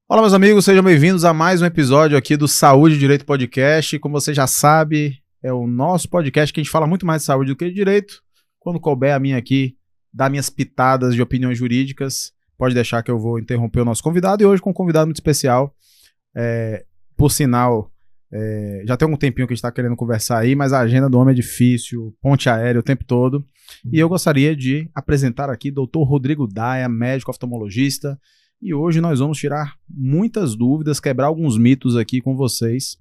Olá, meus amigos, sejam bem-vindos a mais um episódio aqui do Saúde e Direito Podcast. Como você já sabe, é o nosso podcast que a gente fala muito mais de saúde do que de direito. Quando couber a mim aqui, dar minhas pitadas de opiniões jurídicas, pode deixar que eu vou interromper o nosso convidado. E hoje com um convidado muito especial, por sinal, já tem algum tempinho que a gente está querendo conversar aí, mas a agenda do homem é difícil, ponte aérea o tempo todo. E eu gostaria de apresentar aqui o Dr. Rodrigo Daia, médico oftalmologista. E hoje nós vamos tirar muitas dúvidas, quebrar alguns mitos aqui com vocês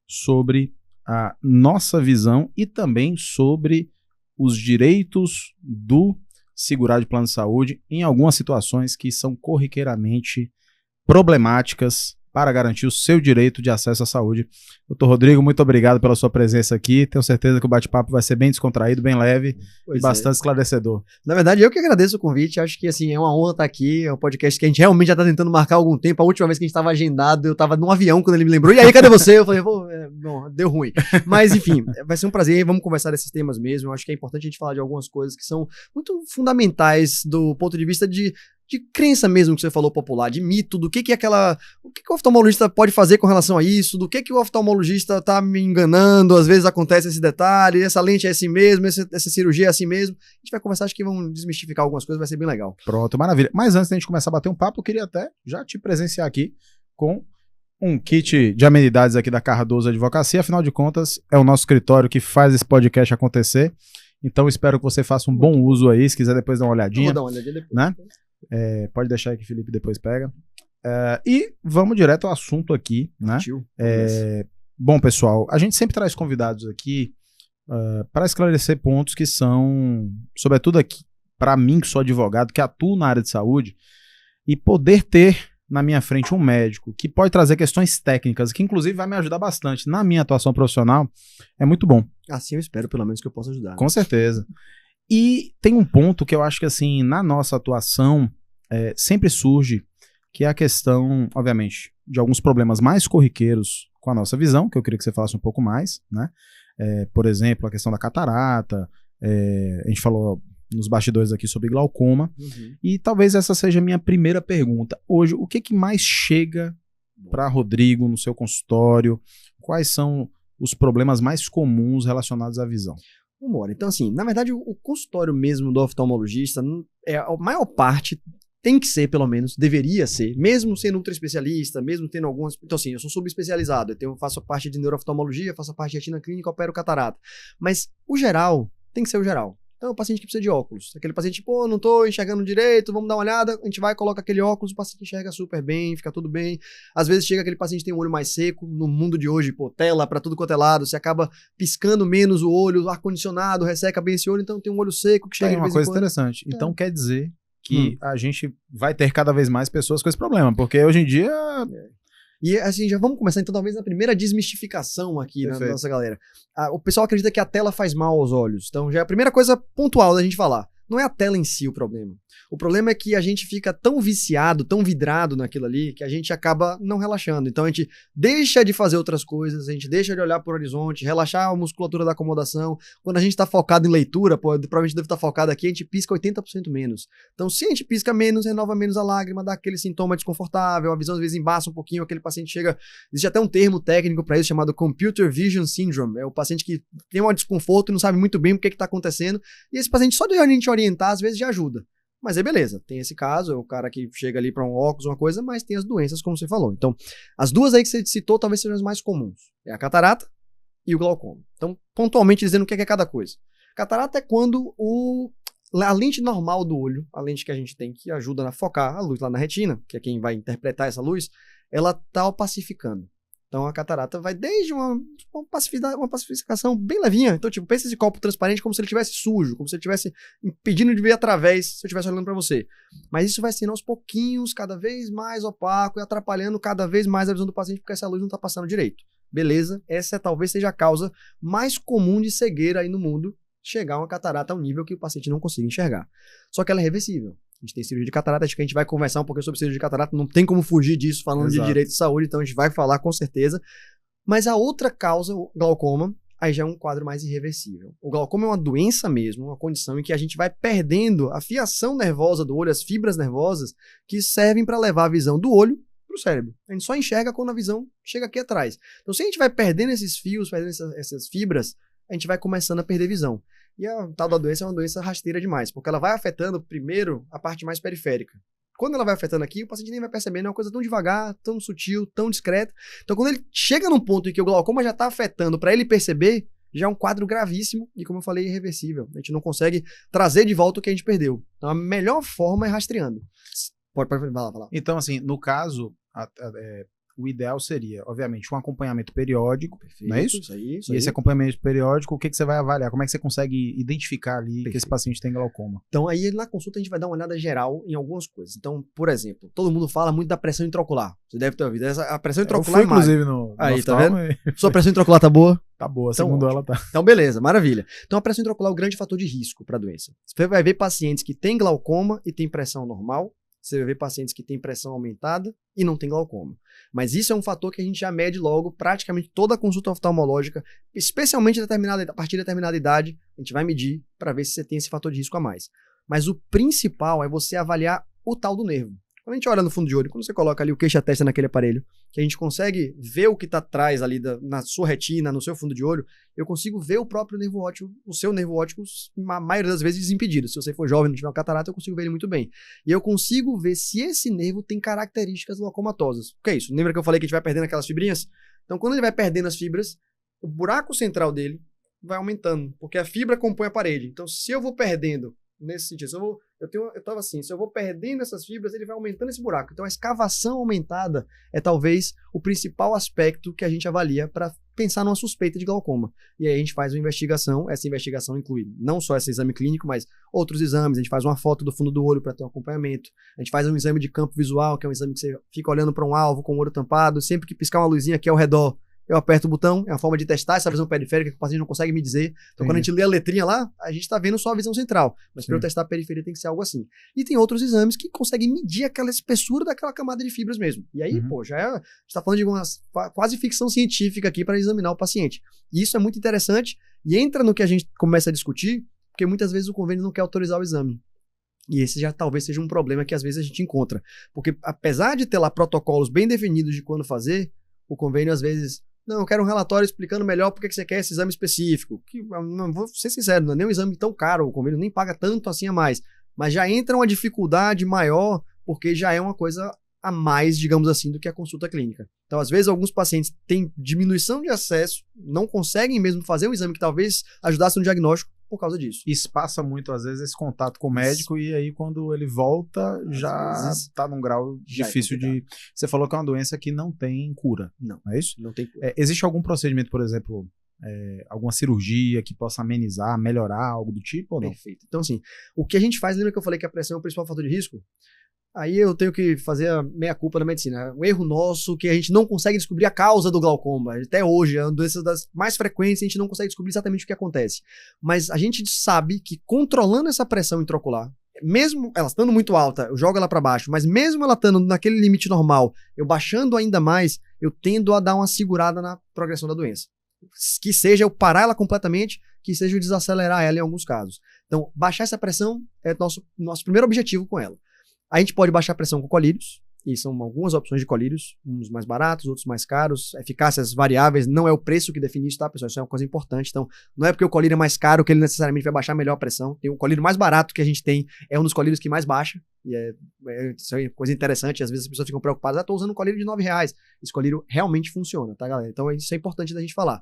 sobre a nossa visão e também sobre os direitos do segurado de plano de saúde em algumas situações que são corriqueiramente problemáticas para garantir o seu direito de acesso à saúde. Dr. Rodrigo, muito obrigado pela sua presença aqui. Tenho certeza que o bate-papo vai ser bem descontraído, bem leve e bastante esclarecedor. Na verdade, eu que agradeço o convite. Acho que assim, é uma honra estar aqui. É um podcast que a gente realmente já está tentando marcar há algum tempo. A última vez que a gente estava agendado, eu estava num avião quando ele me lembrou. E aí, cadê você? Eu falei, bom, deu ruim. Mas enfim, vai ser um prazer. Vamos conversar desses temas mesmo. Eu acho que é importante a gente falar de algumas coisas que são muito fundamentais do ponto de vista de crença mesmo que você falou popular, de mito, do que o oftalmologista pode fazer com relação a isso, do que o oftalmologista tá me enganando, às vezes acontece esse detalhe, essa lente é assim mesmo, essa cirurgia é assim mesmo. A gente vai conversar, acho que vão desmistificar algumas coisas, vai ser bem legal. Pronto, maravilha. Mas antes da gente começar a bater um papo, eu queria até já te presenciar aqui com um kit de amenidades aqui da Cardoso Advocacia. Afinal de contas, é o nosso escritório que faz esse podcast acontecer. Então espero que você faça um bom uso aí, se quiser depois dar uma olhadinha. Vou dar uma olhadinha depois. Né? Pode deixar aí que o Felipe depois pega. E vamos direto ao assunto aqui, né? Bom, pessoal, a gente sempre traz convidados aqui para esclarecer pontos que são, sobretudo aqui, para mim que sou advogado, que atuo na área de saúde, e poder ter na minha frente um médico que pode trazer questões técnicas, que inclusive vai me ajudar bastante na minha atuação profissional, é muito bom. Assim eu espero, pelo menos, que eu possa ajudar. Com certeza. E tem um ponto que eu acho que, assim, na nossa atuação, sempre surge, que é a questão, obviamente, de alguns problemas mais corriqueiros com a nossa visão, que eu queria que você falasse um pouco mais, né? Por exemplo, a questão da catarata, a gente falou nos bastidores aqui sobre glaucoma, e talvez essa seja a minha primeira pergunta. Hoje, o que mais chega para Rodrigo no seu consultório? Quais são os problemas mais comuns relacionados à visão? Vambora. Então, assim, na verdade, o consultório mesmo do oftalmologista, a maior parte tem que ser, pelo menos, deveria ser, mesmo sendo ultra especialista, mesmo tendo algumas... Então, assim, eu sou subespecializado, faço parte de neurooftalmologia, faço parte de retina clínica, opero catarata. Mas o geral tem que ser o geral. Então, o paciente que precisa de óculos. Aquele paciente, não tô enxergando direito, vamos dar uma olhada, a gente vai, coloca aquele óculos, o paciente enxerga super bem, fica tudo bem. Às vezes chega aquele paciente que tem um olho mais seco, no mundo de hoje, tela pra tudo quanto é lado, você acaba piscando menos o olho, ar-condicionado, resseca bem esse olho, então tem um olho seco que chega... Tem uma coisa interessante. Então quer dizer que a gente vai ter cada vez mais pessoas com esse problema, porque hoje em dia... E assim, já vamos começar então talvez na primeira desmistificação aqui na nossa galera. O pessoal acredita que a tela faz mal aos olhos. Então já é a primeira coisa pontual da gente falar. Não é a tela em si o problema. O problema é que a gente fica tão viciado, tão vidrado naquilo ali, que a gente acaba não relaxando. Então a gente deixa de fazer outras coisas, a gente deixa de olhar para o horizonte, relaxar a musculatura da acomodação. Quando a gente está focado em leitura, provavelmente deve estar focado aqui, a gente pisca 80% menos. Então se a gente pisca menos, renova menos a lágrima, dá aquele sintoma desconfortável, a visão às vezes embaça um pouquinho, aquele paciente chega... Existe até um termo técnico para isso chamado Computer Vision Syndrome. É o paciente que tem um desconforto e não sabe muito bem o que está acontecendo. E esse paciente, só de a gente orientar, às vezes já ajuda. Mas é beleza, tem esse caso, é o cara que chega ali para um óculos, uma coisa, mas tem as doenças, como você falou. Então, as duas aí que você citou talvez sejam as mais comuns. É a catarata e o glaucoma. Então, pontualmente dizendo o que é cada coisa. Catarata é quando a lente normal do olho, a lente que a gente tem que ajuda a focar a luz lá na retina, que é quem vai interpretar essa luz, ela tá opacificando. Então a catarata vai desde uma pacificação bem levinha. Então, tipo, pensa esse copo transparente como se ele estivesse sujo, como se ele estivesse impedindo de ver através se eu estivesse olhando para você. Mas isso vai sendo aos pouquinhos, cada vez mais opaco e atrapalhando cada vez mais a visão do paciente, porque essa luz não está passando direito. Beleza? Essa talvez seja a causa mais comum de cegueira aí no mundo, chegar a uma catarata a um nível que o paciente não consiga enxergar. Só que ela é reversível. A gente tem cirurgia de catarata, acho que a gente vai conversar um pouquinho sobre cirurgia de catarata, não tem como fugir disso falando de direito de saúde, então a gente vai falar com certeza. Mas a outra causa, o glaucoma, aí já é um quadro mais irreversível. O glaucoma é uma doença mesmo, uma condição em que a gente vai perdendo a fiação nervosa do olho, as fibras nervosas que servem para levar a visão do olho para o cérebro. A gente só enxerga quando a visão chega aqui atrás. Então, se a gente vai perdendo esses fios, perdendo essas fibras, a gente vai começando a perder visão. E a tal da doença é uma doença rasteira demais, porque ela vai afetando primeiro a parte mais periférica. Quando ela vai afetando aqui, o paciente nem vai percebendo, é uma coisa tão devagar, tão sutil, tão discreta. Então, quando ele chega num ponto em que o glaucoma já está afetando, para ele perceber, já é um quadro gravíssimo e, como eu falei, irreversível. A gente não consegue trazer de volta o que a gente perdeu. Então, a melhor forma é rastreando. Pode falar. Então, assim, no caso, o ideal seria, obviamente, um acompanhamento periódico, Perfeito, não é isso? Isso aí. E esse acompanhamento periódico, o que você vai avaliar? Como é que você consegue identificar ali que esse paciente tem glaucoma? Então, aí na consulta a gente vai dar uma olhada geral em algumas coisas. Então, por exemplo, todo mundo fala muito da pressão intraocular. Você deve ter ouvido. A pressão intraocular eu fui, inclusive, no aí, tá vendo? e... Sua pressão intraocular tá boa? Tá boa, Então, segundo ela tá. Então, beleza, maravilha. Então, a pressão intraocular é o grande fator de risco para a doença. Você vai ver pacientes que têm glaucoma e têm pressão normal. Você vai ver pacientes que têm pressão aumentada e não têm glaucoma. Mas isso é um fator que a gente já mede logo praticamente toda a consulta oftalmológica, especialmente a partir de determinada idade, a gente vai medir para ver se você tem esse fator de risco a mais. Mas o principal é você avaliar o tal do nervo. Quando a gente olha no fundo de olho, quando você coloca ali o queixa-testa naquele aparelho, que a gente consegue ver o que está atrás ali na sua retina, no seu fundo de olho, eu consigo ver o próprio nervo óptico, o seu nervo óptico, a maioria das vezes desimpedido. Se você for jovem e não tiver uma catarata, eu consigo ver ele muito bem. E eu consigo ver se esse nervo tem características glaucomatosas. O que é isso? Lembra que eu falei que a gente vai perdendo aquelas fibrinhas? Então, quando ele vai perdendo as fibras, o buraco central dele vai aumentando, porque a fibra compõe a parede. Então, se eu vou perdendo nesse sentido, eu tava assim, se eu vou perdendo essas fibras, ele vai aumentando esse buraco. Então a escavação aumentada é talvez o principal aspecto que a gente avalia para pensar numa suspeita de glaucoma. E aí a gente faz uma investigação, essa investigação inclui não só esse exame clínico, mas outros exames, a gente faz uma foto do fundo do olho para ter um acompanhamento, a gente faz um exame de campo visual, que é um exame que você fica olhando para um alvo com o olho tampado, sempre que piscar uma luzinha aqui ao redor, eu aperto o botão, é uma forma de testar essa visão periférica que o paciente não consegue me dizer. Então, quando a gente lê a letrinha lá, a gente está vendo só a visão central. Mas para eu testar a periferia tem que ser algo assim. E tem outros exames que conseguem medir aquela espessura daquela camada de fibras mesmo. E aí, pô, já a gente está falando de uma quase ficção científica aqui para examinar o paciente. E isso é muito interessante e entra no que a gente começa a discutir, porque muitas vezes o convênio não quer autorizar o exame. E esse já talvez seja um problema que às vezes a gente encontra. Porque apesar de ter lá protocolos bem definidos de quando fazer, o convênio às vezes... Não, eu quero um relatório explicando melhor por que você quer esse exame específico. Que, não, vou ser sincero, não é nem um exame tão caro, o convênio nem paga tanto assim a mais. Mas já entra uma dificuldade maior, porque já é uma coisa a mais, digamos assim, do que a consulta clínica. Então, às vezes, alguns pacientes têm diminuição de acesso, não conseguem mesmo fazer um exame que talvez ajudasse no diagnóstico por causa disso. Espaça muito, às vezes, esse contato com o médico e aí, quando ele volta, já está num grau difícil de... Você falou que é uma doença que não tem cura. Não. É isso? Não tem cura. Existe algum procedimento, por exemplo, alguma cirurgia que possa amenizar, melhorar, algo do tipo ou não? Perfeito. Então, assim, o que a gente faz, lembra que eu falei que a pressão é o principal fator de risco? Aí eu tenho que fazer a meia-culpa da medicina. Um erro nosso que a gente não consegue descobrir a causa do glaucoma. Até hoje, é uma doença das mais frequentes, a gente não consegue descobrir exatamente o que acontece. Mas a gente sabe que controlando essa pressão intraocular, mesmo ela estando muito alta, eu jogo ela para baixo, mas mesmo ela estando naquele limite normal, eu baixando ainda mais, eu tendo a dar uma segurada na progressão da doença. Que seja eu parar ela completamente, que seja eu desacelerar ela em alguns casos. Então, baixar essa pressão é nosso primeiro objetivo com ela. A gente pode baixar a pressão com colírios, e são algumas opções de colírios, uns mais baratos, outros mais caros, eficácias variáveis, não é o preço que define isso, tá, pessoal? Isso é uma coisa importante. Então, não é porque o colírio é mais caro que ele necessariamente vai baixar melhor a pressão. Tem o colírio mais barato que a gente tem, é um dos colírios que mais baixa, e isso é coisa interessante, às vezes as pessoas ficam preocupadas, tô usando um colírio de R$9. Esse colírio realmente funciona, tá, galera? Então, isso é importante da gente falar.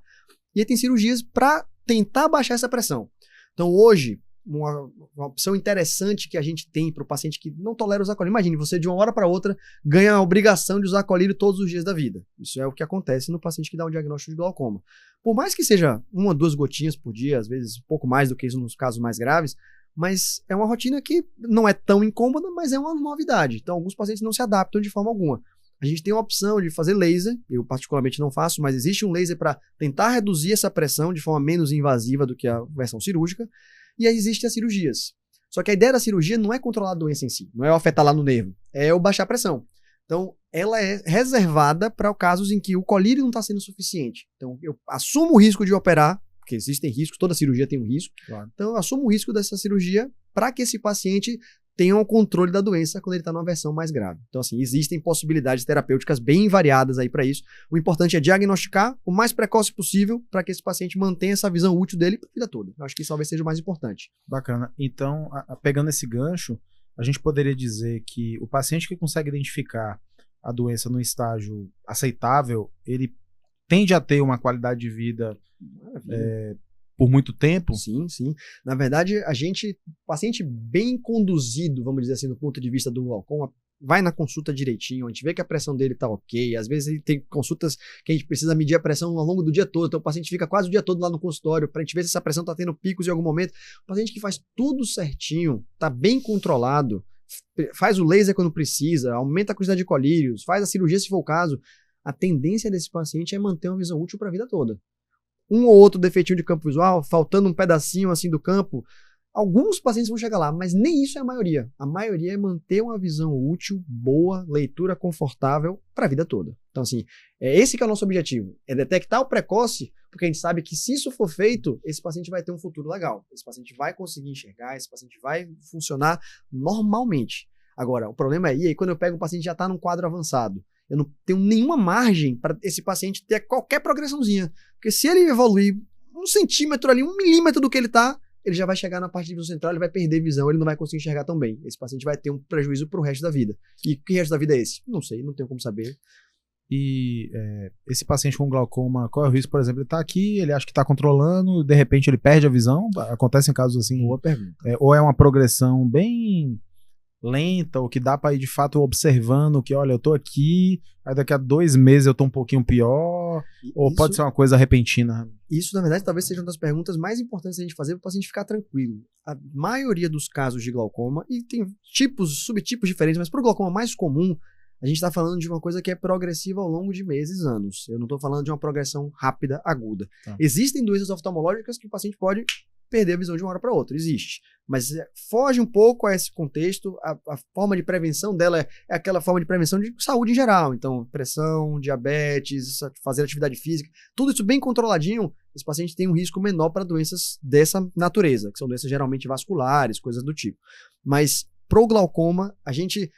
E aí tem cirurgias para tentar baixar essa pressão. Então, hoje, uma opção interessante que a gente tem para o paciente que não tolera usar colírio. Imagine, você de uma hora para outra ganha a obrigação de usar colírio todos os dias da vida. Isso é o que acontece no paciente que dá um diagnóstico de glaucoma. Por mais que seja 1 ou 2 gotinhas por dia, às vezes um pouco mais do que isso nos casos mais graves, mas é uma rotina que não é tão incômoda, mas é uma novidade. Então, alguns pacientes não se adaptam de forma alguma. A gente tem a opção de fazer laser, eu particularmente não faço, mas existe um laser para tentar reduzir essa pressão de forma menos invasiva do que a versão cirúrgica. E aí existem as cirurgias. Só que a ideia da cirurgia não é controlar a doença em si, não é eu afetar lá no nervo, é eu baixar a pressão. Então, ela é reservada para casos em que o colírio não está sendo suficiente. Então, eu assumo o risco de operar porque existem riscos, toda cirurgia tem um risco. Claro. Então, eu assumo o risco dessa cirurgia para que esse paciente tenha o controle da doença quando ele está numa versão mais grave. Então, assim, existem possibilidades terapêuticas bem variadas aí para isso. O importante é diagnosticar o mais precoce possível para que esse paciente mantenha essa visão útil dele para a vida toda. Eu acho que isso talvez seja o mais importante. Bacana. Então, pegando esse gancho, a gente poderia dizer que o paciente que consegue identificar a doença no estágio aceitável, ele tende a ter uma qualidade de vida por muito tempo? Sim, sim. Na verdade, paciente bem conduzido, vamos dizer assim, do ponto de vista do glaucoma, vai na consulta direitinho, a gente vê que a pressão dele tá ok, às vezes ele tem consultas que a gente precisa medir a pressão ao longo do dia todo, então o paciente fica quase o dia todo lá no consultório pra gente ver se essa pressão tá tendo picos em algum momento. O paciente que faz tudo certinho, tá bem controlado, faz o laser quando precisa, aumenta a quantidade de colírios, faz a cirurgia se for o caso, a tendência desse paciente é manter uma visão útil para a vida toda. Um ou outro defeitinho de campo visual, faltando um pedacinho assim do campo, alguns pacientes vão chegar lá, mas nem isso é a maioria. A maioria é manter uma visão útil, boa, leitura confortável para a vida toda. Então, assim, esse que é o nosso objetivo, é detectar o precoce, porque a gente sabe que se isso for feito, esse paciente vai ter um futuro legal. Esse paciente vai conseguir enxergar, esse paciente vai funcionar normalmente. Agora, o problema é, e aí quando eu pego um paciente que já está num quadro avançado, eu não tenho nenhuma margem para esse paciente ter qualquer progressãozinha. Porque se ele evoluir 1 centímetro ali, 1 milímetro do que ele está, ele já vai chegar na parte de visão central, ele vai perder visão, ele não vai conseguir enxergar tão bem. Esse paciente vai ter um prejuízo pro resto da vida. E que resto da vida é esse? Não sei, não tenho como saber. E esse paciente com glaucoma, qual é o risco? Por exemplo, ele tá aqui, ele acha que tá controlando, de repente ele perde a visão? Acontece em casos assim? Boa pergunta. Ou é uma progressão bem lenta, ou que dá para ir de fato observando que, olha, eu tô aqui, aí daqui a 2 meses eu tô um pouquinho pior, ou pode ser uma coisa repentina? Isso, na verdade, talvez seja uma das perguntas mais importantes a gente fazer para o paciente ficar tranquilo. A maioria dos casos de glaucoma, e tem subtipos diferentes, mas para o glaucoma mais comum, a gente está falando de uma coisa que é progressiva ao longo de meses, anos. Eu não estou falando de uma progressão rápida, aguda. Tá. Existem doenças oftalmológicas que o paciente pode perder a visão de uma hora para outra, existe. Mas foge um pouco a esse contexto, a forma de prevenção dela é aquela forma de prevenção de saúde em geral. Então, pressão, diabetes, fazer atividade física, tudo isso bem controladinho, esse paciente tem um risco menor para doenças dessa natureza, que são doenças geralmente vasculares, coisas do tipo. Mas pro glaucoma, a gente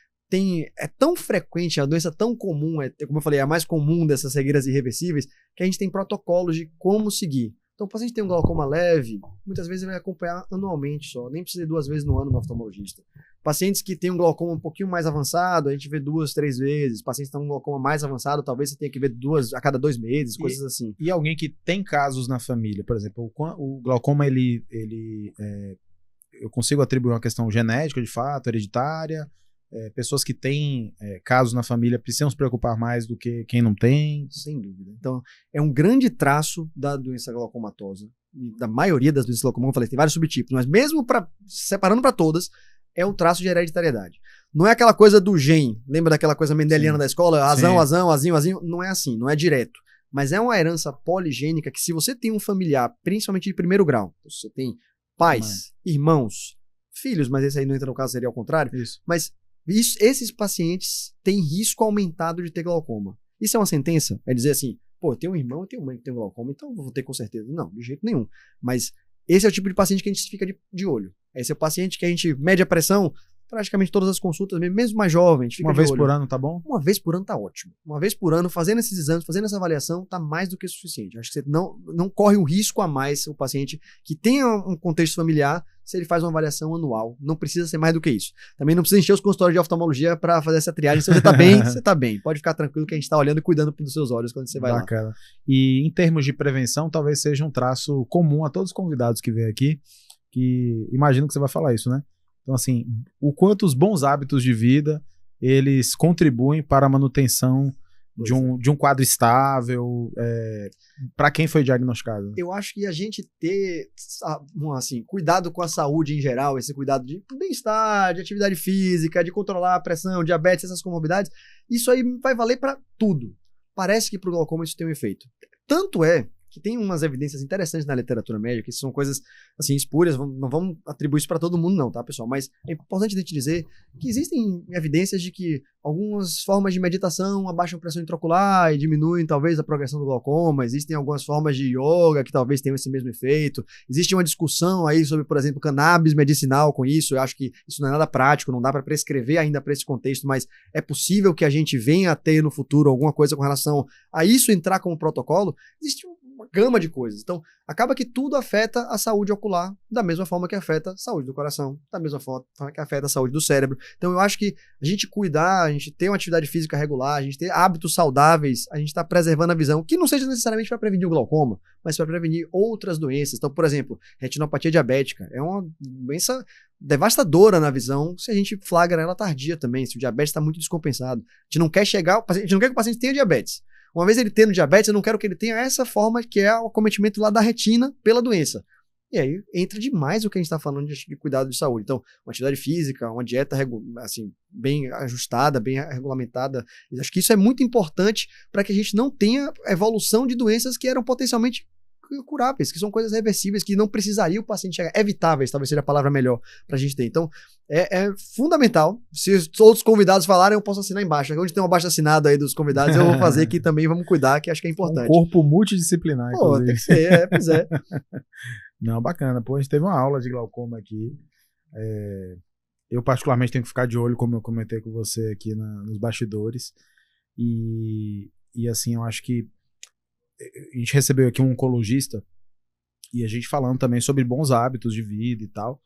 é tão frequente, a doença tão comum, como eu falei, é a mais comum dessas cegueiras irreversíveis, que a gente tem protocolos de como seguir. Então, o paciente tem um glaucoma leve, muitas vezes ele vai acompanhar anualmente só, nem precisa ir 2 vezes no ano no oftalmologista. Pacientes que têm um glaucoma um pouquinho mais avançado, a gente vê 2, 3 vezes. Pacientes que têm um glaucoma mais avançado, talvez você tenha que ver 2 a cada 2 meses, coisas assim. E alguém que tem casos na família, por exemplo, o glaucoma, eu consigo atribuir uma questão genética, de fato, hereditária. Pessoas que têm casos na família precisam se preocupar mais do que quem não tem? Sem dúvida. Então, é um grande traço da doença glaucomatosa, e da maioria das doenças glaucoma, eu falei, tem vários subtipos, mas mesmo separando para todas, é um traço de hereditariedade. Não é aquela coisa do gene, lembra daquela coisa mendeliana da escola? Azinho, não é assim, não é direto. Mas é uma herança poligênica que se você tem um familiar, principalmente de primeiro grau, você tem pais, irmãos, filhos, mas esse aí não entra no caso, seria ao contrário, mas esses pacientes têm risco aumentado de ter glaucoma. Isso é uma sentença? É dizer assim, pô, eu tenho um irmão, eu tenho mãe que tem glaucoma, então eu vou ter com certeza. Não, de jeito nenhum. Mas esse é o tipo de paciente que a gente fica de olho. Esse é o paciente que a gente mede a pressão, praticamente todas as consultas, mesmo mais jovem, a gente fica uma vez por ano, tá bom? Uma vez por ano tá ótimo. Uma vez por ano, fazendo esses exames, fazendo essa avaliação, tá mais do que suficiente. Acho que você não corre um risco a mais o paciente que tenha um contexto familiar, se ele faz uma avaliação anual. Não precisa ser mais do que isso. Também não precisa encher os consultórios de oftalmologia para fazer essa triagem. Se você tá bem, você tá bem. Pode ficar tranquilo que a gente tá olhando e cuidando dos seus olhos quando você vai lá. E em termos de prevenção, talvez seja um traço comum a todos os convidados que vêm aqui, que imagino que você vai falar isso, né? Então, assim, o quanto os bons hábitos de vida, eles contribuem para a manutenção de um quadro estável, para quem foi diagnosticado. Eu acho que a gente ter, assim, cuidado com a saúde em geral, esse cuidado de bem-estar, de atividade física, de controlar a pressão, diabetes, essas comorbidades, isso aí vai valer para tudo. Parece que para o glaucoma isso tem um efeito. Tanto é que tem umas evidências interessantes na literatura médica, que são coisas, assim, espúrias, não vamos atribuir isso para todo mundo não, tá, pessoal? Mas é importante a gente dizer que existem evidências de que algumas formas de meditação abaixam a pressão intraocular e diminuem, talvez, a progressão do glaucoma, existem algumas formas de yoga que talvez tenham esse mesmo efeito, existe uma discussão aí sobre, por exemplo, cannabis medicinal com isso, eu acho que isso não é nada prático, não dá para prescrever ainda para esse contexto, mas é possível que a gente venha a ter no futuro alguma coisa com relação a isso entrar como protocolo. Existe uma gama de coisas. Então, acaba que tudo afeta a saúde ocular da mesma forma que afeta a saúde do coração, da mesma forma que afeta a saúde do cérebro. Então, eu acho que a gente cuidar, a gente ter uma atividade física regular, a gente ter hábitos saudáveis, a gente está preservando a visão, que não seja necessariamente para prevenir o glaucoma, mas para prevenir outras doenças. Então, por exemplo, retinopatia diabética é uma doença devastadora na visão se a gente flagra ela tardia também, se o diabetes está muito descompensado. A gente não quer a gente não quer que o paciente tenha diabetes. Uma vez ele tendo diabetes, eu não quero que ele tenha essa forma que é o acometimento lá da retina pela doença. E aí entra demais o que a gente está falando de cuidado de saúde. Então, uma atividade física, uma dieta assim, bem ajustada, bem regulamentada. Eu acho que isso é muito importante para que a gente não tenha evolução de doenças que eram potencialmente curáveis, que são coisas reversíveis, que não precisaria o paciente chegar, evitáveis, talvez seja a palavra melhor pra gente ter. Então, é fundamental. Se os outros convidados falarem, eu posso assinar embaixo. Onde tem um abaixo assinado aí dos convidados, eu vou fazer aqui também, vamos cuidar, que acho que é importante. Um corpo multidisciplinar, inclusive. Tem que ser, pois é. Não, bacana. Pô, a gente teve uma aula de glaucoma aqui. Eu particularmente tenho que ficar de olho, como eu comentei com você aqui nos bastidores. E assim, eu acho que a gente recebeu aqui um oncologista e a gente falando também sobre bons hábitos de vida e tal,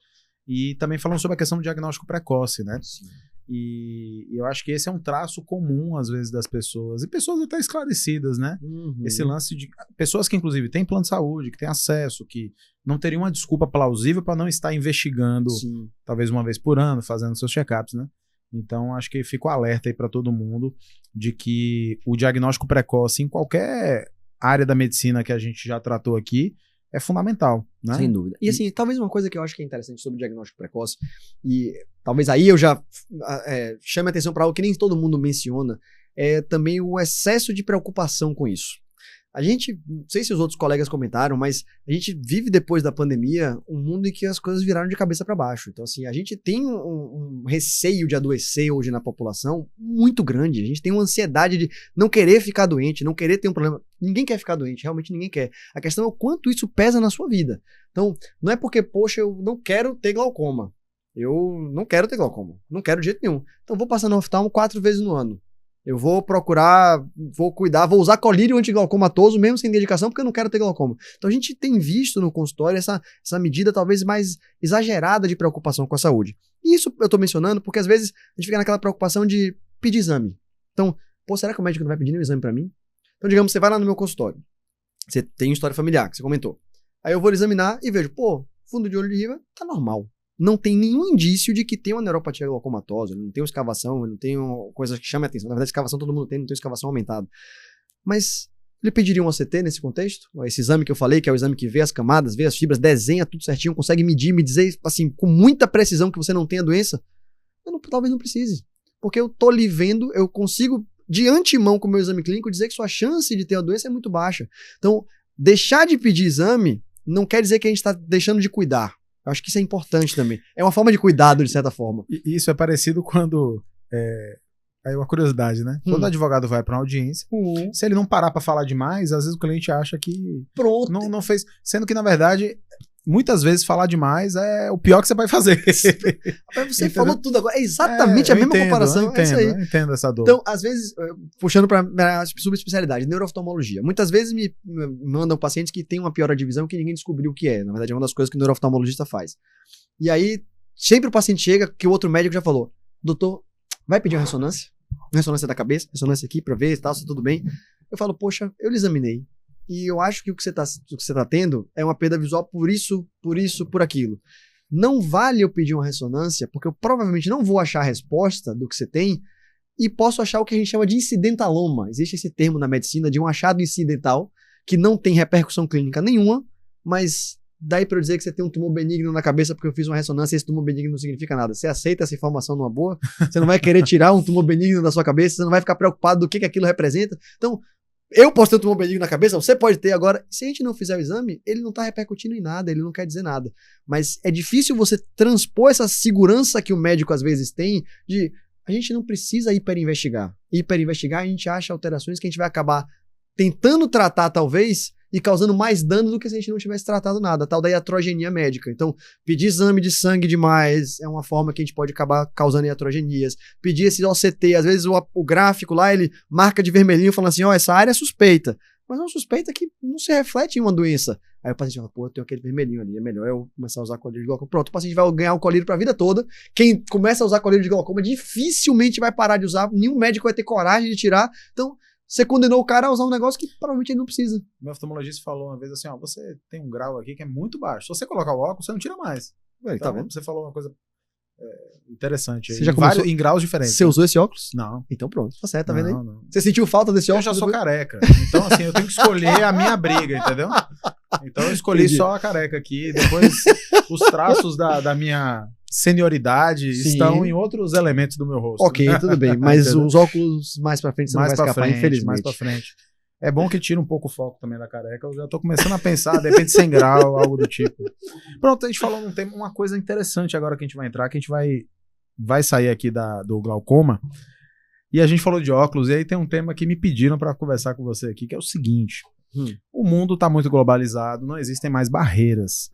e também falando sobre a questão do diagnóstico precoce, né? Sim. E eu acho que esse é um traço comum, às vezes, das pessoas, e pessoas até esclarecidas, né? Uhum. Esse lance de pessoas que, inclusive, têm plano de saúde, que têm acesso, que não teriam uma desculpa plausível para não estar investigando, sim, talvez uma vez por ano, fazendo seus check-ups, né? Então, acho que fica o alerta aí para todo mundo de que o diagnóstico precoce em qualquer área da medicina que a gente já tratou aqui é fundamental, né? Sem dúvida. E assim, talvez uma coisa que eu acho que é interessante sobre o diagnóstico precoce, e talvez aí eu já chame a atenção para algo que nem todo mundo menciona, é também o excesso de preocupação com isso. A gente, não sei se os outros colegas comentaram, mas a gente vive depois da pandemia um mundo em que as coisas viraram de cabeça para baixo. Então, assim, a gente tem um receio de adoecer hoje na população muito grande. A gente tem uma ansiedade de não querer ficar doente, não querer ter um problema. Ninguém quer ficar doente, realmente ninguém quer. A questão é o quanto isso pesa na sua vida. Então, não é porque, poxa, eu não quero ter glaucoma. Eu não quero ter glaucoma. Não quero de jeito nenhum. Então, vou passar no oftalmo 4 vezes no ano. Eu vou procurar, vou cuidar, vou usar colírio antiglaucomatoso mesmo sem indicação, porque eu não quero ter glaucoma. Então a gente tem visto no consultório essa medida talvez mais exagerada de preocupação com a saúde. E isso eu tô mencionando porque às vezes a gente fica naquela preocupação de pedir exame. Então, pô, será que o médico não vai pedir nenhum exame pra mim? Então, digamos, você vai lá no meu consultório, você tem história familiar, que você comentou. Aí eu vou lhe examinar e vejo, pô, fundo de olho de riva tá normal. Não tem nenhum indício de que tem uma neuropatia glaucomatosa, não tem uma escavação, não tem uma coisa que chame a atenção. Na verdade, escavação todo mundo tem, não tem escavação aumentada. Mas ele pediria um OCT nesse contexto? Esse exame que eu falei, que é o exame que vê as camadas, vê as fibras, desenha tudo certinho, consegue medir, me dizer, assim, com muita precisão que você não tem a doença? Talvez não precise. Porque eu tô lhe vendo, eu consigo, de antemão com o meu exame clínico, dizer que sua chance de ter a doença é muito baixa. Então, deixar de pedir exame não quer dizer que a gente está deixando de cuidar. Eu acho que isso é importante também. É uma forma de cuidado, de certa forma. E isso é parecido quando... Aí uma curiosidade, né? Quando o advogado vai para uma audiência, se ele não parar para falar demais, às vezes o cliente acha que... Pronto. Não fez... Sendo que, na verdade, muitas vezes falar demais é o pior que você vai fazer. Você falou tudo agora. É exatamente a mesma comparação. É isso aí. Eu entendo essa dor. Então, às vezes, puxando para a subespecialidade, neurooftalmologia. Muitas vezes me mandam pacientes que têm uma piora de visão que ninguém descobriu o que é. Na verdade, é uma das coisas que o neurooftalmologista faz. E aí, sempre o paciente chega que o outro médico já falou, doutor, vai pedir uma ressonância? Ressonância da cabeça, ressonância aqui para ver se tá tudo bem. Eu falo, poxa, eu lhe examinei. E eu acho que o que você tá tendo é uma perda visual por isso, por aquilo. Não vale eu pedir uma ressonância, porque eu provavelmente não vou achar a resposta do que você tem e posso achar o que a gente chama de incidentaloma. Existe esse termo na medicina de um achado incidental que não tem repercussão clínica nenhuma, mas daí para eu dizer que você tem um tumor benigno na cabeça porque eu fiz uma ressonância e esse tumor benigno não significa nada. Você aceita essa informação numa boa? Você não vai querer tirar um tumor benigno da sua cabeça, você não vai ficar preocupado do que aquilo representa. Então, Eu posso ter um tumor benigno na cabeça, você pode ter agora. Se a gente não fizer o exame, ele não tá repercutindo em nada, ele não quer dizer nada. Mas é difícil você transpor essa segurança que o médico às vezes tem de a gente não precisa hiperinvestigar. Hiperinvestigar, a gente acha alterações que a gente vai acabar tentando tratar, talvez, e causando mais dano do que se a gente não tivesse tratado nada. A tal da iatrogenia médica. Então, pedir exame de sangue demais é uma forma que a gente pode acabar causando iatrogenias. Pedir esse OCT, às vezes o gráfico lá, ele marca de vermelhinho falando assim, essa área é suspeita. Mas é uma suspeita que não se reflete em uma doença. Aí o paciente fala, eu tenho aquele vermelhinho ali, é melhor eu começar a usar colírio de glaucoma. Pronto, o paciente vai ganhar o colírio pra vida toda. Quem começa a usar colírio de glaucoma dificilmente vai parar de usar, nenhum médico vai ter coragem de tirar. Então, você condenou o cara a usar um negócio que provavelmente ele não precisa. Meu oftalmologista falou uma vez assim, você tem um grau aqui que é muito baixo. Se você colocar o óculos, você não tira mais. Ué, então, tá vendo? Você falou uma coisa interessante. Você já começou... em graus diferentes. Você usou esse óculos? Não. Então pronto, tá certo, tá vendo aí? Não. Você sentiu falta desse óculos? Eu já sou careca. Então, assim, eu tenho que escolher a minha briga, entendeu? Então eu escolhi só a careca aqui. Depois, os traços da minha senioridade estão em outros elementos do meu rosto. Ok, tudo bem. Mas os óculos mais pra frente você não vai escapar, infelizmente. Mais pra frente. É bom que tira um pouco o foco também da careca. Eu já tô começando a pensar, de repente 100 graus, algo do tipo. Pronto, a gente falou num tema, uma coisa interessante agora que a gente vai entrar, que a gente vai sair aqui do glaucoma. E a gente falou de óculos, e aí tem um tema que me pediram para conversar com você aqui, que é o seguinte. O mundo tá muito globalizado, não existem mais barreiras.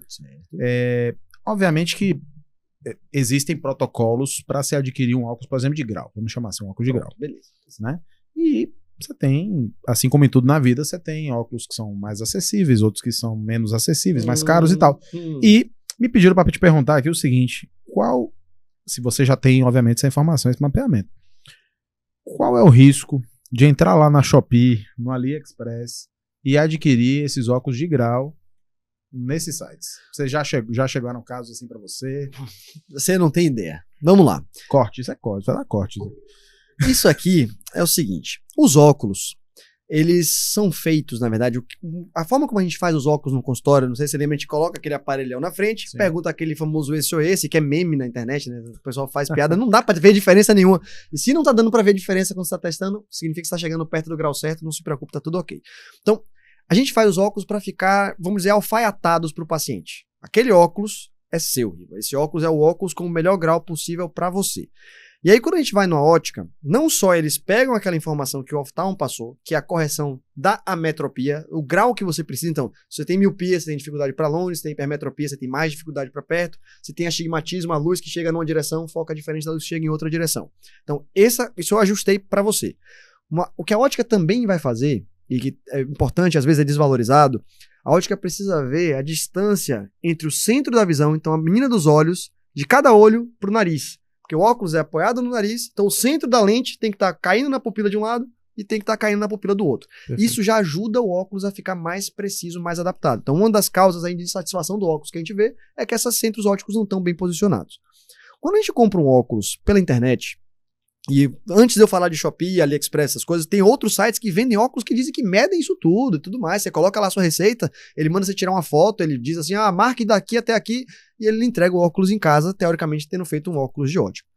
Obviamente que existem protocolos para se adquirir um óculos, por exemplo, de grau. Vamos chamar assim, um óculos de grau. Beleza. Né? E você tem, assim como em tudo na vida, você tem óculos que são mais acessíveis, outros que são menos acessíveis, mais caros e tal. E me pediram para te perguntar aqui o seguinte, se você já tem, obviamente, essa informação, esse mapeamento, qual é o risco de entrar lá na Shopee, no AliExpress e adquirir esses óculos de grau nesses sites? Você já chegaram casos assim para você? Você não tem ideia. Vamos lá. Corte, isso é corte, vai dar corte. Isso aqui é o seguinte, os óculos, eles são feitos, na verdade, a forma como a gente faz os óculos no consultório, não sei se você lembra, a gente coloca aquele aparelhão na frente, pergunta aquele famoso esse ou esse, que é meme na internet, né? O pessoal faz piada, não dá pra ver diferença nenhuma. E se não tá dando pra ver diferença quando você tá testando, significa que você tá chegando perto do grau certo, não se preocupe, tá tudo ok. Então, a gente faz os óculos pra ficar, vamos dizer, alfaiatados pro paciente. Aquele óculos é seu, esse óculos é o óculos com o melhor grau possível pra você. E aí, quando a gente vai na ótica, não só eles pegam aquela informação que o oftalmo passou, que é a correção da ametropia, o grau que você precisa. Então, se você tem miopia, você tem dificuldade para longe, se tem hipermetropia, você tem mais dificuldade para perto, se tem astigmatismo, a luz que chega numa direção foca diferente da luz que chega em outra direção. Então, isso eu ajustei para você. O que a ótica também vai fazer, e que é importante, às vezes é desvalorizado, a ótica precisa ver a distância entre o centro da visão, então a menina dos olhos, de cada olho para o nariz. Porque o óculos é apoiado no nariz, então o centro da lente tem que estar caindo na pupila de um lado e tem que estar caindo na pupila do outro. Perfeito. Isso já ajuda o óculos a ficar mais preciso, mais adaptado. Então uma das causas ainda de insatisfação do óculos que a gente vê é que esses centros ópticos não estão bem posicionados. Quando a gente compra um óculos pela internet, e antes de eu falar de Shopee, AliExpress, essas coisas, tem outros sites que vendem óculos que dizem que medem isso tudo e tudo mais. Você coloca lá a sua receita, ele manda você tirar uma foto, ele diz assim, marque daqui até aqui, e ele lhe entrega o óculos em casa, teoricamente tendo feito um óculos de ótica.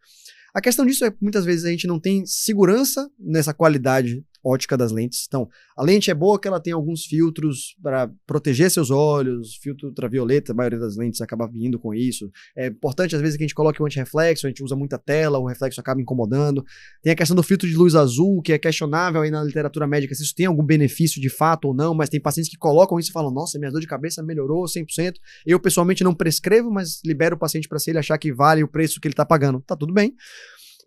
A questão disso é que muitas vezes a gente não tem segurança nessa qualidade ótica das lentes. Então, a lente é boa que ela tem alguns filtros para proteger seus olhos, filtro ultravioleta, a maioria das lentes acaba vindo com isso. É importante, às vezes, que a gente coloque o antirreflexo, a gente usa muita tela, o reflexo acaba incomodando. Tem a questão do filtro de luz azul, que é questionável aí na literatura médica se isso tem algum benefício de fato ou não, mas tem pacientes que colocam isso e falam, nossa, minha dor de cabeça melhorou 100%. Eu, pessoalmente, não prescrevo, mas libero o paciente para se ele achar que vale o preço que ele está pagando. Tá tudo bem.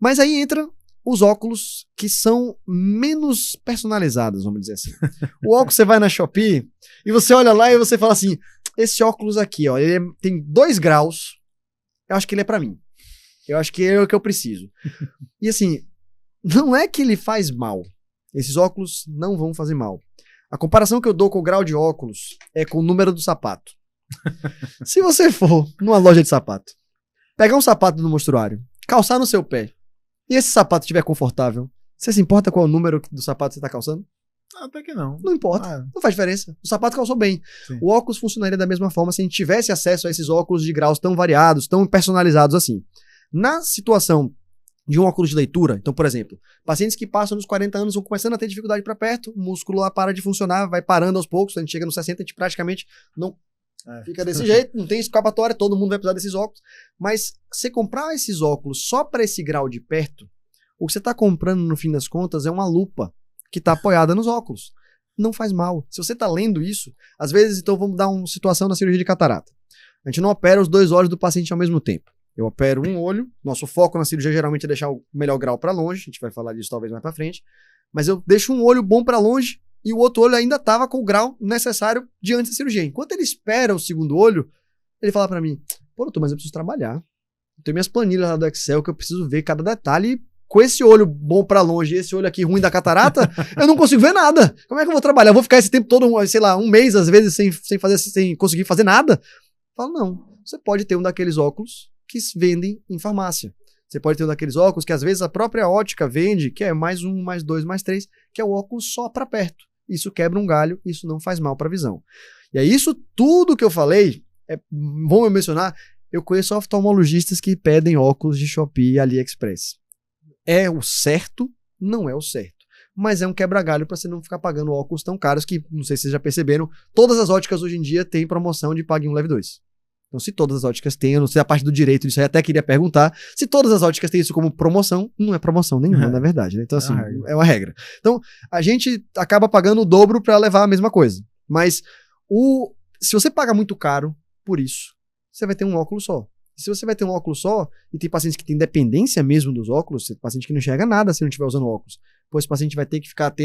Mas aí entra os óculos que são menos personalizados, vamos dizer assim. O óculos você vai na Shopee e você olha lá e você fala assim, esse óculos aqui, ó, ele tem 2 graus, eu acho que ele é pra mim. Eu acho que é o que eu preciso. E assim, não é que ele faz mal. Esses óculos não vão fazer mal. A comparação que eu dou com o grau de óculos é com o número do sapato. Se você for numa loja de sapato, pegar um sapato no mostruário, calçar no seu pé, e esse sapato estiver confortável, você se importa qual é o número do sapato que você está calçando? Até que não. Não importa, não faz diferença. O sapato calçou bem. Sim. O óculos funcionaria da mesma forma se a gente tivesse acesso a esses óculos de graus tão variados, tão personalizados assim. Na situação de um óculos de leitura. Então, por exemplo, pacientes que passam dos 40 anos vão começando a ter dificuldade para perto, o músculo lá para de funcionar, vai parando aos poucos, a gente chega nos 60, a gente praticamente não fica desse jeito, não tem escapatória, todo mundo vai precisar desses óculos. Mas você comprar esses óculos só para esse grau de perto, o que você está comprando, no fim das contas, é uma lupa que está apoiada nos óculos. Não faz mal. Se você está lendo isso, às vezes, então vamos dar uma situação na cirurgia de catarata. A gente não opera os 2 olhos do paciente ao mesmo tempo. Eu opero um olho, nosso foco na cirurgia geralmente é deixar o melhor grau para longe, a gente vai falar disso talvez mais para frente, mas eu deixo um olho bom para longe e o outro olho ainda estava com o grau necessário diante da cirurgia. Enquanto ele espera o segundo olho, ele fala para mim, pô, doutor, mas eu preciso trabalhar. Eu tenho minhas planilhas lá do Excel que eu preciso ver cada detalhe. Com esse olho bom pra longe e esse olho aqui ruim da catarata, eu não consigo ver nada. Como é que eu vou trabalhar? Eu vou ficar esse tempo todo, sei lá, um mês, às vezes, sem conseguir fazer nada? Eu falo, não. Você pode ter um daqueles óculos que vendem em farmácia. Você pode ter um daqueles óculos que, às vezes, a própria ótica vende, que é mais 1, mais 2, mais 3, que é o óculos só pra perto. Isso quebra um galho, isso não faz mal pra visão. E aí, isso tudo que eu falei, vamos mencionar, eu conheço oftalmologistas que pedem óculos de Shopee e AliExpress. É o certo? Não é o certo. Mas é um quebra-galho para você não ficar pagando óculos tão caros que, não sei se vocês já perceberam, todas as óticas hoje em dia têm promoção de pague 1, leve 2. Então, se todas as óticas têm, eu não sei a parte do direito disso aí, até queria perguntar, se todas as óticas têm isso como promoção, não é promoção nenhuma, na verdade, né? Então, assim, é uma regra. Então, a gente acaba pagando o dobro para levar a mesma coisa. Mas, se você paga muito caro por isso, você vai ter um óculos só. Se você vai ter um óculos só, e tem pacientes que têm dependência mesmo dos óculos, tem paciente que não enxerga nada se não estiver usando óculos, pois esse paciente vai ter que ficar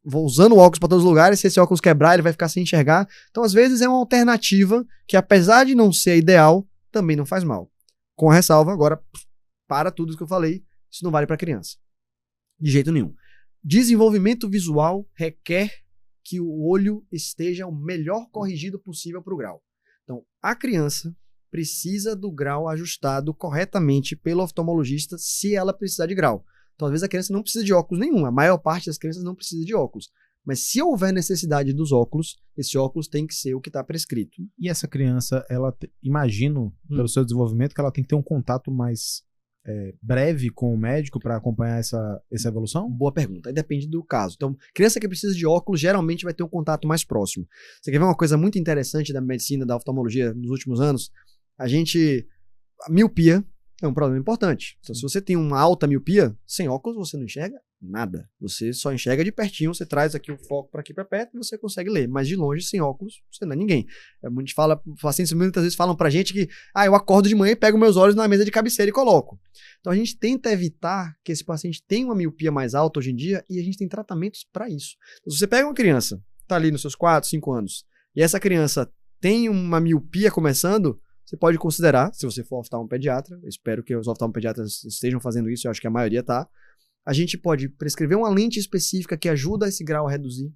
usando óculos para todos os lugares, se esse óculos quebrar, ele vai ficar sem enxergar. Então, às vezes, é uma alternativa que, apesar de não ser ideal, também não faz mal. Com a ressalva, agora, para tudo que eu falei, isso não vale para criança. De jeito nenhum. Desenvolvimento visual requer que o olho esteja o melhor corrigido possível para o grau. Então, a criança precisa do grau ajustado corretamente pelo oftalmologista se ela precisar de grau. Então, às vezes, a criança não precisa de óculos nenhum. A maior parte das crianças não precisa de óculos. Mas se houver necessidade dos óculos, esse óculos tem que ser o que está prescrito. E essa criança, imagino, pelo seu desenvolvimento, que ela tem que ter um contato mais breve com o médico para acompanhar essa evolução? Boa pergunta. Aí depende do caso. Então, criança que precisa de óculos geralmente vai ter um contato mais próximo. Você quer ver uma coisa muito interessante da medicina, da oftalmologia nos últimos anos? A miopia é um problema importante. Então, se você tem uma alta miopia, sem óculos você não enxerga nada. Você só enxerga de pertinho, você traz aqui o foco para aqui para perto e você consegue ler. Mas de longe, sem óculos, você não é ninguém. A gente fala, pacientes muitas vezes falam pra gente que eu acordo de manhã e pego meus olhos na mesa de cabeceira e coloco. Então a gente tenta evitar que esse paciente tenha uma miopia mais alta hoje em dia e a gente tem tratamentos para isso. Então, se você pega uma criança, tá ali nos seus 4, 5 anos, e essa criança tem uma miopia começando, você pode considerar, se você for oftalmopediatra, eu espero que os oftalmopediatras estejam fazendo isso, eu acho que a maioria tá, a gente pode prescrever uma lente específica que ajuda esse grau a reduzir.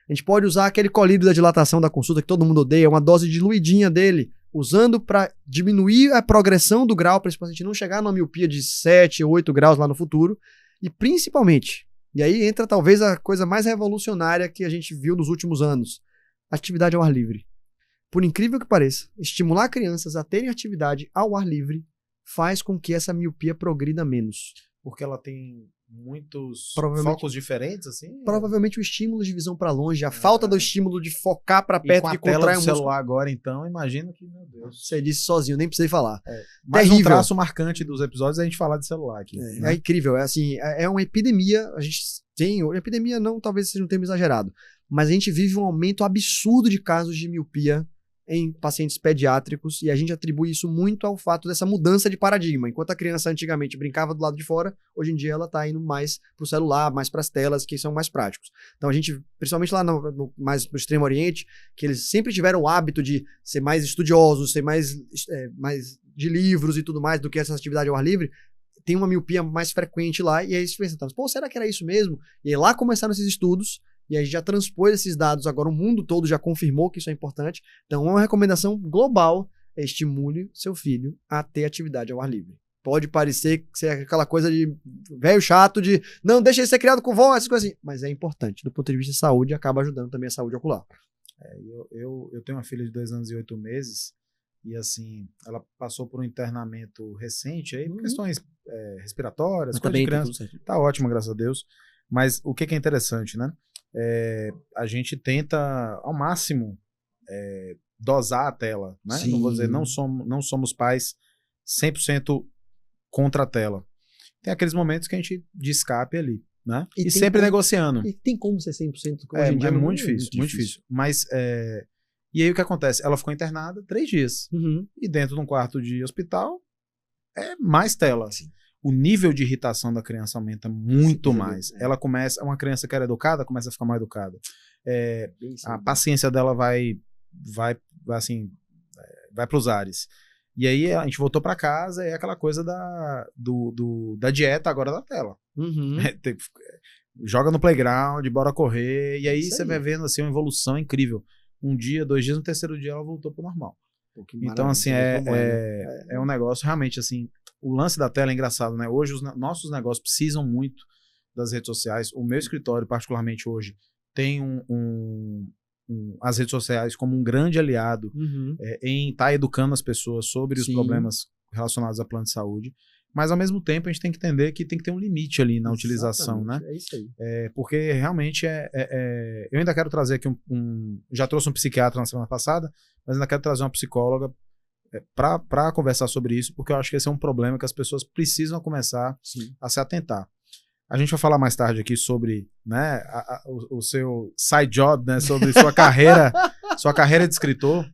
A gente pode usar aquele colírio da dilatação da consulta que todo mundo odeia, uma dose diluidinha dele, usando para diminuir a progressão do grau, para esse paciente não chegar numa miopia de 7 ou 8 graus lá no futuro. E principalmente, e aí entra talvez a coisa mais revolucionária que a gente viu nos últimos anos, atividade ao ar livre. Por incrível que pareça, estimular crianças a terem atividade ao ar livre faz com que essa miopia progrida menos. Porque ela tem muitos focos diferentes, assim? Provavelmente o estímulo de visão para longe, a falta do estímulo de focar para perto, de contrair o celular agora, então, imagino que, meu Deus. Você disse sozinho, nem precisei falar. Mais um traço marcante dos episódios é a gente falar de celular aqui. É incrível, é uma epidemia, a gente tem, epidemia não, talvez seja um termo exagerado, mas a gente vive um aumento absurdo de casos de miopia em pacientes pediátricos, e a gente atribui isso muito ao fato dessa mudança de paradigma. Enquanto a criança antigamente brincava do lado de fora, hoje em dia ela está indo mais para o celular, mais para as telas, que são mais práticos. Então a gente, principalmente lá mais no Extremo Oriente, que eles sempre tiveram o hábito de ser mais estudiosos, ser mais de livros e tudo mais do que essa atividade ao ar livre, tem uma miopia mais frequente lá, e aí eles pensam, pô, será que era isso mesmo? E aí lá começaram esses estudos, e a gente já transpôs esses dados, agora o mundo todo já confirmou que isso é importante. Então, uma recomendação global é estimule seu filho a ter atividade ao ar livre. Pode parecer ser aquela coisa de velho chato de não, deixa ele ser criado com vó, essas coisas assim. Mas é importante, do ponto de vista de saúde, acaba ajudando também a saúde ocular. Eu tenho uma filha de 2 anos e 8 meses, e assim, ela passou por um internamento recente aí, por questões respiratórias, Mas coisas de tá criança. tudo certo. Tá ótimo, graças a Deus. Mas o que é interessante, né? A gente tenta, ao máximo, dosar a tela, né? Sim. Não vou dizer, não somos pais 100% contra a tela. Tem aqueles momentos que a gente de escape ali, né? E sempre negociando. E tem como ser 100% hoje em dia? É muito difícil, muito difícil. Mas, e aí o que acontece? Ela ficou internada 3 dias. Uhum. E dentro de um quarto de hospital, é mais tela. Sim. O nível de irritação da criança aumenta muito mais. Ela começa, uma criança que era educada, começa a ficar mal educada. A paciência dela vai pros ares. E aí a gente voltou pra casa e é aquela coisa da dieta agora da tela. Uhum. Joga no playground, bora correr. E aí Isso você aí. vai vendo assim, uma evolução incrível. 1 dia, 2 dias, no 3º dia ela voltou pro normal. Pô, que Então, assim, é um negócio realmente assim. O lance da tela é engraçado, né? Hoje os nossos negócios precisam muito das redes sociais. O meu escritório, particularmente hoje, tem as redes sociais como um grande aliado em estar educando as pessoas sobre os problemas relacionados a plano de saúde. Mas, ao mesmo tempo, a gente tem que entender que tem que ter um limite ali na utilização, né? É isso aí. Porque realmente eu ainda quero trazer aqui já trouxe um psiquiatra na semana passada, mas ainda quero trazer uma psicóloga para conversar sobre isso, porque eu acho que esse é um problema que as pessoas precisam começar a se atentar. A gente vai falar mais tarde aqui sobre, né, o seu side job, né, sobre sua carreira de escritor,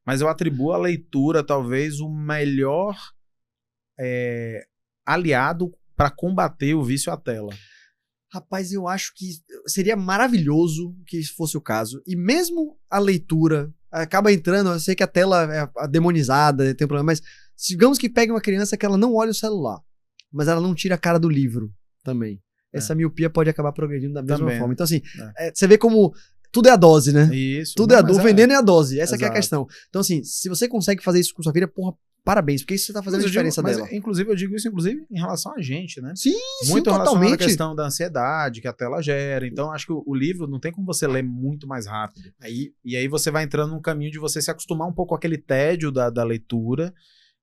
mas eu atribuo à leitura talvez o melhor aliado para combater o vício à tela. Rapaz, eu acho que seria maravilhoso que isso fosse o caso. E mesmo a leitura acaba entrando, eu sei que a tela é demonizada, tem um problema, mas digamos que pegue uma criança que ela não olha o celular, mas ela não tira a cara do livro também. Essa miopia pode acabar progredindo da mesma Também, forma. Então, assim, você vê como tudo é a dose, né? Isso. Tudo o veneno é a dose. Essa que é a Exato. questão. Então, assim, se você consegue fazer isso com sua filha, porra, parabéns, porque isso você tá fazendo a diferença dela. Inclusive, eu digo isso em relação a gente, né? Sim, muito relacionado totalmente. à questão da ansiedade que a tela gera. Então, acho que o livro não tem como você ler muito mais rápido. E aí você vai entrando num caminho de você se acostumar um pouco com aquele tédio da leitura,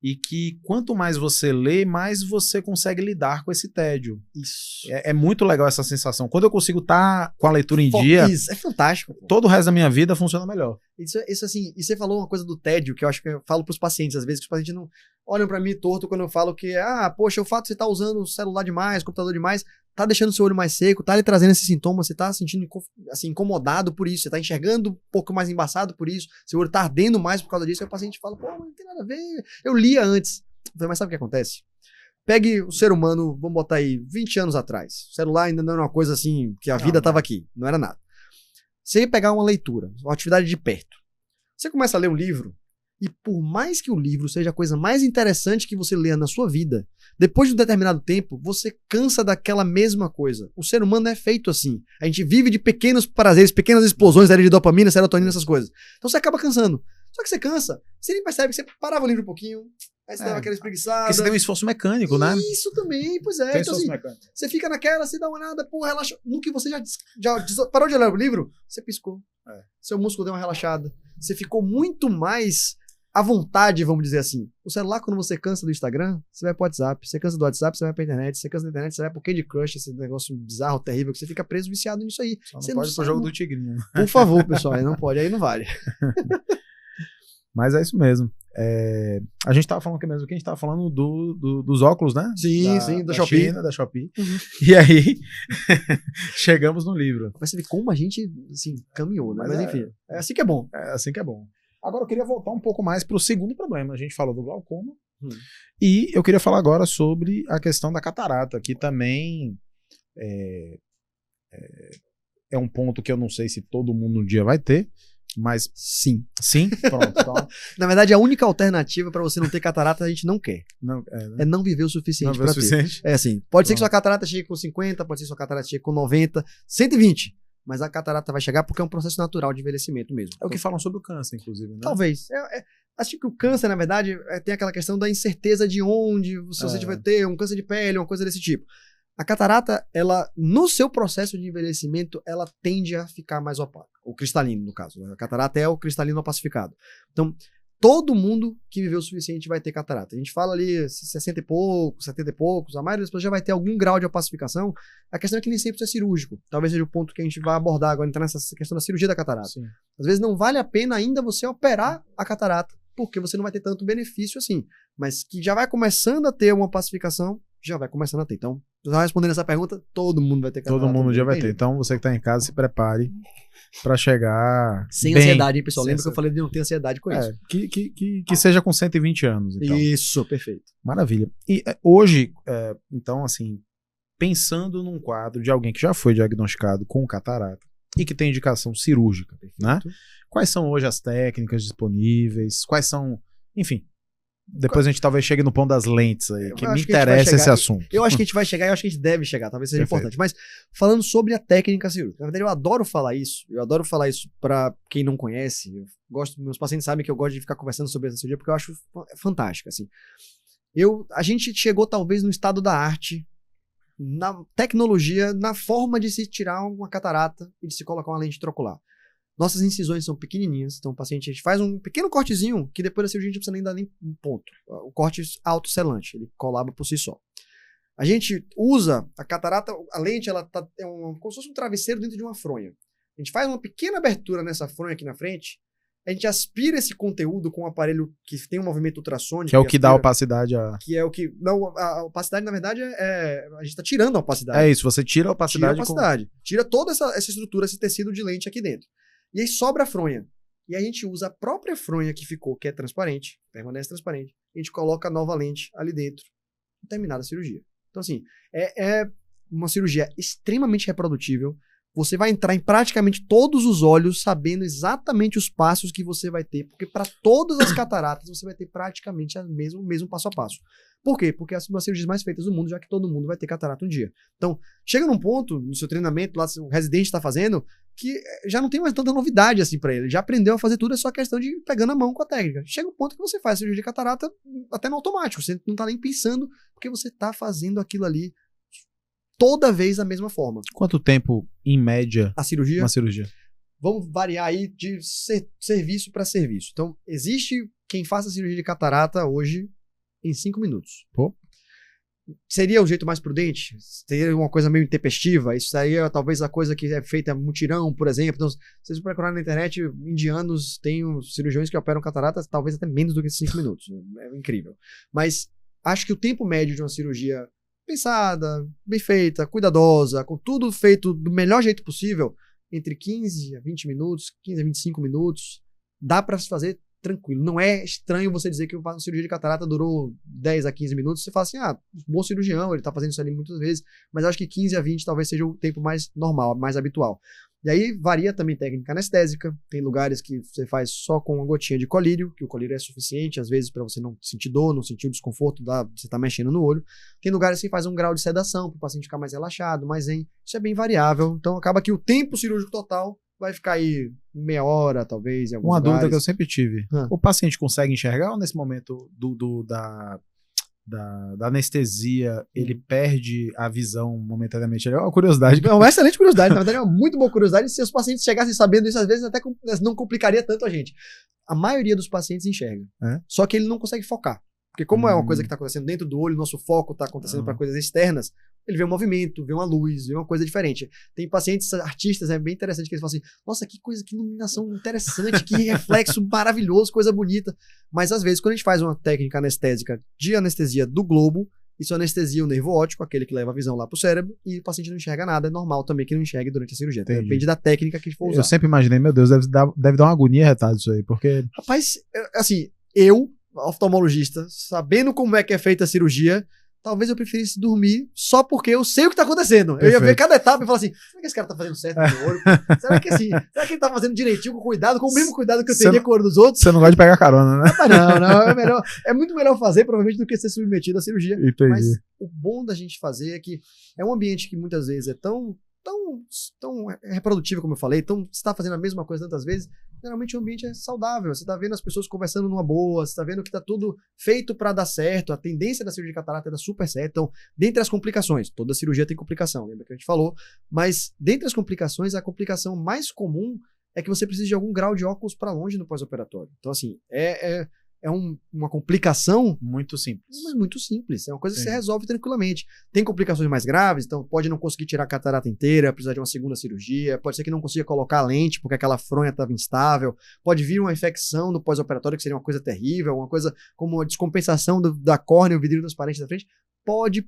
e que quanto mais você lê, mais você consegue lidar com esse tédio. Isso. É muito legal essa sensação. Quando eu consigo estar com a leitura em dia, é fantástico. Pô. Todo o resto da minha vida funciona melhor. Isso assim, e você falou uma coisa do tédio, que eu acho que eu falo pros pacientes, às vezes, que os pacientes não olham pra mim torto quando eu falo que, poxa, o fato de você estar usando o celular demais, computador demais, tá deixando o seu olho mais seco, tá lhe trazendo esses sintomas, você tá se sentindo assim, incomodado por isso, você tá enxergando um pouco mais embaçado por isso, seu olho tá ardendo mais por causa disso, aí o paciente fala, pô, mas não tem nada a ver, eu lia antes. Eu falei, mas sabe o que acontece? Pegue o ser humano, vamos botar aí, 20 anos atrás, o celular ainda não era uma coisa assim, que a vida tava aqui, não era nada. Você pegar uma leitura, uma atividade de perto, você começa a ler um livro, e por mais que o livro seja a coisa mais interessante que você lê na sua vida, depois de um determinado tempo, você cansa daquela mesma coisa. O ser humano é feito assim. A gente vive de pequenos prazeres, pequenas explosões ali de dopamina, serotonina, essas coisas. Então você acaba cansando. Só que você cansa, você nem percebe que você parava o livro um pouquinho, aí você dava aquela espreguiçada. Porque você tem um esforço mecânico, né? Isso também, pois é. Tem Então, esforço assim, mecânico. você fica naquela, você dá uma olhada, pô, relaxa. No que você já parou de olhar o livro, você piscou. Seu músculo deu uma relaxada. Você ficou muito mais à vontade, vamos dizer assim. O celular, quando você cansa do Instagram, você vai pro WhatsApp. Você cansa do WhatsApp, você vai pra internet. Você cansa da internet, você vai pro Candy Crush, esse negócio bizarro, terrível, que você fica preso, viciado nisso aí. Só não você pode ir pro jogo do Tigrinho. Por favor, pessoal, aí não pode, aí não vale. Mas é isso mesmo. A gente tava falando aqui mesmo, que a gente tava falando dos óculos, né? Sim, da Shopee. China, da Shopee. Uhum. E aí, chegamos no livro. Mas você vê como a gente, assim, caminhou, né? Mas enfim, é assim que é bom. É assim que é bom. Agora eu queria voltar um pouco mais pro segundo problema. A gente falou do glaucoma. E eu queria falar agora sobre a questão da catarata, que também é um ponto que eu não sei se todo mundo um dia vai ter, mas sim. Pronto. Então, na verdade, a única alternativa para você não ter catarata a gente não quer. É não viver o suficiente para ter. É assim, pode ser que sua catarata chegue com 50, pode ser que sua catarata chegue com 90, 120. Mas a catarata vai chegar porque é um processo natural de envelhecimento mesmo. É o que falam sobre o câncer, inclusive, né? Talvez. Acho que o câncer, na verdade, tem aquela questão da incerteza de onde você vai ter um câncer de pele, uma coisa desse tipo. A catarata, ela, no seu processo de envelhecimento, ela tende a ficar mais opaca. O cristalino, no caso. A catarata é o cristalino opacificado. Então, todo mundo que viveu o suficiente vai ter catarata. A gente fala ali 60 e poucos, 70 e poucos, a maioria das pessoas já vai ter algum grau de opacificação. A questão é que nem sempre é cirúrgico. Talvez seja o ponto que a gente vai abordar agora, entrar nessa questão da cirurgia da catarata. Sim. Às vezes não vale a pena ainda você operar a catarata, porque você não vai ter tanto benefício assim. Mas que já vai começando a ter uma opacificação, já vai começando a ter. Então, respondendo essa pergunta, todo mundo vai ter catarata. Todo mundo já vai ter. Então, você que tá em casa, se prepare pra chegar sem bem, ansiedade, hein, pessoal? sem Lembra que eu falei de não ter ansiedade com isso. Que seja com 120 anos, então. Isso, perfeito. Maravilha. E hoje, então, assim, pensando num quadro de alguém que já foi diagnosticado com catarata e que tem indicação cirúrgica, né? Quais são hoje as técnicas disponíveis? Quais são... Enfim, depois a gente talvez chegue no ponto das lentes aí, que me interessa esse assunto. Eu acho que a gente vai chegar e eu acho que a gente deve chegar, talvez seja importante. Mas falando sobre a técnica cirúrgica, na verdade eu adoro falar isso pra quem não conhece. Meus pacientes sabem que eu gosto de ficar conversando sobre essa cirurgia porque eu acho fantástica, assim. A gente chegou talvez no estado da arte, na tecnologia, na forma de se tirar uma catarata e de se colocar uma lente trocular. Nossas incisões são pequenininhas, então a gente faz um pequeno cortezinho que depois da cirurgia a gente não precisa nem dar nem um ponto. O corte autocelante, ele colaba por si só. A gente usa a catarata, a lente, ela como se fosse um travesseiro dentro de uma fronha. A gente faz uma pequena abertura nessa fronha aqui na frente, a gente aspira esse conteúdo com um aparelho que tem um movimento ultrassônico. Que é o que dá opacidade Que é o que... Não, a opacidade, na verdade, a gente está tirando a opacidade. É isso, você tira a opacidade. Tira toda essa estrutura, esse tecido de lente aqui dentro. E aí sobra a fronha. E a gente usa a própria fronha que ficou, que é transparente, permanece transparente. A gente coloca a nova lente ali dentro, terminada a cirurgia. Então, assim, é uma cirurgia extremamente reprodutível. Você vai entrar em praticamente todos os olhos sabendo exatamente os passos que você vai ter, porque para todas as cataratas você vai ter praticamente o mesmo passo a passo. Por quê? Porque é uma das cirurgias mais feitas do mundo, já que todo mundo vai ter catarata um dia. Então, chega num ponto, no seu treinamento, lá o residente está fazendo, que já não tem mais tanta novidade assim para ele. Já aprendeu a fazer tudo, é só questão de ir pegando a mão com a técnica. Chega um ponto que você faz a cirurgia de catarata até no automático, você não tá nem pensando, porque você tá fazendo aquilo ali toda vez da mesma forma. Quanto tempo, em média, uma cirurgia? Vamos variar aí de serviço para serviço. Então, existe quem faça a cirurgia de catarata hoje em 5 minutos. Pô. Seria o jeito mais prudente? Seria uma coisa meio intempestiva? Isso seria talvez a coisa que é feita mutirão, por exemplo. Então, se vocês procurarem na internet, indianos têm cirurgiões que operam catarata talvez até menos do que 5 minutos. É incrível. Mas acho que o tempo médio de uma cirurgia pensada, bem feita, cuidadosa, com tudo feito do melhor jeito possível, entre 15 a 20 minutos, 15 a 25 minutos, dá para se fazer tranquilo. Não é estranho você dizer que uma cirurgia de catarata durou 10 a 15 minutos, você fala assim, bom cirurgião, ele tá fazendo isso ali muitas vezes, mas eu acho que 15 a 20 talvez seja o tempo mais normal, mais habitual. E aí varia também técnica anestésica, tem lugares que você faz só com uma gotinha de colírio, que o colírio é suficiente, às vezes, para você não sentir dor, não sentir o desconforto, você tá mexendo no olho. Tem lugares que faz um grau de sedação, para o paciente ficar mais relaxado, mais zen. Isso é bem variável, então acaba que o tempo cirúrgico total vai ficar aí meia hora, talvez, em alguns lugares. Dúvida que eu sempre tive. O paciente consegue enxergar ou nesse momento da anestesia, ele perde a visão momentaneamente? É uma curiosidade. É uma excelente curiosidade, na verdade é uma muito boa curiosidade. Se os pacientes chegassem sabendo isso, às vezes até não complicaria tanto a gente. A maioria dos pacientes enxerga, só que ele não consegue focar. Porque como é uma coisa que está acontecendo dentro do olho, nosso foco está acontecendo para coisas externas, ele vê um movimento, vê uma luz, vê uma coisa diferente. Tem pacientes artistas, é bem interessante, que eles falam assim, nossa, que coisa, que iluminação interessante, que reflexo maravilhoso, coisa bonita. Mas às vezes, quando a gente faz uma técnica anestésica de anestesia do globo, isso anestesia o nervo óptico, aquele que leva a visão lá pro cérebro, e o paciente não enxerga nada, é normal também que não enxergue durante a cirurgia. Então, depende da técnica que a gente for usar. Eu sempre imaginei, meu Deus, deve dar uma agonia retada isso aí, porque... Rapaz, assim, eu, oftalmologista, sabendo como é que é feita a cirurgia, talvez eu preferisse dormir só porque eu sei o que tá acontecendo. Perfeito. Eu ia ver cada etapa e falar assim, será que esse cara tá fazendo certo no meu olho? Será que ele tá fazendo direitinho, com cuidado, com o mesmo cuidado que eu teria com o olho dos outros? Você não gosta de pegar carona, né? Não, é muito melhor fazer, provavelmente, do que ser submetido à cirurgia. Entendi. Mas o bom da gente fazer é que é um ambiente que muitas vezes é tão reprodutivo, como eu falei, você está fazendo a mesma coisa tantas vezes, geralmente o ambiente é saudável, você está vendo as pessoas conversando numa boa, você está vendo que está tudo feito para dar certo, a tendência da cirurgia de catarata é dar super certo. Então, dentre as complicações, toda cirurgia tem complicação, lembra que a gente falou, mas dentre as complicações, a complicação mais comum é que você precisa de algum grau de óculos para longe no pós-operatório. Então, assim, uma complicação muito simples. Mas muito simples. É uma coisa que você resolve tranquilamente. Tem complicações mais graves, então pode não conseguir tirar a catarata inteira, precisar de uma segunda cirurgia, pode ser que não consiga colocar a lente porque aquela fronha estava instável, pode vir uma infecção no pós-operatório que seria uma coisa terrível, uma coisa como a descompensação da córnea, o vidrinho transparente da frente. Pode,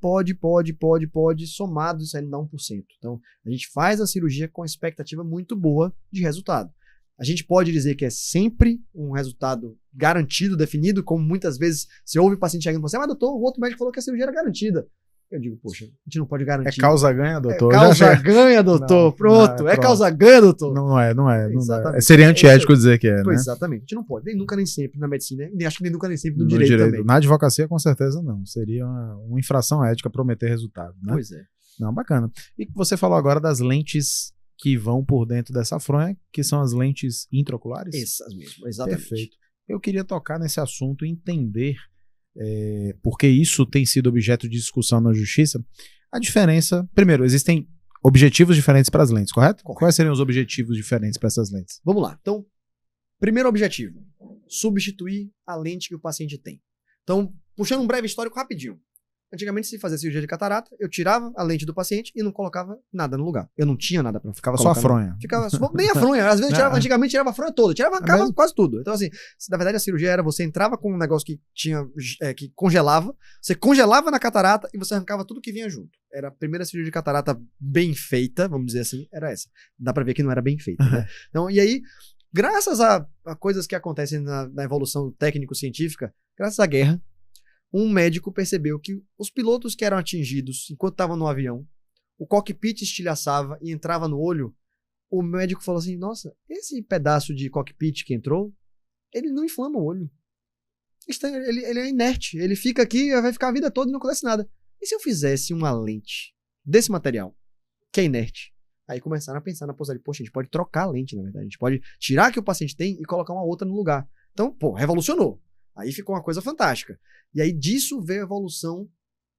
somado isso aí não dá 1%. Então, a gente faz a cirurgia com expectativa muito boa de resultado. A gente pode dizer que é sempre um resultado garantido, definido, como muitas vezes você ouve o paciente chegando e você, mas doutor, o outro médico falou que a cirurgia era garantida. Eu digo, poxa, a gente não pode garantir. É causa-ganha, doutor. É causa-ganha, doutor. Não, pronto. É causa-ganha, doutor. Não é. Seria antiético dizer que é, pois, né? Exatamente. A gente não pode. Nem nunca, nem sempre na medicina. Nem acho que nem nunca, nem sempre no direito também. Na advocacia, com certeza, não. Seria uma infração ética prometer resultado, né? Pois é. Não, bacana. E você falou agora das lentes que vão por dentro dessa fronha, que são as lentes intraoculares? Essas mesmo, exatamente. Perfeito. Eu queria tocar nesse assunto e entender, porque isso tem sido objeto de discussão na justiça, a diferença... Primeiro, existem objetivos diferentes para as lentes, correto? Quais seriam os objetivos diferentes para essas lentes? Vamos lá. Então, primeiro objetivo, substituir a lente que o paciente tem. Então, puxando um breve histórico rapidinho. Antigamente, se fazia cirurgia de catarata, eu tirava a lente do paciente e não colocava nada no lugar. Eu não tinha nada para Ficava só a fronha. Ficava nem a fronha. Às vezes, antigamente, tirava a fronha toda. Tirava quase tudo. Então, assim, na verdade, a cirurgia era você entrava com um negócio que que congelava, você congelava na catarata e você arrancava tudo que vinha junto. Era a primeira cirurgia de catarata bem feita, vamos dizer assim, era essa. Dá para ver que não era bem feita, né? Então, e aí, graças a coisas que acontecem na evolução técnico-científica, graças à guerra, um médico percebeu que os pilotos que eram atingidos enquanto estavam no avião, o cockpit estilhaçava e entrava no olho, o médico falou assim, nossa, esse pedaço de cockpit que entrou, ele não inflama o olho. Ele é inerte, ele fica aqui, vai ficar a vida toda e não acontece nada. E se eu fizesse uma lente desse material, que é inerte? Aí começaram a pensar na possibilidade, poxa, a gente pode trocar a lente, na verdade, a gente pode tirar a que o paciente tem e colocar uma outra no lugar. Então, revolucionou. Aí ficou uma coisa fantástica. E aí disso veio a evolução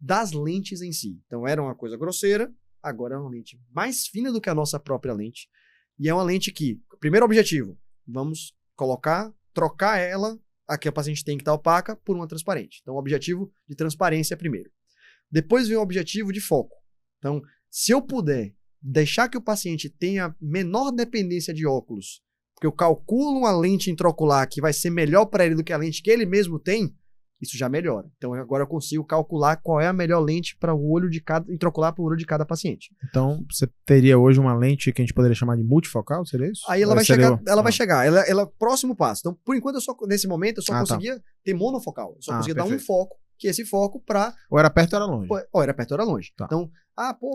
das lentes em si. Então era uma coisa grosseira, agora é uma lente mais fina do que a nossa própria lente. E é uma lente que, primeiro objetivo, vamos trocar ela, a que o paciente tem que estar opaca, por uma transparente. Então o objetivo de transparência é primeiro. Depois vem o objetivo de foco. Então, se eu puder deixar que o paciente tenha menor dependência de óculos, porque eu calculo uma lente intraocular que vai ser melhor para ele do que a lente que ele mesmo tem, isso já melhora. Então agora eu consigo calcular qual é a melhor lente para o olho de cada intraocular para o olho de cada paciente. Então você teria hoje uma lente que a gente poderia chamar de multifocal, seria isso? Aí ela vai chegar, ela é o próximo passo. Então por enquanto nesse momento eu só conseguia ter monofocal, eu só conseguia dar um foco, que esse foco para ou era perto ou era longe. Ou era perto ou era longe. Tá. Então,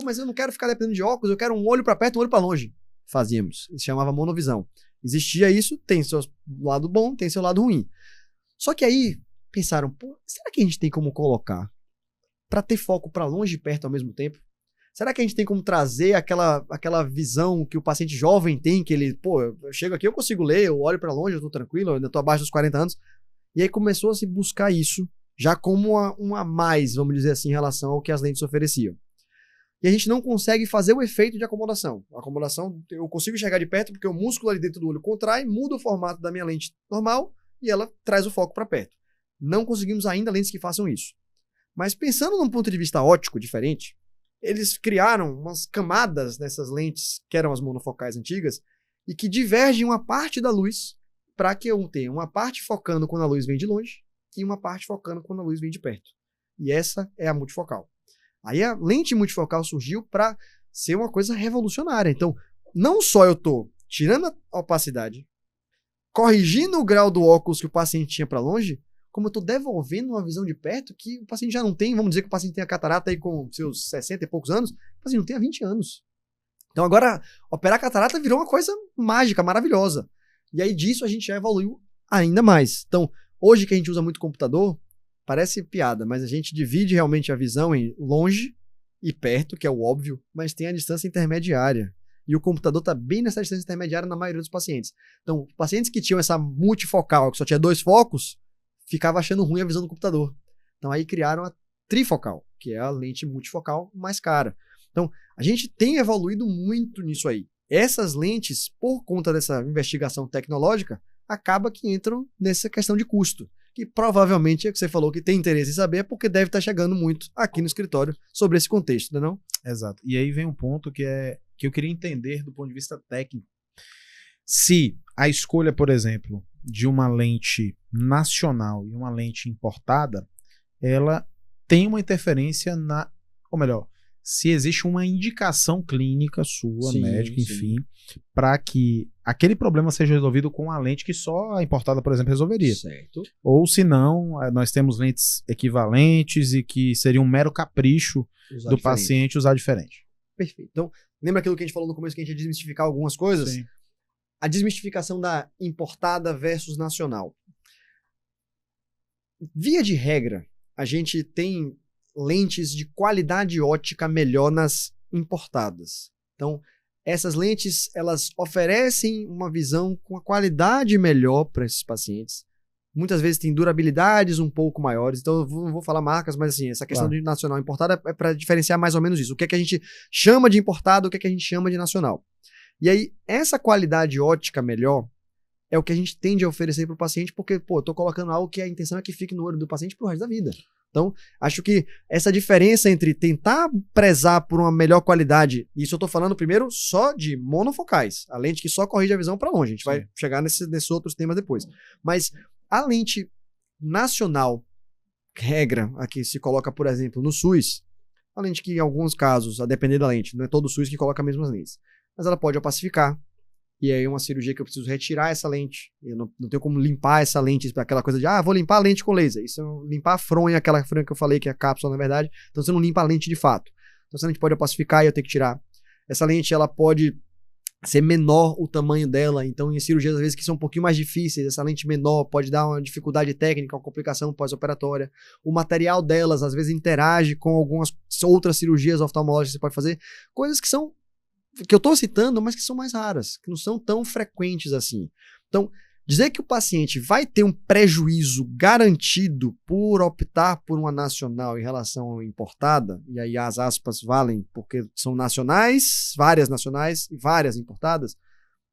mas eu não quero ficar dependendo de óculos, eu quero um olho para perto, um olho para longe. Fazíamos. Isso se chamava monovisão. Existia isso, tem seu lado bom, tem seu lado ruim. Só que aí pensaram, será que a gente tem como colocar para ter foco para longe e perto ao mesmo tempo? Será que a gente tem como trazer aquela visão que o paciente jovem tem, que ele, eu chego aqui, eu consigo ler, eu olho para longe, eu tô tranquilo, eu ainda tô abaixo dos 40 anos. E aí começou a se buscar isso, já como uma mais, vamos dizer assim, em relação ao que as lentes ofereciam. E a gente não consegue fazer o efeito de acomodação. A acomodação, eu consigo enxergar de perto porque o músculo ali dentro do olho contrai, muda o formato da minha lente normal e ela traz o foco para perto. Não conseguimos ainda lentes que façam isso. Mas pensando num ponto de vista óptico diferente, eles criaram umas camadas nessas lentes, que eram as monofocais antigas, e que divergem uma parte da luz para que eu tenha uma parte focando quando a luz vem de longe e uma parte focando quando a luz vem de perto. E essa é a multifocal. Aí a lente multifocal surgiu para ser uma coisa revolucionária. Então, não só eu estou tirando a opacidade, corrigindo o grau do óculos que o paciente tinha para longe, como eu estou devolvendo uma visão de perto que o paciente já não tem. Vamos dizer que o paciente tem a catarata aí com seus 60 e poucos anos, o paciente não tem há 20 anos. Então agora, operar catarata virou uma coisa mágica, maravilhosa. E aí disso a gente já evoluiu ainda mais. Então, hoje que a gente usa muito computador, parece piada, mas a gente divide realmente a visão em longe e perto, que é o óbvio, mas tem a distância intermediária. E o computador está bem nessa distância intermediária na maioria dos pacientes. Então, pacientes que tinham essa multifocal, que só tinha 2 focos, ficava achando ruim a visão do computador. Então, aí criaram a trifocal, que é a lente multifocal mais cara. Então, a gente tem evoluído muito nisso aí. essas lentes, por conta dessa investigação tecnológica, acaba que entram nessa questão de custo. Que provavelmente é o que você falou que tem interesse em saber, é porque deve estar chegando muito aqui no escritório sobre esse contexto, não é não? Exato. E aí vem um ponto que eu queria entender do ponto de vista técnico. Se a escolha, por exemplo, de uma lente nacional e uma lente importada, ela tem uma interferência ou melhor, se existe uma indicação clínica sua, Sim, médica, sim. enfim, para que aquele problema seja resolvido com a lente que só a importada, por exemplo, resolveria. Certo. Ou se não, nós temos lentes equivalentes e que seria um mero capricho Usar do diferente. paciente usar diferente. Perfeito. Então, lembra aquilo que a gente falou no começo, que a gente ia desmistificar algumas coisas? Sim. A desmistificação da importada versus nacional. Via de regra, a gente tem lentes de qualidade ótica melhor nas importadas. Então, essas lentes, elas oferecem uma visão com a qualidade melhor para esses pacientes. Muitas vezes tem durabilidades um pouco maiores. Então, eu não vou falar marcas, mas assim, essa questão de nacional e importada é para diferenciar mais ou menos isso. O que é que a gente chama de importado, o que é que a gente chama de nacional. E aí, essa qualidade ótica melhor é o que a gente tende a oferecer para o paciente, porque, pô, eu tô colocando algo que a intenção é que fique no olho do paciente pro resto da vida. Então, acho que essa diferença entre tentar prezar por uma melhor qualidade, e isso eu tô falando primeiro só de monofocais, a lente que só corrige a visão para longe, a gente vai chegar nesses outros temas depois. Mas a lente nacional, regra, aqui se coloca, por exemplo, no SUS, a lente que em alguns casos, a depender da lente, não é todo o SUS que coloca as mesmas lentes, mas ela pode opacificar, e aí é uma cirurgia que eu preciso retirar essa lente, eu não tenho como limpar essa lente, aquela coisa de, vou limpar a lente com laser, isso é limpar a fronha, aquela fronha que eu falei que é a cápsula na verdade, então você não limpa a lente de fato. Então essa lente pode opacificar e eu tenho que tirar. Essa lente, ela pode ser menor o tamanho dela, então em cirurgias às vezes que são um pouquinho mais difíceis, essa lente menor pode dar uma dificuldade técnica, uma complicação pós-operatória. O material delas às vezes interage com algumas outras cirurgias oftalmológicas que você pode fazer, coisas que eu estou citando, mas que são mais raras, que não são tão frequentes assim. Então, dizer que o paciente vai ter um prejuízo garantido por optar por uma nacional em relação à importada, e aí as aspas valem porque são nacionais, várias nacionais e várias importadas,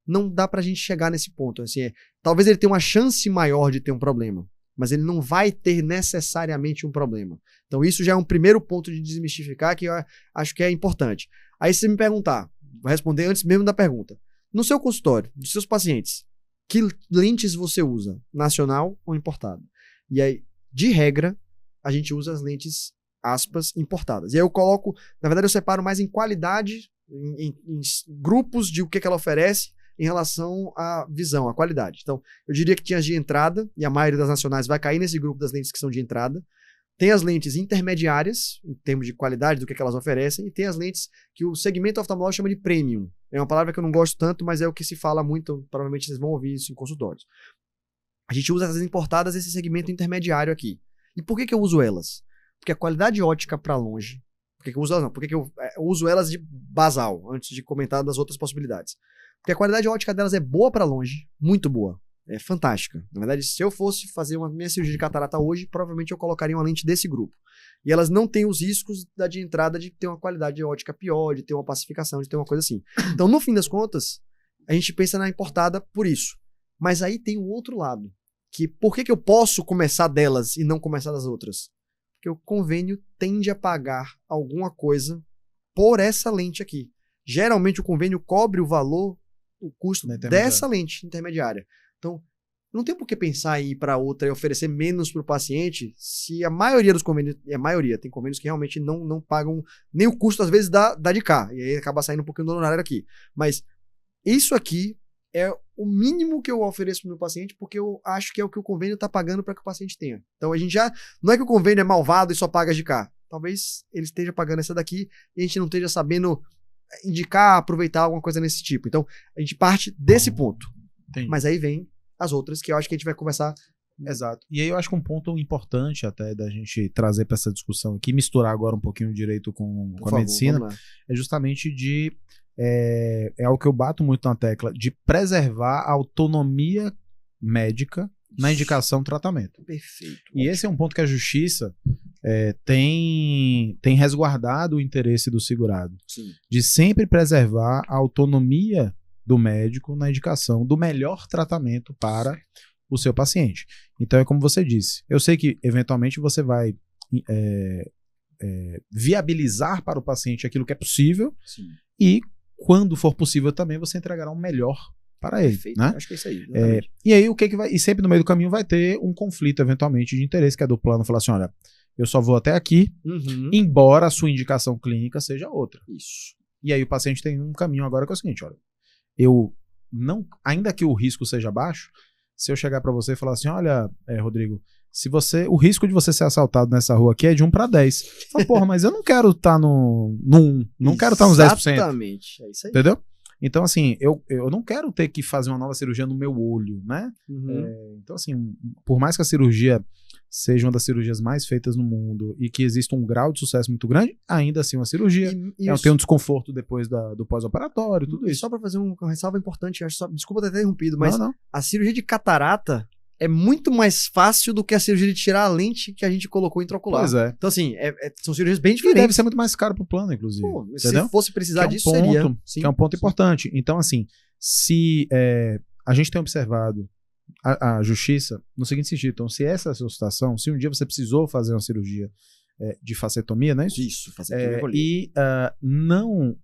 não dá pra gente chegar nesse ponto. Assim, talvez ele tenha uma chance maior de ter um problema, mas ele não vai ter necessariamente um problema. Então isso já é um primeiro ponto de desmistificar que eu acho que é importante. Aí se você me perguntar, vou responder antes mesmo da pergunta. No seu consultório, dos seus pacientes, que lentes você usa? Nacional ou importada? E aí, de regra, a gente usa as lentes, aspas, importadas. E aí eu coloco, na verdade eu separo mais em qualidade, em grupos de o que ela oferece em relação à visão, à qualidade. Então, eu diria que tinha as de entrada, e a maioria das nacionais vai cair nesse grupo das lentes que são de entrada. Tem as lentes intermediárias, em termos de qualidade do que elas oferecem, e tem as lentes que o segmento oftalmológico chama de premium. É uma palavra que eu não gosto tanto, mas é o que se fala muito, provavelmente vocês vão ouvir isso em consultórios. A gente usa essas importadas nesse segmento intermediário aqui. E por que eu uso elas? Porque a qualidade ótica para longe... Por que eu uso elas não? Porque eu uso elas de basal, antes de comentar das outras possibilidades. Porque a qualidade ótica delas é boa para longe, muito boa. É fantástica. Na verdade, se eu fosse fazer uma minha cirurgia de catarata hoje, provavelmente eu colocaria uma lente desse grupo. E elas não têm os riscos da de entrada de ter uma qualidade ótica pior, de ter uma pacificação, de ter uma coisa assim. Então, no fim das contas, a gente pensa na importada por isso. Mas aí tem o outro lado. Que por que eu posso começar delas e não começar das outras? Porque o convênio tende a pagar alguma coisa por essa lente aqui. Geralmente o convênio cobre o valor, o custo dessa lente intermediária. Então, não tem por que pensar em ir para outra e oferecer menos para o paciente se a maioria dos convênios, e a maioria, tem convênios que realmente não pagam nem o custo, às vezes, da de cá. E aí acaba saindo um pouquinho do honorário aqui. Mas isso aqui é o mínimo que eu ofereço para o meu paciente, porque eu acho que é o que o convênio está pagando para que o paciente tenha. Então, a gente já... Não é que o convênio é malvado e só paga as de cá. Talvez ele esteja pagando essa daqui e a gente não esteja sabendo indicar, aproveitar alguma coisa nesse tipo. Então, a gente parte desse ponto. Entendi. Mas aí vem as outras que eu acho que a gente vai conversar. Exato. E aí eu acho que um ponto importante até da gente trazer para essa discussão aqui, misturar agora um pouquinho o direito com a medicina, é justamente é algo que eu bato muito na tecla, de preservar a autonomia médica na indicação do tratamento. Perfeito. E esse é um ponto que a justiça tem resguardado o interesse do segurado. Sim. De sempre preservar a autonomia do médico na indicação do melhor tratamento para o seu paciente. Então é como você disse, eu sei que eventualmente você vai viabilizar para o paciente aquilo que é possível. Sim. E quando for possível também você entregará o melhor para ele. Perfeito. Né? Acho que é isso aí. E aí o que vai. E sempre no meio do caminho vai ter um conflito, eventualmente, de interesse, que é do plano falar assim: olha, eu só vou até aqui, embora a sua indicação clínica seja outra. Isso. E aí o paciente tem um caminho agora que é o seguinte: olha, eu não. Ainda que o risco seja baixo, se eu chegar para você e falar assim: olha, Rodrigo, o risco de você ser assaltado nessa rua aqui é de 1 para 10. Fala, porra, mas eu não quero estar no 1, não quero estar nos 10%. Exatamente, é isso aí. Entendeu? Então, assim, eu não quero ter que fazer uma nova cirurgia no meu olho, né? Então, assim, por mais que a cirurgia seja uma das cirurgias mais feitas no mundo e que exista um grau de sucesso muito grande, ainda assim uma cirurgia. Tem um desconforto depois do pós-operatório, tudo isso. Só para fazer uma ressalva importante, desculpa ter interrompido, mas não. A cirurgia de catarata é muito mais fácil do que a cirurgia de tirar a lente que a gente colocou intraocular. Pois é. Então, assim, são cirurgias bem E diferentes. deve ser muito mais caro pro plano, inclusive. Pô, entendeu? Se fosse precisar disso, seria. Sim, que é um ponto importante. Então, assim, se a gente tem observado a justiça no seguinte sentido, então, se essa é a sua situação, se um dia você precisou fazer uma cirurgia de facetomia, não é isso? Isso, facetomia. E não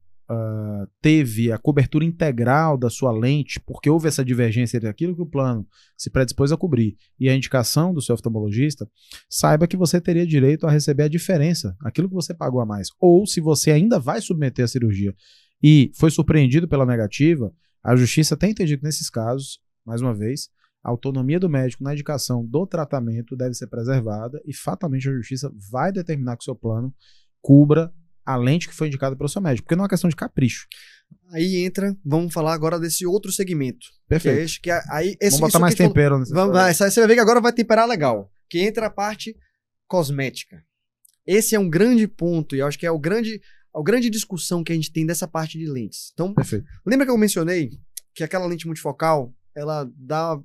teve a cobertura integral da sua lente, porque houve essa divergência entre aquilo que o plano se predispôs a cobrir e a indicação do seu oftalmologista, saiba que você teria direito a receber a diferença, aquilo que você pagou a mais. Ou se você ainda vai submeter a cirurgia e foi surpreendido pela negativa, a justiça tem entendido que nesses casos, mais uma vez, a autonomia do médico na indicação do tratamento deve ser preservada e fatalmente a justiça vai determinar que o seu plano cubra a lente que foi indicada pelo seu médico, porque não é uma questão de capricho. Aí entra, vamos falar agora desse outro segmento. Perfeito. Vamos botar mais tempero nessa história. Você vai ver que agora vai temperar legal. Que entra a parte cosmética. Esse é um grande ponto, e eu acho que é a grande discussão que a gente tem dessa parte de lentes. Então, perfeito. Lembra que eu mencionei que aquela lente multifocal, ela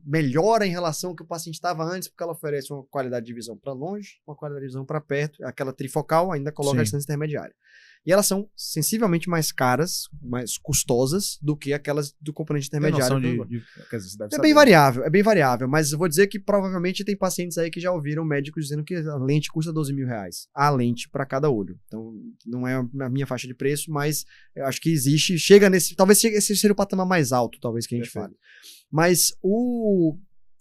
melhora em relação ao que o paciente estava antes, porque ela oferece uma qualidade de visão para longe, uma qualidade de visão para perto, aquela trifocal ainda coloca a distância intermediária. E elas são sensivelmente mais caras, mais custosas do que aquelas do componente intermediário. É bem variável, mas eu vou dizer que provavelmente tem pacientes aí que já ouviram médicos dizendo que a lente custa R$12.000, a lente para cada olho. Então, não é a minha faixa de preço, mas eu acho que existe, talvez esse seja o patamar mais alto, talvez, que a gente fale. Mas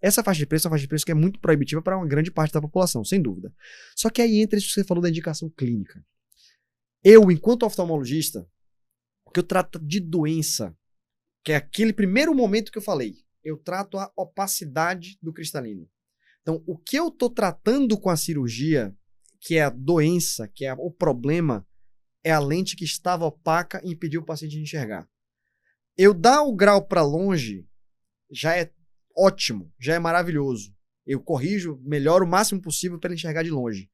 essa faixa de preço é uma faixa de preço que é muito proibitiva para uma grande parte da população, sem dúvida. Só que aí entra isso que você falou da indicação clínica. Eu, enquanto oftalmologista, que eu trato de doença, que é aquele primeiro momento que eu falei, eu trato a opacidade do cristalino. Então, o que eu estou tratando com a cirurgia, que é a doença, que é o problema, é a lente que estava opaca e impediu o paciente de enxergar. Eu dar o grau para longe já é ótimo, já é maravilhoso. Eu corrijo, melhoro o máximo possível para ele enxergar de longe.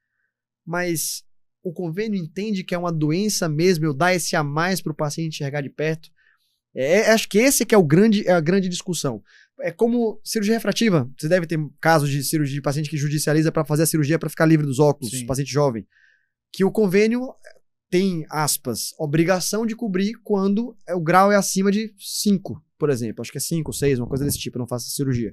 Mas o convênio entende que é uma doença mesmo, eu dar esse a mais para o paciente enxergar de perto. Acho que esse que é a grande discussão. É como cirurgia refrativa. Você deve ter casos de cirurgia de paciente que judicializa para fazer a cirurgia para ficar livre dos óculos, paciente jovem. Que o convênio tem, aspas, obrigação de cobrir quando o grau é acima de 5, por exemplo. Acho que é 5, 6, uma coisa desse tipo, eu não faço cirurgia.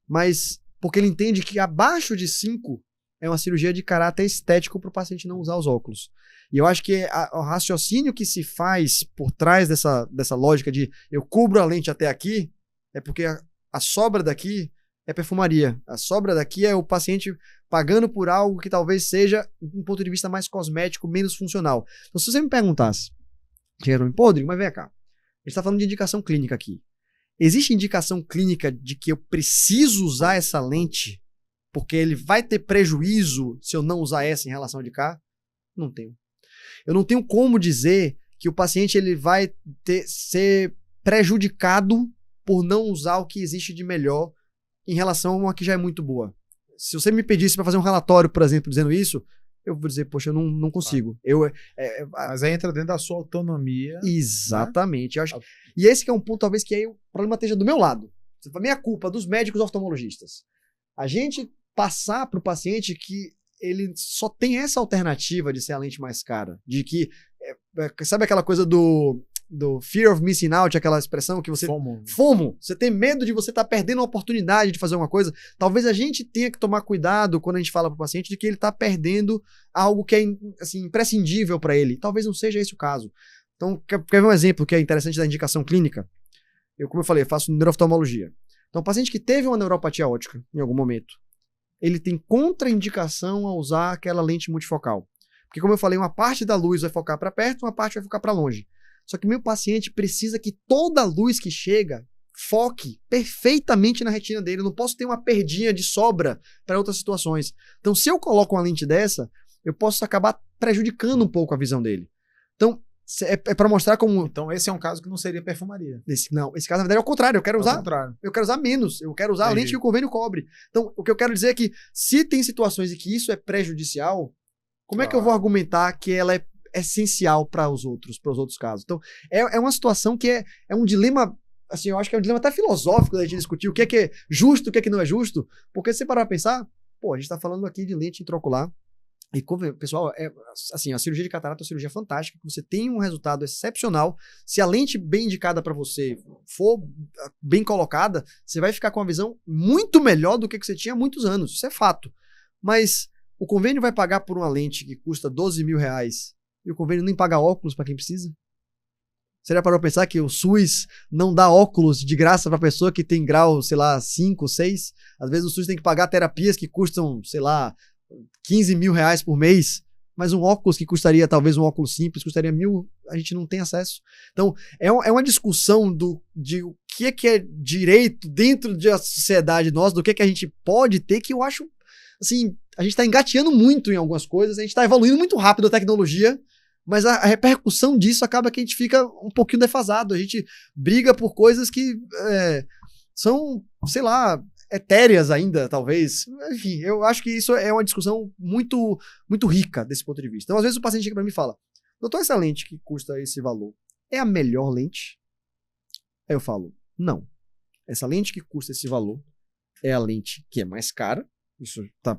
Mas porque ele entende que abaixo de 5 é uma cirurgia de caráter estético para o paciente não usar os óculos. E eu acho que o raciocínio que se faz por trás dessa lógica de eu cubro a lente até aqui, é porque a sobra daqui é perfumaria. A sobra daqui é o paciente pagando por algo que talvez seja, um ponto de vista mais cosmético, menos funcional. Então, se você me perguntasse, pô, Rodrigo, mas vem cá, a gente está falando de indicação clínica aqui. Existe indicação clínica de que eu preciso usar essa lente porque ele vai ter prejuízo se eu não usar essa em relação de cá? Não tenho. Eu não tenho como dizer que o paciente ele vai ser prejudicado por não usar o que existe de melhor em relação a uma que já é muito boa. Se você me pedisse para fazer um relatório, por exemplo, dizendo isso, eu vou dizer, poxa, eu não consigo. Mas aí entra dentro da sua autonomia. Exatamente. Né? Eu acho, e esse que é um ponto, talvez, que aí o problema esteja do meu lado. A minha culpa dos médicos oftalmologistas. A gente passar para o paciente que ele só tem essa alternativa de ser a lente mais cara. De que, sabe aquela coisa do fear of missing out, aquela expressão que você... FOMO. Você tem medo de você estar perdendo a oportunidade de fazer uma coisa. Talvez a gente tenha que tomar cuidado quando a gente fala para o paciente de que ele está perdendo algo que é assim, imprescindível para ele. Talvez não seja esse o caso. Então, quer ver um exemplo que é interessante da indicação clínica? Como eu falei, eu faço neurooftalmologia. Então, o paciente que teve uma neuropatia óptica em algum momento, ele tem contraindicação a usar aquela lente multifocal. Porque, como eu falei, uma parte da luz vai focar para perto, uma parte vai focar para longe. Só que meu paciente precisa que toda a luz que chega foque perfeitamente na retina dele. Eu não posso ter uma perdinha de sobra para outras situações. Então, se eu coloco uma lente dessa, eu posso acabar prejudicando um pouco a visão dele. Então, é para mostrar como... Então, esse é um caso que não seria perfumaria. Esse caso, na verdade, é o contrário. Eu quero usar menos. Eu quero usar a lente que o convênio cobre. Então, o que eu quero dizer é que se tem situações em que isso é prejudicial, como é que eu vou argumentar que ela é essencial para os outros casos? Então, é uma situação que é um dilema, assim, eu acho que é um dilema até filosófico da gente discutir o que é justo, o que não é justo, porque se você parar pra pensar, a gente tá falando aqui de lente intraocular, e pessoal, assim, a cirurgia de catarata é uma cirurgia fantástica, você tem um resultado excepcional, se a lente bem indicada para você for bem colocada, você vai ficar com uma visão muito melhor do que você tinha há muitos anos, isso é fato, mas o convênio vai pagar por uma lente que custa R$12 mil, e o convênio nem paga óculos para quem precisa? Você já parou pra pensar que o SUS não dá óculos de graça pra pessoa que tem grau, sei lá, 5, 6? Às vezes o SUS tem que pagar terapias que custam, sei lá, R$15 mil por mês, mas um óculos que custaria, talvez um óculos simples, custaria 1.000, a gente não tem acesso. Então, é uma discussão de o que é direito dentro da sociedade nossa, do que a gente pode ter, que eu acho, assim, a gente tá engateando muito em algumas coisas, a gente tá evoluindo muito rápido a tecnologia, mas a repercussão disso acaba que a gente fica um pouquinho defasado. A gente briga por coisas que são, sei lá, etéreas ainda, talvez. Enfim, eu acho que isso é uma discussão muito, muito rica desse ponto de vista. Então, às vezes o paciente chega para mim e fala, doutor, essa lente que custa esse valor é a melhor lente? Aí eu falo, não. Essa lente que custa esse valor é a lente que é mais cara. Isso tá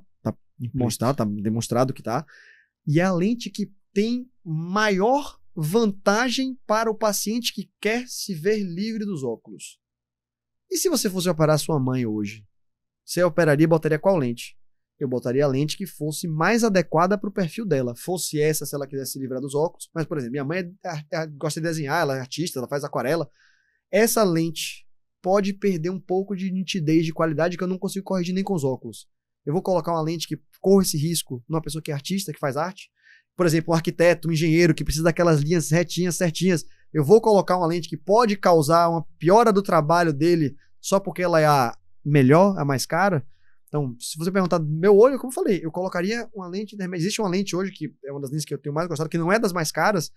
demonstrado que tá. E é a lente que tem maior vantagem para o paciente que quer se ver livre dos óculos. E se você fosse operar sua mãe hoje? Você operaria e botaria qual lente? Eu botaria a lente que fosse mais adequada para o perfil dela. Fosse essa, se ela quisesse se livrar dos óculos. Mas, por exemplo, minha mãe gosta de desenhar, ela é artista, ela faz aquarela. Essa lente pode perder um pouco de nitidez, de qualidade, que eu não consigo corrigir nem com os óculos. Eu vou colocar uma lente que corre esse risco numa pessoa que é artista, que faz arte? Por exemplo, um arquiteto, um engenheiro que precisa daquelas linhas retinhas, certinhas. Eu vou colocar uma lente que pode causar uma piora do trabalho dele só porque ela é a melhor, a mais cara? Então, se você perguntar do meu olho, como eu falei, eu colocaria uma lente... Existe uma lente hoje, que é uma das lentes que eu tenho mais gostado, que não é das mais caras,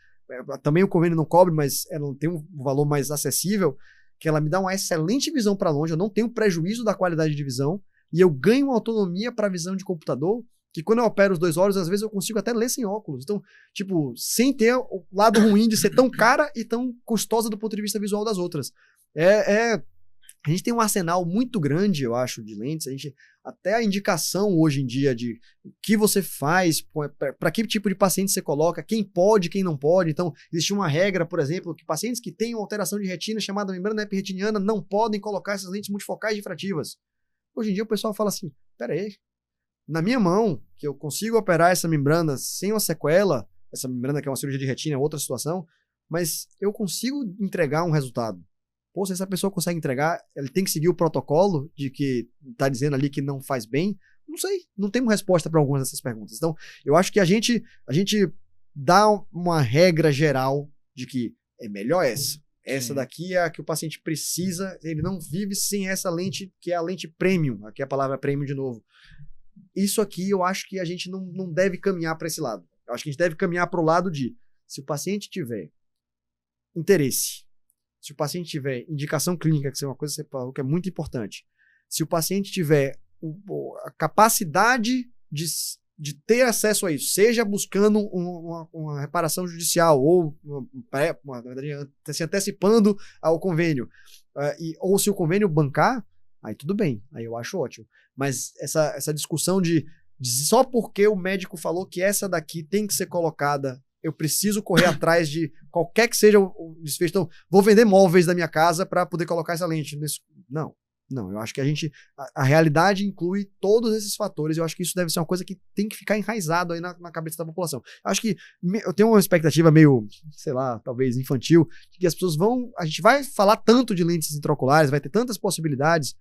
também o convênio não cobre, mas ela tem um valor mais acessível, que ela me dá uma excelente visão para longe, eu não tenho prejuízo da qualidade de visão, e eu ganho uma autonomia para visão de computador, que quando eu opero os 2 olhos, às vezes eu consigo até ler sem óculos. Então, tipo, sem ter o lado ruim de ser tão cara e tão custosa do ponto de vista visual das outras. A gente tem um arsenal muito grande, eu acho, de lentes. Até a indicação hoje em dia de o que você faz, para que tipo de paciente você coloca, quem pode, quem não pode. Então, existe uma regra, por exemplo, que pacientes que têm uma alteração de retina chamada membrana epirretiniana não podem colocar essas lentes multifocais difrativas. Hoje em dia o pessoal fala assim, pera aí, na minha mão, que eu consigo operar essa membrana sem uma sequela, essa membrana que é uma cirurgia de retina, é outra situação, mas eu consigo entregar um resultado. Pô, se essa pessoa consegue entregar, ele tem que seguir o protocolo de que tá dizendo ali que não faz bem? Não sei, não temos resposta para algumas dessas perguntas. Então, eu acho que a gente dá uma regra geral de que é melhor essa. Essa daqui é a que o paciente precisa, ele não vive sem essa lente, que é a lente premium, aqui é a palavra premium de novo. Isso aqui eu acho que a gente não deve caminhar para esse lado. Eu acho que a gente deve caminhar para o lado de, se o paciente tiver interesse, se o paciente tiver indicação clínica, que é uma coisa que você falou que é muito importante, se o paciente tiver a capacidade de ter acesso a isso, seja buscando uma reparação judicial ou na verdade, se antecipando ao convênio, ou se o convênio bancar, aí tudo bem, aí eu acho ótimo. Mas essa discussão de Só porque o médico falou que essa daqui tem que ser colocada, eu preciso correr atrás de qualquer que seja o desfecho. Então, vou vender móveis da minha casa para poder colocar essa lente. Não, eu acho que a realidade inclui todos esses fatores. Eu acho que isso deve ser uma coisa que tem que ficar enraizado aí na cabeça da população. Eu acho que eu tenho uma expectativa meio, sei lá, talvez infantil, que as pessoas a gente vai falar tanto de lentes intraoculares, vai ter tantas possibilidades,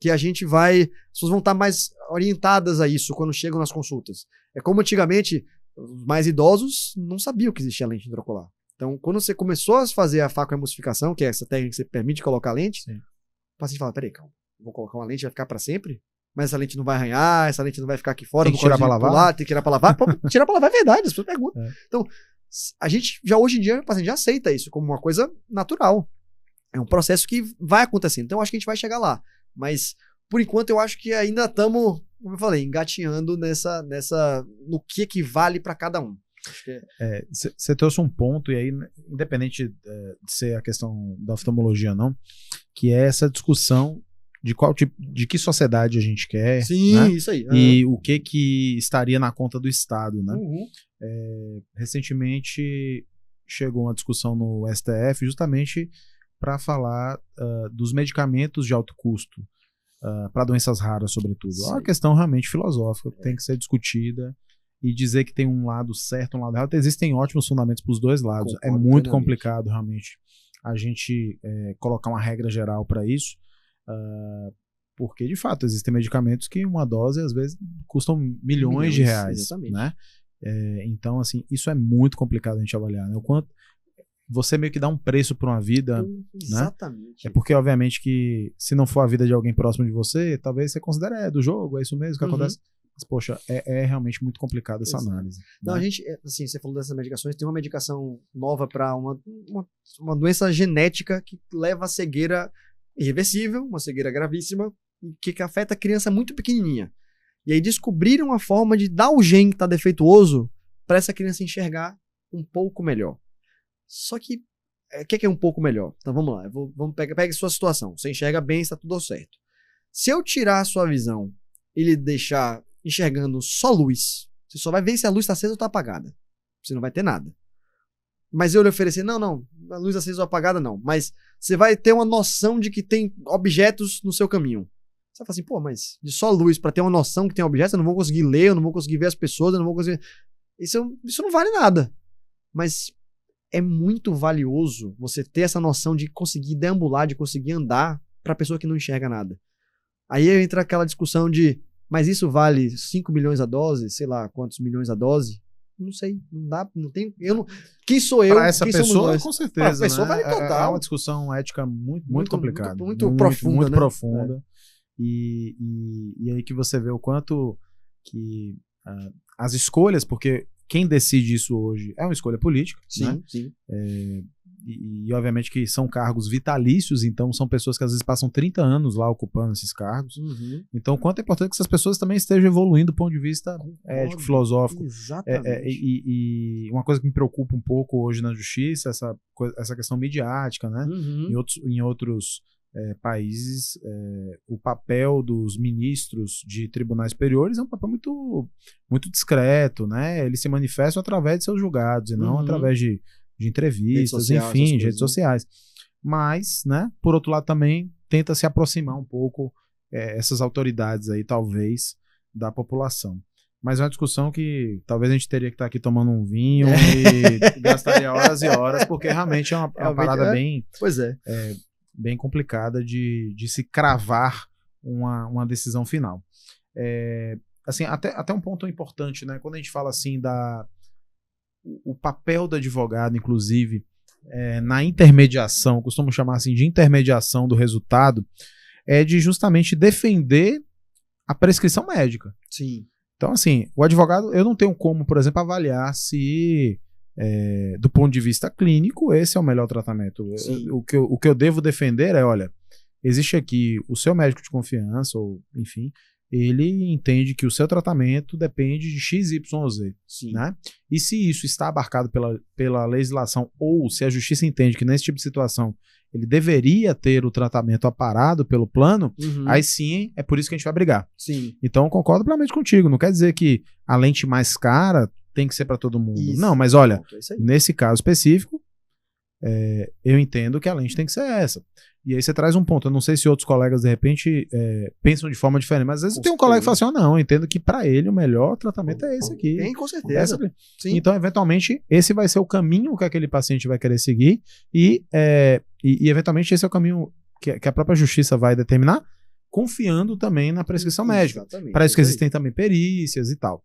que as pessoas vão estar mais orientadas a isso quando chegam nas consultas. É como antigamente, os mais idosos não sabiam que existia lente intraocular. Então, quando você começou a fazer a facoemulsificação, que é essa técnica que você permite colocar lente, sim, o paciente fala, peraí, calma, vou colocar uma lente, vai ficar para sempre? Mas essa lente não vai arranhar, essa lente não vai ficar aqui fora. Tem que tirar para lavar? Tem que tirar para lavar. Tirar para lavar é verdade, as pessoas perguntam. Então, a gente já hoje em dia, o paciente já aceita isso como uma coisa natural. É um processo que vai acontecendo. Então, acho que a gente vai chegar lá. Mas, por enquanto, eu acho que ainda estamos, como eu falei, engatinhando no que vale para cada um. Você trouxe um ponto, e aí, independente de ser a questão da oftalmologia ou não, que é essa discussão de qual tipo, de que sociedade a gente quer. Sim, né? Isso aí. E o que estaria na conta do Estado, né? Recentemente chegou uma discussão no STF justamente para falar dos medicamentos de alto custo para doenças raras, sobretudo. É uma questão realmente filosófica que tem que ser discutida, e dizer que tem um lado certo, um lado errado. Existem ótimos fundamentos para os dois lados. É muito complicado realmente a gente colocar uma regra geral para isso, porque de fato existem medicamentos que uma dose às vezes custam milhões de reais. Exatamente. Né? Então, assim, isso é muito complicado a gente avaliar, né? O quanto você meio que dá um preço para uma vida. Exatamente. Né? É porque, obviamente, que se não for a vida de alguém próximo de você, talvez você considere do jogo, é isso mesmo que acontece. Mas, poxa, é realmente muito complicado essa análise. Não, né? A gente, assim, você falou dessas medicações, tem uma medicação nova para uma doença genética que leva a cegueira irreversível, uma cegueira gravíssima, que afeta a criança muito pequenininha. E aí descobriram uma forma de dar o gene que está defeituoso para essa criança enxergar um pouco melhor. Só que, o que é um pouco melhor? Então vamos lá, pega a sua situação. Você enxerga bem, está tudo certo. Se eu tirar a sua visão e lhe deixar enxergando só luz, você só vai ver se a luz está acesa ou está apagada. Você não vai ter nada. Mas eu lhe oferecer, não, a luz acesa ou apagada não. Mas você vai ter uma noção de que tem objetos no seu caminho. Você vai falar assim, pô, mas de só luz para ter uma noção que tem objetos, eu não vou conseguir ler, eu não vou conseguir ver as pessoas, eu não vou conseguir... Isso não vale nada. Mas é muito valioso você ter essa noção de conseguir deambular, de conseguir andar para a pessoa que não enxerga nada. Aí entra aquela discussão de, mas isso vale 5 milhões a dose, sei lá quantos milhões a dose? Não sei, não dá, não tem, quem sou eu? Para essa quem pessoa, com certeza. Para essa pessoa vale total. É uma discussão ética muito complicada. Muito profunda. Muito né? profunda. E aí que você vê o quanto que as escolhas, porque quem decide isso hoje é uma escolha política. Sim, né? sim. E obviamente que são cargos vitalícios, então são pessoas que às vezes passam 30 anos lá ocupando esses cargos. Então, o quanto é importante que essas pessoas também estejam evoluindo do ponto de vista ético, filosófico. Exatamente. E uma coisa que me preocupa um pouco hoje na justiça, essa questão midiática, né? Em outros países, o papel dos ministros de tribunais superiores é um papel muito discreto, né? Eles se manifestam através de seus julgados e não através de entrevistas, enfim, de redes sociais. Mas, né, por outro lado também tenta se aproximar um pouco essas autoridades aí, talvez, da população. Mas é uma discussão que talvez a gente teria que estar aqui tomando um vinho e gastaria horas e horas, porque realmente é uma parada bem... Pois é. Bem complicada de se cravar uma decisão final. Assim, até um ponto importante, né? Quando a gente fala assim o papel do advogado, inclusive, na intermediação, costumo chamar assim de intermediação do resultado, é de justamente defender a prescrição médica. Sim. Então, assim, o advogado, eu não tenho como, por exemplo, avaliar se... do ponto de vista clínico, esse é o melhor tratamento. O que eu devo defender é, olha, existe aqui o seu médico de confiança, ou enfim, ele entende que o seu tratamento depende de X, Y, Z. Sim. Né? E se isso está abarcado pela legislação, ou se a justiça entende que nesse tipo de situação ele deveria ter o tratamento aparado pelo plano, aí sim é por isso que a gente vai brigar. Sim. Então eu concordo plenamente contigo. Não quer dizer que a lente mais cara tem que ser para todo mundo. Isso. Não, mas olha, É nesse caso específico, eu entendo que a lente tem que ser essa. E aí você traz um ponto. Eu não sei se outros colegas, de repente, pensam de forma diferente, mas às vezes tem um colega que fala assim, não, eu entendo que para ele o melhor tratamento é esse aqui. Tem, com certeza. Sim. Então, eventualmente, esse vai ser o caminho que aquele paciente vai querer seguir e eventualmente, esse é o caminho que a própria justiça vai determinar, confiando também na prescrição médica. Para isso que existem também perícias e tal.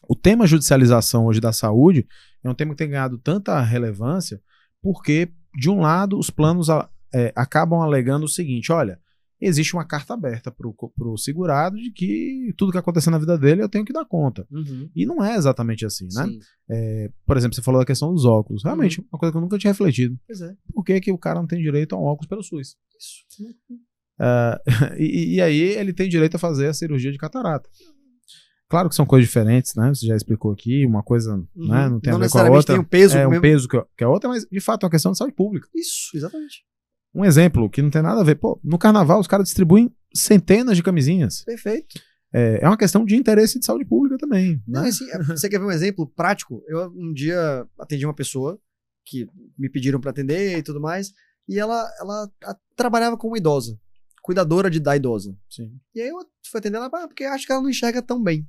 O tema judicialização hoje da saúde é um tema que tem ganhado tanta relevância porque, de um lado, os planos acabam alegando o seguinte, olha, existe uma carta aberta para o segurado de que tudo que acontecer na vida dele eu tenho que dar conta. E não é exatamente assim, né? Por exemplo, você falou da questão dos óculos. Realmente, uma coisa que eu nunca tinha refletido. Pois é. Por que o cara não tem direito a um óculos pelo SUS? Isso. E aí ele tem direito a fazer a cirurgia de catarata. Claro que são coisas diferentes, né? Você já explicou aqui, uma coisa né, não tem a ver com a outra. Tem um peso um peso que é outra, mas de fato é uma questão de saúde pública. Isso, exatamente. Um exemplo que não tem nada a ver. Pô, no carnaval os caras distribuem centenas de camisinhas. Perfeito. É uma questão de interesse de saúde pública também. Não, né? assim, você quer ver um exemplo prático? Eu um dia atendi uma pessoa que me pediram para atender e tudo mais, e ela trabalhava como idosa, cuidadora da idosa. Sim. E aí eu fui atender ela porque acho que ela não enxerga tão bem.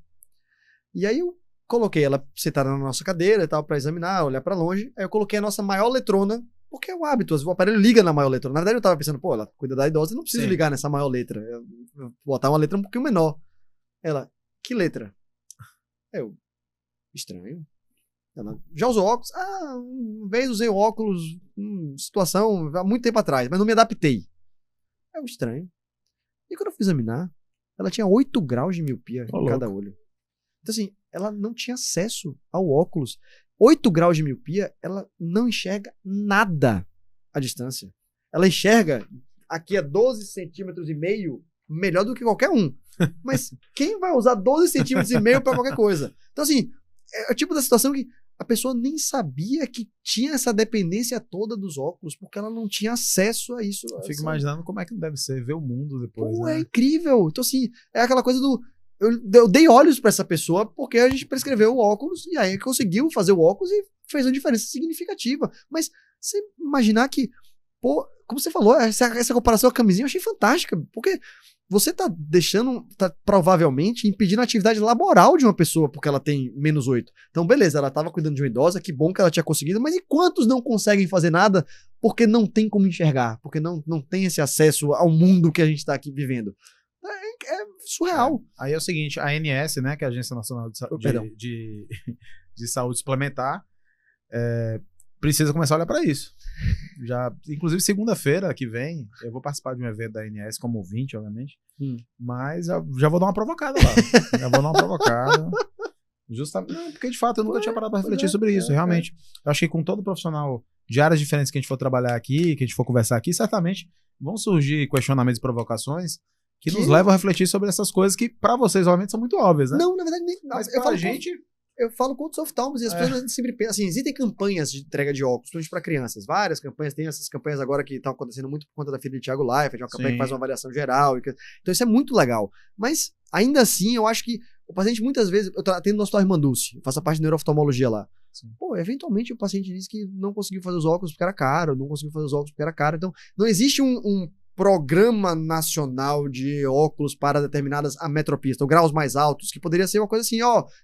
E aí eu coloquei ela sentada na nossa cadeira e tal, pra examinar, olhar pra longe. Aí eu coloquei a nossa maior letrona, porque é o hábito, o aparelho liga na maior letrona. Na verdade eu tava pensando, pô, ela cuida da idosa, eu não preciso ligar nessa maior letra. Eu vou botar uma letra um pouquinho menor. Ela, que letra? Estranho. Ela, já usou óculos? Uma vez usei óculos, situação, há muito tempo atrás, mas não me adaptei. Estranho. E quando eu fui examinar, ela tinha 8 graus de miopia em cada olho. Então, assim, ela não tinha acesso ao óculos. 8 graus de miopia, ela não enxerga nada à distância. Ela enxerga aqui a 12 centímetros e meio melhor do que qualquer um. Mas quem vai usar 12 centímetros e meio para qualquer coisa? Então, assim, é o tipo da situação que a pessoa nem sabia que tinha essa dependência toda dos óculos, porque ela não tinha acesso a isso. Eu fico imaginando como é que deve ser ver o mundo depois. É incrível. Então, assim, é aquela coisa do... Eu dei olhos pra essa pessoa porque a gente prescreveu o óculos e aí conseguiu fazer o óculos e fez uma diferença significativa. Mas você imaginar que, pô, como você falou, essa comparação com a camisinha eu achei fantástica, porque você tá provavelmente impedindo a atividade laboral de uma pessoa porque ela tem menos 8. Então, beleza, ela tava cuidando de uma idosa, que bom que ela tinha conseguido, mas e quantos não conseguem fazer nada porque não tem como enxergar, porque não tem esse acesso ao mundo que a gente tá aqui vivendo? É surreal. Aí é o seguinte, a ANS, né, que é a Agência Nacional de Saúde Suplementar, precisa começar a olhar para isso. Inclusive, segunda-feira que vem, eu vou participar de um evento da ANS como ouvinte, obviamente, mas já vou dar uma provocada lá. Já vou dar uma provocada. Justamente, porque de fato eu nunca tinha parado para refletir sobre isso, realmente. Eu acho que com todo profissional de áreas diferentes que a gente for trabalhar aqui, que a gente for conversar aqui, certamente vão surgir questionamentos e provocações que nos levam a refletir sobre essas coisas que, pra vocês, obviamente, são muito óbvias, né? Não, na verdade, nem. Mas pra gente... Eu falo com outros oftalmos e as pessoas sempre pensam, assim, existem campanhas de entrega de óculos, principalmente para crianças, várias campanhas, tem essas campanhas agora que estão acontecendo muito por conta da filha de Thiago Leifert, uma campanha que faz uma avaliação geral, então isso é muito legal, mas ainda assim eu acho que o paciente muitas vezes, eu atendo no Hospital Irmanducci, eu faço a parte de neurooftalmologia lá, pô, eventualmente o paciente diz que não conseguiu fazer os óculos porque era caro, não conseguiu fazer os óculos porque era caro, então não existe um programa nacional de óculos para determinadas ametropias, então graus mais altos, que poderia ser uma coisa assim,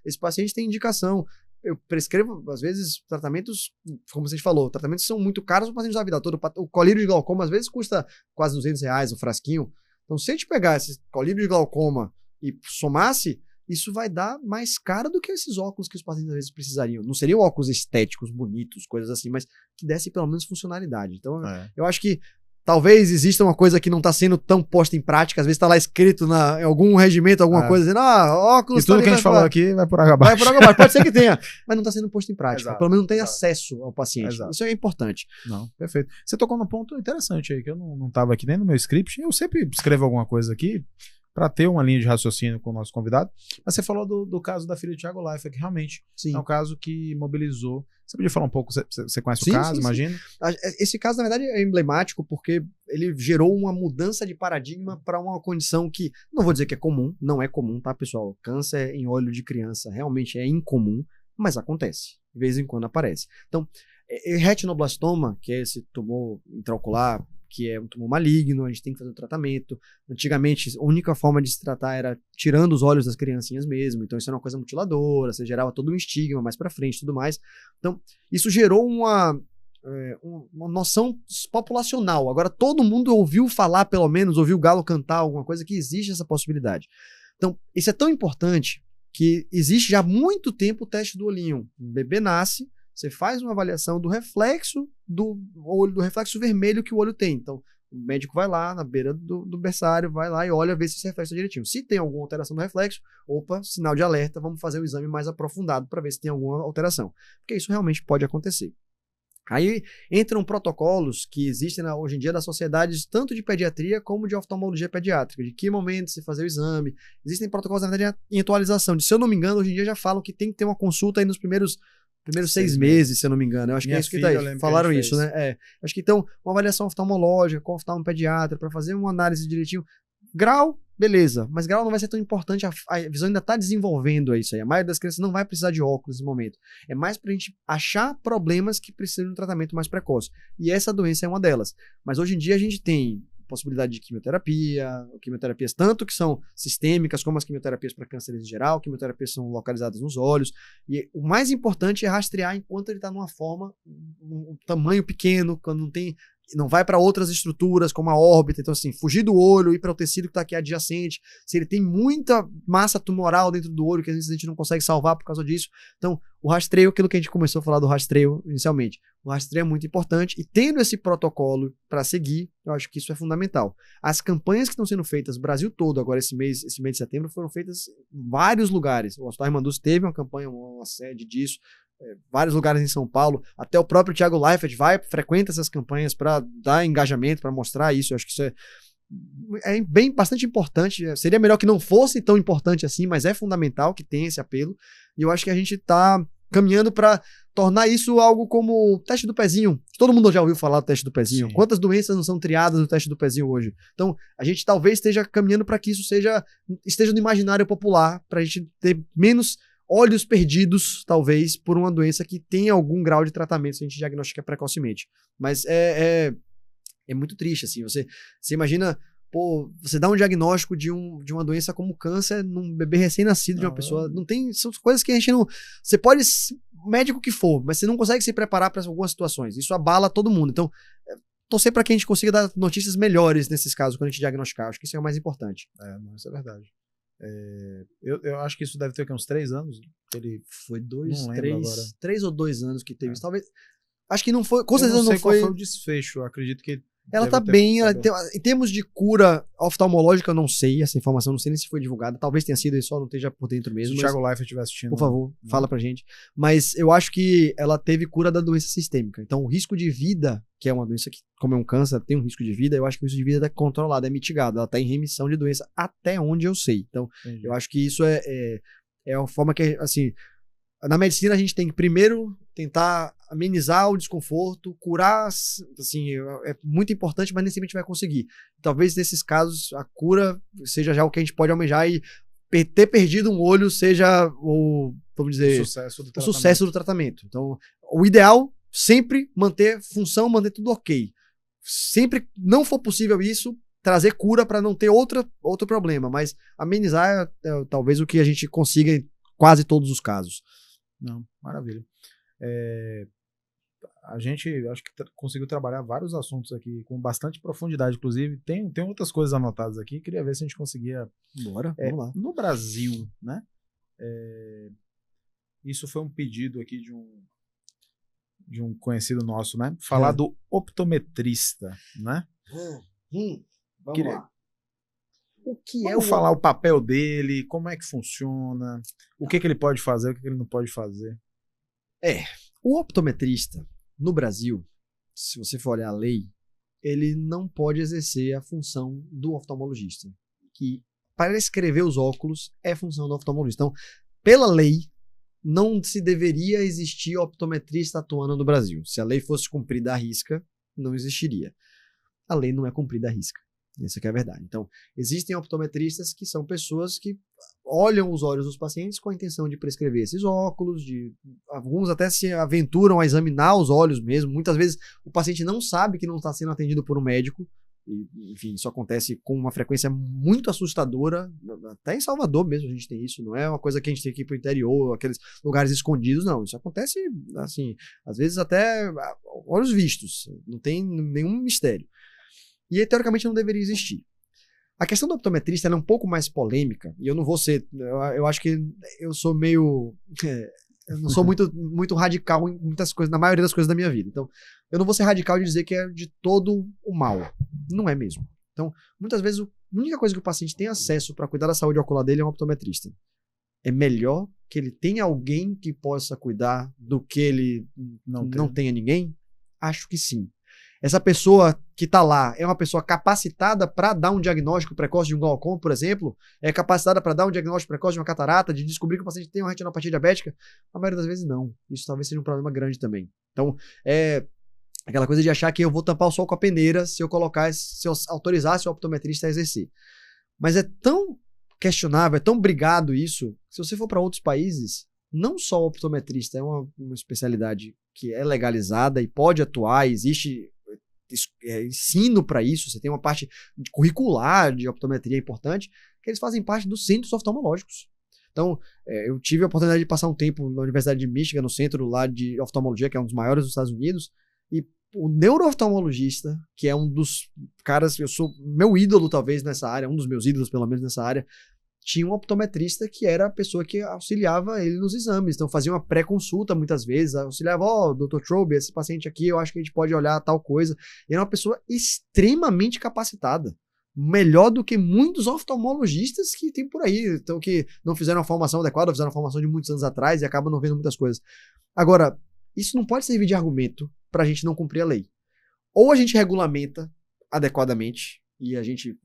esse paciente tem indicação. Eu prescrevo, às vezes, tratamentos, como você falou, tratamentos que são muito caros para o paciente usar a vida toda. O colírio de glaucoma, às vezes, custa quase R$200 o frasquinho. Então, se a gente pegar esse colírio de glaucoma e somasse, isso vai dar mais caro do que esses óculos que os pacientes, às vezes, precisariam. Não seriam óculos estéticos, bonitos, coisas assim, mas que dessem pelo menos funcionalidade. Então, eu acho que talvez exista uma coisa que não está sendo tão posta em prática, às vezes está lá escrito em algum regimento, alguma coisa dizendo, óculos... E tudo que a gente falou aqui vai por água abaixo. Vai por água abaixo, pode ser que tenha, mas não está sendo posto em prática. Exato, pelo menos não tem acesso ao paciente. Exato. Isso é importante. Não, perfeito. Você tocou num ponto interessante aí, que eu não estava aqui nem no meu script. Eu sempre escrevo alguma coisa aqui, para ter uma linha de raciocínio com o nosso convidado. Mas você falou do caso da filha do Thiago Leifert, que realmente é um caso que mobilizou. Você podia falar um pouco, você conhece o caso, imagina? Esse caso, na verdade, é emblemático porque ele gerou uma mudança de paradigma para uma condição que, não vou dizer que é comum, não é comum, tá, pessoal? Câncer em olho de criança realmente é incomum, mas acontece. De vez em quando aparece. Então, retinoblastoma, que é esse tumor intraocular, que é um tumor maligno, a gente tem que fazer um tratamento. Antigamente, a única forma de se tratar era tirando os olhos das criancinhas mesmo, então isso era uma coisa mutiladora, você gerava todo um estigma mais pra frente e tudo mais. Então, isso gerou uma noção populacional. Agora, todo mundo ouviu falar, pelo menos, ouviu o galo cantar, alguma coisa, que existe essa possibilidade. Então, isso é tão importante que existe já há muito tempo o teste do olhinho. O bebê nasce, você faz uma avaliação do reflexo do olho, do reflexo vermelho que o olho tem. Então, o médico vai lá na beira do berçário, vai lá e olha, vê se esse reflexo é direitinho. Se tem alguma alteração do reflexo, opa, sinal de alerta, vamos fazer um exame mais aprofundado para ver se tem alguma alteração. Porque isso realmente pode acontecer. Aí entram protocolos que existem hoje em dia das sociedades tanto de pediatria como de oftalmologia pediátrica, de que momento se fazer o exame. Existem protocolos, na verdade, em atualização. Se eu não me engano, hoje em dia já falam que tem que ter uma consulta aí nos primeiros 6 meses, se eu não me engano. Eu acho que é isso que tá aí. Falaram isso, né? Acho que então, uma avaliação oftalmológica com oftalmopediatra para fazer uma análise direitinho. Grau, beleza, mas grau não vai ser tão importante, a visão ainda está desenvolvendo isso aí. A maioria das crianças não vai precisar de óculos nesse momento. É mais pra gente achar problemas que precisam de um tratamento mais precoce. E essa doença é uma delas. Mas hoje em dia a gente tem possibilidade de quimioterapias tanto que são sistêmicas, como as quimioterapias para cânceres em geral, quimioterapias são localizadas nos olhos. E o mais importante é rastrear enquanto ele está numa forma, um tamanho pequeno, quando não vai para outras estruturas, como a órbita. Então, assim, fugir do olho, ir para o tecido que está aqui adjacente. Se ele tem muita massa tumoral dentro do olho, que às vezes a gente não consegue salvar por causa disso. Então, o rastreio, aquilo que a gente começou a falar do rastreio inicialmente. O rastreio é muito importante e tendo esse protocolo para seguir, eu acho que isso é fundamental. As campanhas que estão sendo feitas no Brasil todo, agora esse mês de setembro, foram feitas em vários lugares. O Hospital Irmanduz teve uma campanha, uma sede disso, vários lugares em São Paulo, até o próprio Thiago Leifert frequenta essas campanhas para dar engajamento, para mostrar isso. Eu acho que isso é bastante importante. Seria melhor que não fosse tão importante assim, mas é fundamental que tenha esse apelo. E eu acho que a gente está caminhando para tornar isso algo como o teste do pezinho. Todo mundo já ouviu falar do teste do pezinho. Sim. Quantas doenças não são triadas no teste do pezinho hoje? Então, a gente talvez esteja caminhando para que isso esteja no imaginário popular, para a gente ter menos olhos perdidos, talvez, por uma doença que tem algum grau de tratamento se a gente diagnostica precocemente. Mas é muito triste, assim. Você imagina, você dá um diagnóstico de uma doença como câncer num bebê recém-nascido de uma pessoa. Não tem, são coisas que a gente não... Você pode, médico que for, mas você não consegue se preparar para algumas situações. Isso abala todo mundo. Então, torcer para que a gente consiga dar notícias melhores nesses casos, quando a gente diagnosticar. Acho que isso é o mais importante. isso é verdade. Eu acho que isso deve ter uns 3 anos. Ele foi 3 ou 2 anos que teve isso. Talvez. Acho que não foi. Com certeza não foi. Qual foi o desfecho. Eu acredito que. Ela tá bem. Em termos de cura oftalmológica, eu não sei. Essa informação não sei nem se foi divulgada. Talvez tenha sido, ele só não esteja por dentro mesmo. Se o Thiago Leifert estiver assistindo. Por favor, fala pra gente. Mas eu acho que ela teve cura da doença sistêmica. Então, o risco de vida, que é uma doença que, como é um câncer, tem um risco de vida, eu acho que o risco de vida é controlado, é mitigado. Ela tá em remissão de doença até onde eu sei. Então, entendi. Eu acho que isso é uma forma que, assim, na medicina a gente tem que primeiro tentar amenizar o desconforto, curar, assim, é muito importante, mas nem sempre a gente vai conseguir. Talvez nesses casos a cura seja já o que a gente pode almejar e ter perdido um olho seja vamos dizer, o sucesso do tratamento. Então, o ideal, sempre manter função, manter tudo ok. Sempre não for possível isso, trazer cura para não ter outro problema, mas amenizar talvez o que a gente consiga em quase todos os casos. Não, maravilha. A gente, acho que conseguiu trabalhar vários assuntos aqui com bastante profundidade, inclusive. Tem outras coisas anotadas aqui, queria ver se a gente conseguia... Bora, vamos lá. No Brasil, né? Isso foi um pedido aqui de um conhecido nosso, né? Falar do optometrista, né? Vamos lá. O que Vamos falar o papel dele, como é que funciona, o que ele pode fazer, o que ele não pode fazer. O optometrista, no Brasil, se você for olhar a lei, ele não pode exercer a função do oftalmologista, que prescrever os óculos é função do oftalmologista. Então, pela lei, não se deveria existir optometrista atuando no Brasil. Se a lei fosse cumprida à risca, não existiria. A lei não é cumprida à risca. Essa que é a verdade. Então, existem optometristas que são pessoas que olham os olhos dos pacientes com a intenção de prescrever esses óculos, alguns até se aventuram a examinar os olhos mesmo. Muitas vezes o paciente não sabe que não está sendo atendido por um médico. E, enfim, isso acontece com uma frequência muito assustadora. Até em Salvador mesmo a gente tem isso. Não é uma coisa que a gente tem aqui pro interior, aqueles lugares escondidos, não. Isso acontece, assim, às vezes até olhos vistos. Não tem nenhum mistério. E, teoricamente, não deveria existir. A questão do optometrista é um pouco mais polêmica, e eu não vou ser... Eu acho que eu sou meio... eu não sou muito radical em muitas coisas, na maioria das coisas da minha vida. Então, eu não vou ser radical de dizer que é de todo o mal. Não é mesmo. Então, muitas vezes, a única coisa que o paciente tem acesso para cuidar da saúde ocular dele é um optometrista. É melhor que ele tenha alguém que possa cuidar do que ele não tenha ninguém? Acho que sim. Essa pessoa que está lá é uma pessoa capacitada para dar um diagnóstico precoce de um glaucoma, por exemplo? É capacitada para dar um diagnóstico precoce de uma catarata, de descobrir que o paciente tem uma retinopatia diabética? A maioria das vezes não. Isso talvez seja um problema grande também. Então, é aquela coisa de achar que eu vou tampar o sol com a peneira se eu autorizasse o optometrista a exercer. Mas é tão questionável, é tão brigado isso, se você for para outros países, não só o optometrista é uma especialidade que é legalizada e pode atuar, existe ensino para isso, você tem uma parte curricular de optometria importante, que eles fazem parte dos centros oftalmológicos. Então, eu tive a oportunidade de passar um tempo na Universidade de Michigan, no centro lá de oftalmologia, que é um dos maiores dos Estados Unidos, e o neurooftalmologista, que é um dos caras, eu sou meu ídolo talvez nessa área, um dos meus ídolos pelo menos nessa área, tinha um optometrista que era a pessoa que auxiliava ele nos exames. Então fazia uma pré-consulta muitas vezes, auxiliava, Dr. Trobe, esse paciente aqui, eu acho que a gente pode olhar tal coisa. E era uma pessoa extremamente capacitada. Melhor do que muitos oftalmologistas que tem por aí, então que não fizeram a formação adequada, fizeram a formação de muitos anos atrás e acabam não vendo muitas coisas. Agora, isso não pode servir de argumento para a gente não cumprir a lei. Ou a gente regulamenta adequadamente e a gente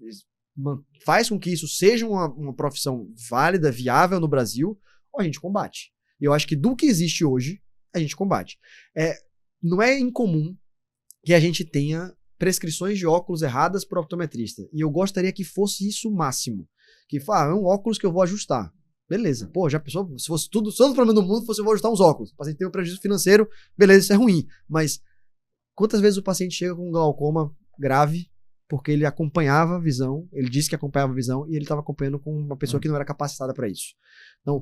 faz com que isso seja uma profissão válida, viável no Brasil, ou a gente combate. E eu acho que do que existe hoje, a gente combate. Não é incomum que a gente tenha prescrições de óculos erradas para o optometrista. E eu gostaria que fosse isso o máximo. Que é um óculos que eu vou ajustar. Beleza. Pô, já pensou? Se fosse todo o problema do mundo, eu vou ajustar uns óculos. O paciente tem um prejuízo financeiro, beleza, isso é ruim. Mas quantas vezes o paciente chega com um glaucoma grave porque ele acompanhava a visão, ele disse que acompanhava a visão e ele estava acompanhando com uma pessoa que não era capacitada para isso. Então,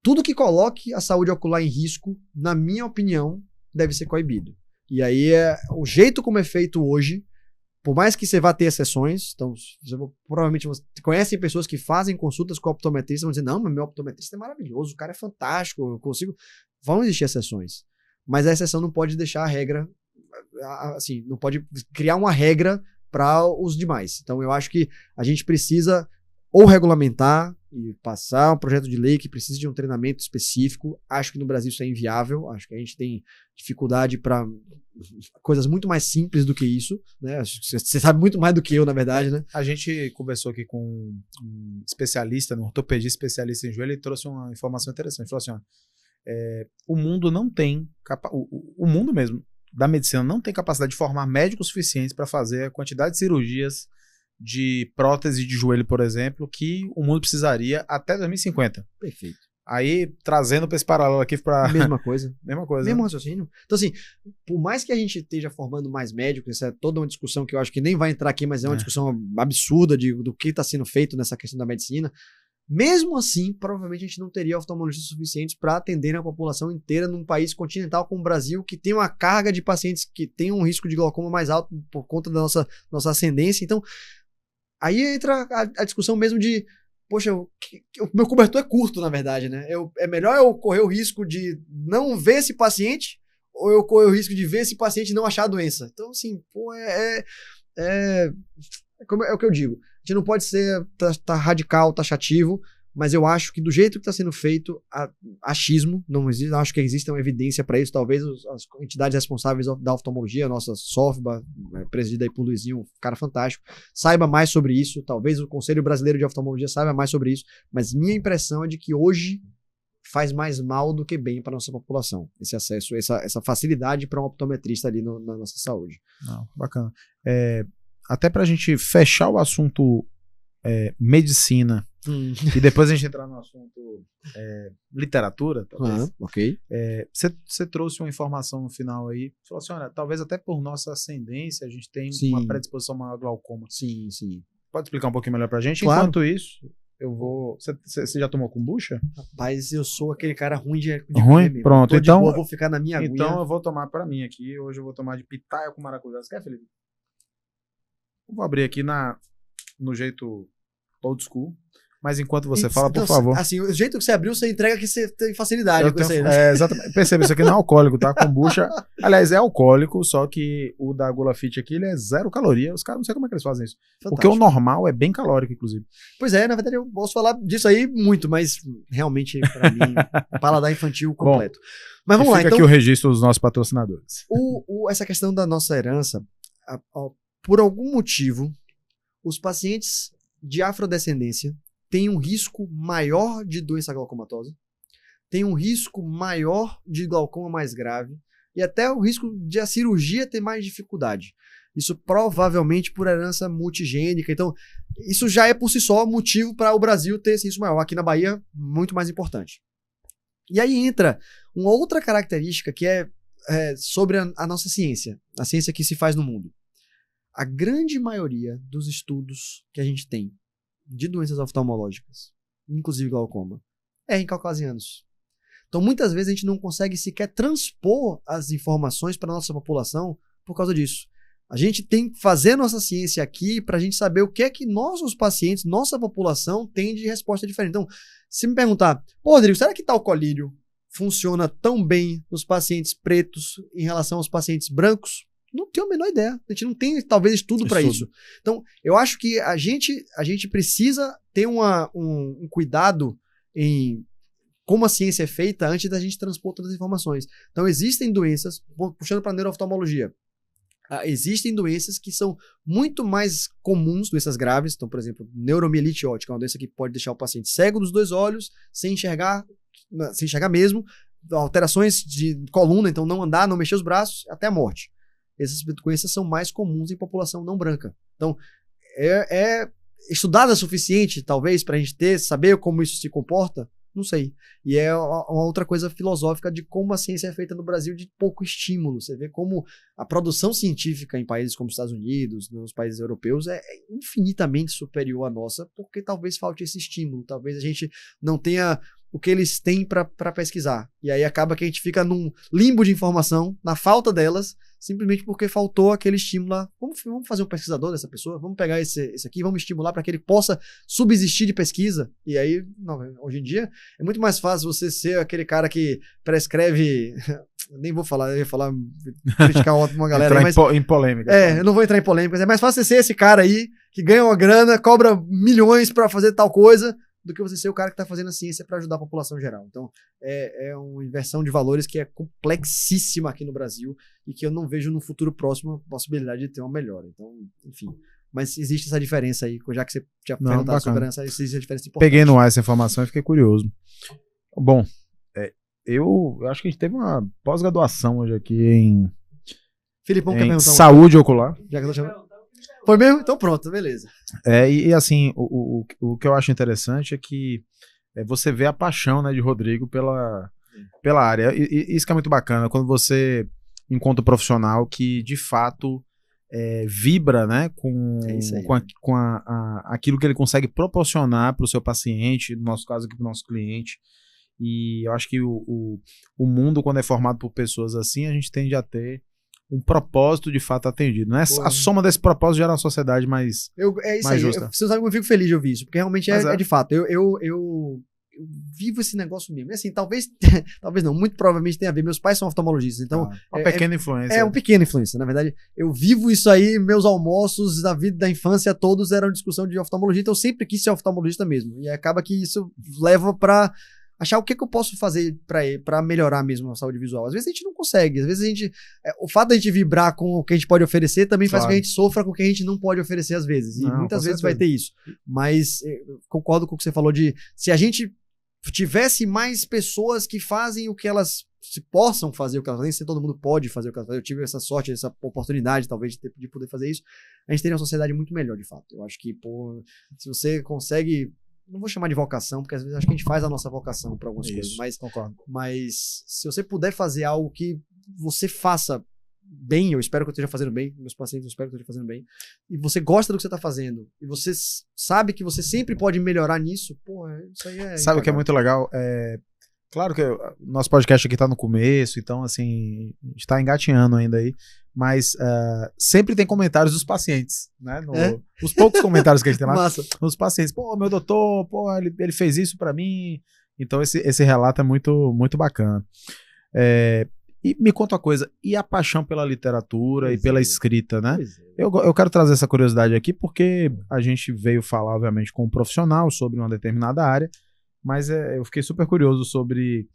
tudo que coloque a saúde ocular em risco, na minha opinião, deve ser coibido. E aí, o jeito como é feito hoje, por mais que você vá ter exceções, então, provavelmente você conhece pessoas que fazem consultas com o optometrista, vão dizer, não, mas meu optometrista é maravilhoso, o cara é fantástico, eu consigo... Vão existir exceções. Mas a exceção não pode deixar a regra, assim, não pode criar uma regra para os demais. Então, eu acho que a gente precisa ou regulamentar e passar um projeto de lei que precisa de um treinamento específico. Acho que no Brasil isso é inviável. Acho que a gente tem dificuldade para coisas muito mais simples do que isso, né? Acho que você sabe muito mais do que eu, na verdade, né? A gente conversou aqui com um especialista, um ortopedista especialista em joelho, e trouxe uma informação interessante. Ele falou assim, ó, o mundo não tem... O mundo mesmo da medicina não tem capacidade de formar médicos suficientes para fazer a quantidade de cirurgias de prótese de joelho, por exemplo, que o mundo precisaria até 2050. Perfeito. Aí, trazendo para esse paralelo aqui para... Mesma coisa. Mesma coisa. Mesmo né? raciocínio. Então, assim, por mais que a gente esteja formando mais médicos, essa é toda uma discussão que eu acho que nem vai entrar aqui, mas é uma discussão absurda do que está sendo feito nessa questão da medicina. Mesmo assim, provavelmente a gente não teria oftalmologistas suficientes para atender a população inteira num país continental como o Brasil, que tem uma carga de pacientes que tem um risco de glaucoma mais alto por conta da nossa ascendência. Então, aí entra a discussão mesmo de, poxa, o meu cobertor é curto, na verdade, né? É melhor eu correr o risco de não ver esse paciente ou eu correr o risco de ver esse paciente e não achar a doença? Então, assim, pô, é o que eu digo. A gente não pode ser radical, taxativo, mas eu acho que do jeito que está sendo feito, achismo, não existe, acho que existe uma evidência para isso, talvez as entidades responsáveis da oftalmologia, a nossa SOFBA, presidida aí por Luizinho, um cara fantástico, saiba mais sobre isso, talvez o Conselho Brasileiro de Oftalmologia saiba mais sobre isso, mas minha impressão é de que hoje faz mais mal do que bem para nossa população, esse acesso, essa facilidade para um optometrista ali na nossa saúde. Não, bacana. Até para a gente fechar o assunto medicina, e depois a gente entrar no assunto literatura, talvez. Ok. Você trouxe uma informação no final aí, falou assim, olha, talvez até por nossa ascendência a gente tem uma predisposição maior ao glaucoma. Sim. Pode explicar um pouquinho melhor pra gente? Claro. Enquanto isso, eu vou... Você já tomou kombucha? Rapaz, eu sou aquele cara ruim de ruim? Mesmo. Pronto, então... eu vou ficar na minha aguinha. Então eu vou tomar pra mim aqui, hoje eu vou tomar de pitaia com maracujá. Você quer, Felipe? Eu vou abrir aqui no jeito old school. Mas enquanto você fala, por favor. Assim, o jeito que você abriu, você entrega que você tem facilidade com isso aí, né? Exatamente. Perceba, isso aqui não é alcoólico, tá? Kombucha, aliás, é alcoólico, só que o da Gula Fit aqui, ele é 0 caloria. Os caras, não sei como é que eles fazem isso. Fantástico. Porque o normal é bem calórico, inclusive. Pois é, na verdade eu posso falar disso aí muito, mas realmente, pra mim, paladar infantil completo. Bom, mas vamos lá, então. Fica aqui o registro dos nossos patrocinadores. Essa questão da nossa herança, por algum motivo, os pacientes de afrodescendência tem um risco maior de doença glaucomatosa, tem um risco maior de glaucoma mais grave e até o risco de a cirurgia ter mais dificuldade. Isso provavelmente por herança multigênica. Então, isso já é por si só motivo para o Brasil ter esse risco maior. Aqui na Bahia, muito mais importante. E aí entra uma outra característica que é sobre a nossa ciência, a ciência que se faz no mundo. A grande maioria dos estudos que a gente tem de doenças oftalmológicas, inclusive glaucoma, em caucasianos. Então, muitas vezes a gente não consegue sequer transpor as informações para a nossa população por causa disso. A gente tem que fazer nossa ciência aqui para a gente saber o que é que nossos pacientes, nossa população tem de resposta diferente. Então, se me perguntar, Rodrigo, será que tal colírio funciona tão bem nos pacientes pretos em relação aos pacientes brancos? Não tenho a menor ideia. A gente não tem, talvez, estudo para isso. Então, eu acho que a gente precisa ter um cuidado em como a ciência é feita antes da gente transpor todas as informações. Então, existem doenças, puxando para a neurooftalmologia, existem doenças que são muito mais comuns, doenças graves. Então, por exemplo, neuromielite óptica, uma doença que pode deixar o paciente cego dos 2 olhos, sem enxergar mesmo, alterações de coluna, então não andar, não mexer os braços, até a morte. Essas doenças são mais comuns em população não branca. Então, é estudada o suficiente, talvez, para a gente saber como isso se comporta? Não sei. E é uma outra coisa filosófica de como a ciência é feita no Brasil de pouco estímulo. Você vê como a produção científica em países como os Estados Unidos, nos países europeus, é infinitamente superior à nossa, porque talvez falte esse estímulo. Talvez a gente não tenha o que eles têm para pesquisar. E aí acaba que a gente fica num limbo de informação, na falta delas, simplesmente porque faltou aquele estímulo lá. Vamos fazer um pesquisador dessa pessoa? Vamos pegar esse aqui, vamos estimular para que ele possa subsistir de pesquisa? E aí, hoje em dia, é muito mais fácil você ser aquele cara que prescreve... Nem vou falar, eu ia falar, criticar uma galera. Em polêmica. Eu não vou entrar em polêmicas. É mais fácil você ser esse cara aí, que ganha uma grana, cobra milhões para fazer tal coisa, do que você ser o cara que está fazendo a ciência para ajudar a população geral. Então, é uma inversão de valores que é complexíssima aqui no Brasil e que eu não vejo no futuro próximo a possibilidade de ter uma melhora. Então, enfim. Mas existe essa diferença aí, já que você tinha perguntado sobre a herança, existe a diferença importante. Peguei no ar essa informação e fiquei curioso. Bom, eu acho que a gente teve uma pós-graduação hoje aqui em Filipão quer perguntar saúde ocular. Já que eu tô chamando. Foi mesmo? Então pronto, beleza. E assim, o que eu acho interessante é que você vê a paixão, né, de Rodrigo pela área. E isso que é muito bacana, quando você encontra um profissional que, de fato, vibra, né, com aquilo que ele consegue proporcionar para o seu paciente, no nosso caso aqui para o nosso cliente. E eu acho que o mundo, quando é formado por pessoas assim, a gente tende a ter um propósito de fato atendido. Não é a soma desse propósito gera uma sociedade mais isso mais aí. justa. Você sabe como eu fico feliz de ouvir isso, porque realmente é de fato. Eu eu vivo esse negócio mesmo. E assim, talvez não, muito provavelmente tenha a ver. Meus pais são oftalmologistas, então... Uma pequena influência. É uma pequena influência, na verdade. Eu vivo isso aí, meus almoços da vida da infância todos eram discussão de oftalmologia, então eu sempre quis ser oftalmologista mesmo. E acaba que isso leva pra achar o que eu posso fazer pra melhorar mesmo a saúde visual. Às vezes a gente não consegue, às vezes a gente... o fato da gente vibrar com o que a gente pode oferecer também faz com que a gente sofra com o que a gente não pode oferecer às vezes. E muitas vezes vai ter isso. Mas concordo com o que você falou de... Se a gente tivesse mais pessoas que fazem o que elas possam fazer o que elas fazem, nem todo mundo pode fazer o que elas fazem. Eu tive essa sorte, essa oportunidade, talvez, de poder fazer isso. A gente teria uma sociedade muito melhor, de fato. Eu acho que, se você consegue... Não vou chamar de vocação, porque às vezes acho que a gente faz a nossa vocação para algumas coisas. Mas se você puder fazer algo que você faça bem, eu espero que eu esteja fazendo bem, meus pacientes eu espero que eu esteja fazendo bem, e você gosta do que você está fazendo, e você sabe que você sempre pode melhorar nisso, isso aí é... Sabe o que é muito legal? Claro que o nosso podcast aqui tá no começo, então assim, a gente tá engatinhando ainda aí, mas sempre tem comentários dos pacientes, né? Os poucos comentários que a gente tem lá, os pacientes, meu doutor, ele fez isso pra mim, então esse relato é muito, muito bacana. E me conta uma coisa, e a paixão pela literatura e pela escrita, né? Eu quero trazer essa curiosidade aqui porque a gente veio falar, obviamente, com um profissional sobre uma determinada área, mas eu fiquei super curioso sobre...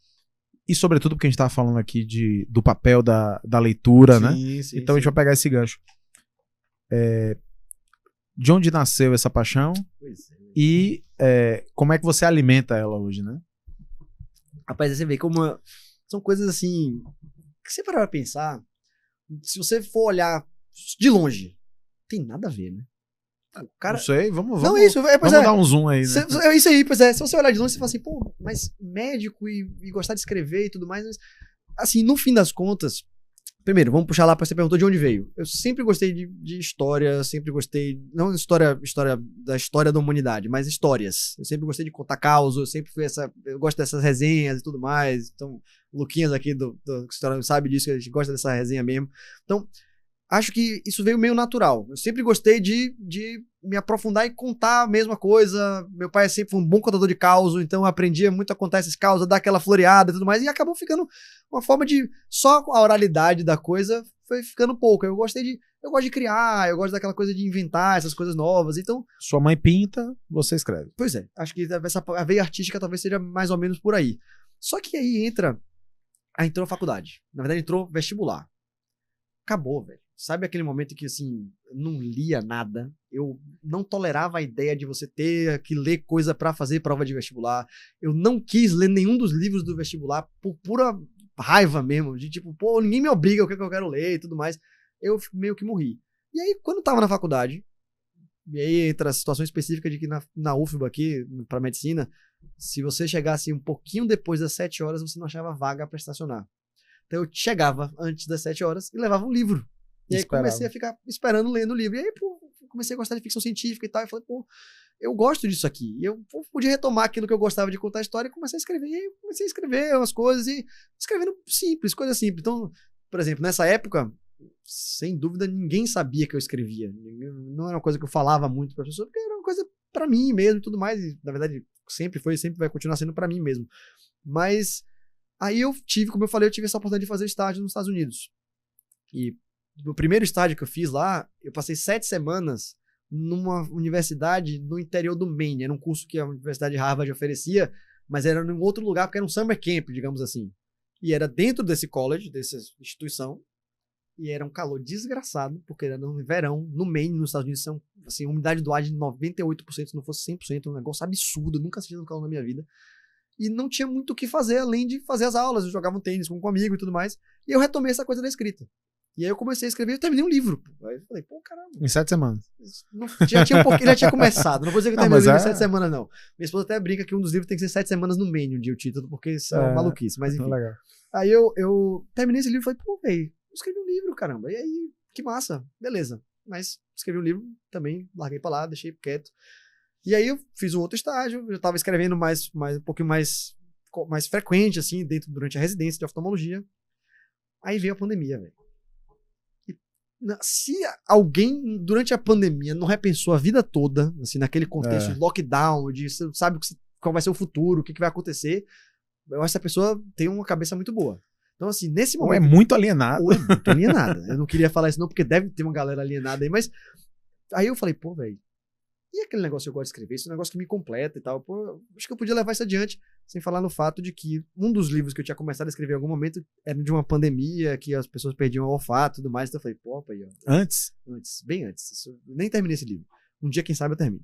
E sobretudo porque a gente estava falando aqui do papel da leitura, né? Então a gente vai pegar esse gancho. De onde nasceu essa paixão? E como é que você alimenta ela hoje, né? Rapaz, você vê como... São coisas assim... Que você parar pra pensar... Se você for olhar de longe, tem nada a ver, né? O cara... Não sei, vamos dar um zoom aí, né? É isso aí, pois é. Se você olhar de longe, você fala assim, mas médico e gostar de escrever e tudo mais. Mas, assim, no fim das contas, primeiro, vamos puxar lá pra você perguntou de onde veio. Eu sempre gostei de história, sempre gostei, não história da história da humanidade, mas histórias. Eu sempre gostei de contar causos, eu sempre fui eu gosto dessas resenhas e tudo mais. Então, o Luquinhas aqui do História sabe disso, que a gente gosta dessa resenha mesmo. Então, acho que isso veio meio natural. Eu sempre gostei de me aprofundar e contar a mesma coisa. Meu pai sempre foi um bom contador de causos, então eu aprendia muito a contar esses causos, a dar aquela floreada e tudo mais, e acabou ficando uma forma de... Só a oralidade da coisa foi ficando pouco. Eu gosto de criar, eu gosto daquela coisa de inventar essas coisas novas, então... Sua mãe pinta, você escreve. Pois é, acho que a veia artística talvez seja mais ou menos por aí. Só que aí entrou a faculdade. Na verdade, entrou vestibular. Acabou, velho. Sabe aquele momento que, assim, eu não lia nada, eu não tolerava a ideia de você ter que ler coisa pra fazer prova de vestibular, eu não quis ler nenhum dos livros do vestibular por pura raiva mesmo, de tipo, ninguém me obriga o que eu quero ler e tudo mais, eu meio que morri. E aí, quando eu tava na faculdade, e aí entra a situação específica de que na UFBA aqui, pra medicina, se você chegasse um pouquinho depois das 7 horas, você não achava vaga pra estacionar. Então eu chegava antes das 7 horas e levava um livro. E aí comecei a ficar esperando, lendo o livro. E aí, comecei a gostar de ficção científica e tal. E falei, eu gosto disso aqui. E eu podia retomar aquilo que eu gostava de contar a história e comecei a escrever. E aí, comecei a escrever umas coisas e escrevendo coisas simples. Então, por exemplo, nessa época, sem dúvida, ninguém sabia que eu escrevia. Não era uma coisa que eu falava muito para as pessoas, porque era uma coisa para mim mesmo e tudo mais. E, na verdade, sempre vai continuar sendo para mim mesmo. Mas aí como eu falei, eu tive essa oportunidade de fazer estágio nos Estados Unidos. E no primeiro estágio que eu fiz lá, eu passei 7 semanas numa universidade no interior do Maine. Era um curso que a Universidade de Harvard oferecia, mas era em outro lugar, porque era um summer camp, digamos assim. E era dentro desse college, dessa instituição, e era um calor desgraçado, porque era no verão, no Maine, nos Estados Unidos, são, assim, umidade do ar de 98%, se não fosse 100%, um negócio absurdo, eu nunca assisti um calor na minha vida. E não tinha muito o que fazer, além de fazer as aulas, eu jogava um tênis com um amigo e tudo mais, e eu retomei essa coisa da escrita. E aí eu comecei a escrever e eu terminei um livro. Aí eu falei, caramba. Em 7 semanas. Já tinha começado. Não vou dizer que eu terminei o livro em 7 semanas, não. Minha esposa até brinca que um dos livros tem que ser 7 semanas no Maine, um dia o título, porque isso é maluquice. Mas enfim. Legal. Aí eu terminei esse livro e falei, velho, eu escrevi um livro, caramba. E aí, que massa. Beleza. Mas escrevi um livro também, larguei pra lá, deixei quieto. E aí eu fiz um outro estágio, eu tava escrevendo um pouquinho mais frequente, assim, durante a residência de oftalmologia. Aí veio a pandemia, velho. Se alguém, durante a pandemia, não repensou a vida toda, assim, naquele contexto de lockdown, de você sabe o que você qual vai ser o futuro, o que vai acontecer. Eu acho que essa pessoa tem uma cabeça muito boa. Então, assim, nesse momento... Ou é muito alienado. Ou é muito alienada. Eu não queria falar isso não, porque deve ter uma galera alienada aí, mas... Aí eu falei, pô, velho, e aquele negócio que eu gosto de escrever? Esse é um negócio que me completa e tal. Pô, acho que eu podia levar isso adiante, sem falar no fato de que um dos livros que eu tinha começado a escrever em algum momento era de uma pandemia, que as pessoas perdiam o olfato e tudo mais. Então eu falei, pô, aí, ó. Antes? Antes, bem antes. Eu nem terminei esse livro. Um dia, quem sabe, eu termino.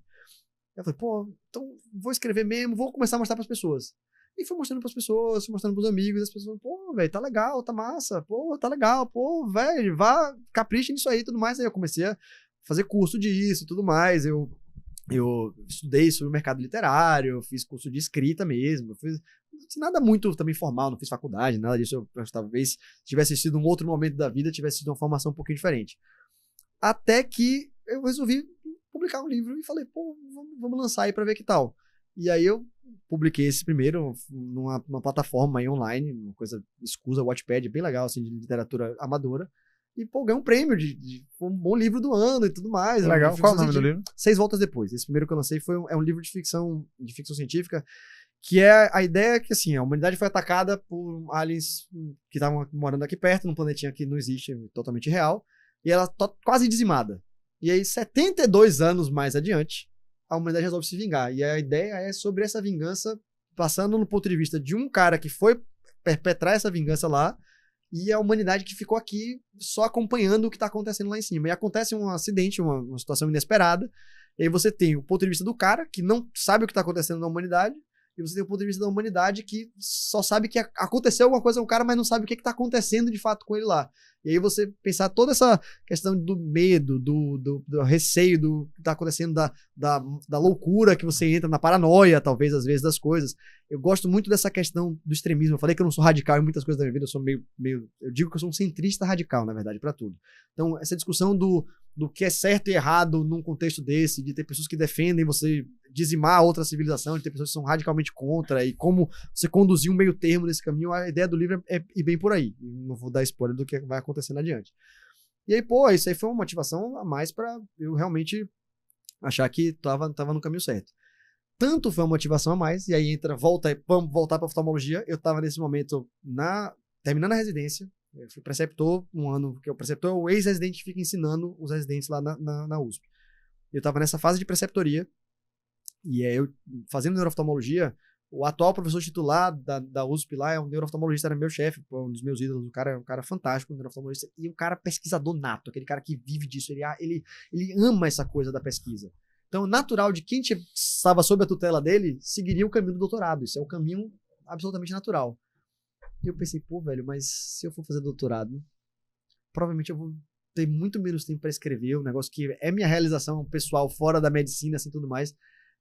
Eu falei, pô, então vou escrever mesmo, vou começar a mostrar pras pessoas. E fui mostrando pras pessoas, fui mostrando pros amigos, as pessoas, pô, velho, tá legal, tá massa, pô, tá legal, pô, velho, vá, capricha nisso aí e tudo mais. Aí eu comecei a fazer curso disso e tudo mais. Eu estudei sobre o mercado literário, fiz curso de escrita mesmo, fiz nada muito também formal, não fiz faculdade, nada disso. Eu talvez tivesse sido um outro momento da vida, tivesse sido uma formação um pouquinho diferente. Até que eu resolvi publicar um livro e falei, pô, vamos lançar aí pra ver que tal. E aí eu publiquei esse primeiro numa plataforma aí online, uma coisa escusa, Wattpad, bem legal, assim, de literatura amadora. E, pô, ganhei um prêmio de um bom livro do ano e tudo mais. Legal. Qual é o nome do livro? 6 Voltas Depois. Esse primeiro que eu lancei é um livro de ficção científica, que é a ideia que, assim, a humanidade foi atacada por aliens que estavam morando aqui perto, num planetinha que não existe, totalmente real, e ela tá quase dizimada. E aí, 72 anos mais adiante, a humanidade resolve se vingar. E a ideia é sobre essa vingança, passando no ponto de vista de um cara que foi perpetrar essa vingança lá, e a humanidade que ficou aqui só acompanhando o que está acontecendo lá em cima. E acontece um acidente, uma situação inesperada, e aí você tem o ponto de vista do cara, que não sabe o que está acontecendo na humanidade, e você tem o ponto de vista da humanidade que só sabe que aconteceu alguma coisa com o cara, mas não sabe o que está acontecendo de fato com ele lá. E aí você pensar toda essa questão do medo, do receio do que está acontecendo, da loucura que você entra, na paranoia, talvez, às vezes, das coisas. Eu gosto muito dessa questão do extremismo. Eu falei que eu não sou radical em muitas coisas da minha vida, eu sou meio eu digo que eu sou um centrista radical, na verdade, para tudo. Então, essa discussão do que é certo e errado num contexto desse, de ter pessoas que defendem você dizimar outra civilização, de ter pessoas que são radicalmente contra, e como você conduzir um meio termo nesse caminho, a ideia do livro é ir bem por aí. Não vou dar spoiler do que vai acontecendo adiante. E aí, pô, isso aí foi uma motivação a mais pra eu realmente achar que tava no caminho certo. Tanto foi uma motivação a mais, e aí vamos voltar pra oftalmologia. Eu tava nesse momento terminando a residência. Eu fui preceptor um ano, porque o preceptor é o ex-residente que fica ensinando os residentes lá na USP. Eu tava nessa fase de preceptoria, e aí eu, fazendo neurooftalmologia, o atual professor titular da USP lá é um neurooftalmologista, era meu chefe, um dos meus ídolos, o cara é um cara fantástico, um neurooftalmologista, e um cara pesquisador nato, aquele cara que vive disso, ele ama essa coisa da pesquisa. Então, natural de quem estava sob a tutela dele, seguiria o caminho do doutorado, isso é um caminho absolutamente natural. E eu pensei, pô, velho, mas se eu for fazer doutorado, provavelmente eu vou ter muito menos tempo para escrever, um negócio que é minha realização pessoal fora da medicina, assim, tudo mais.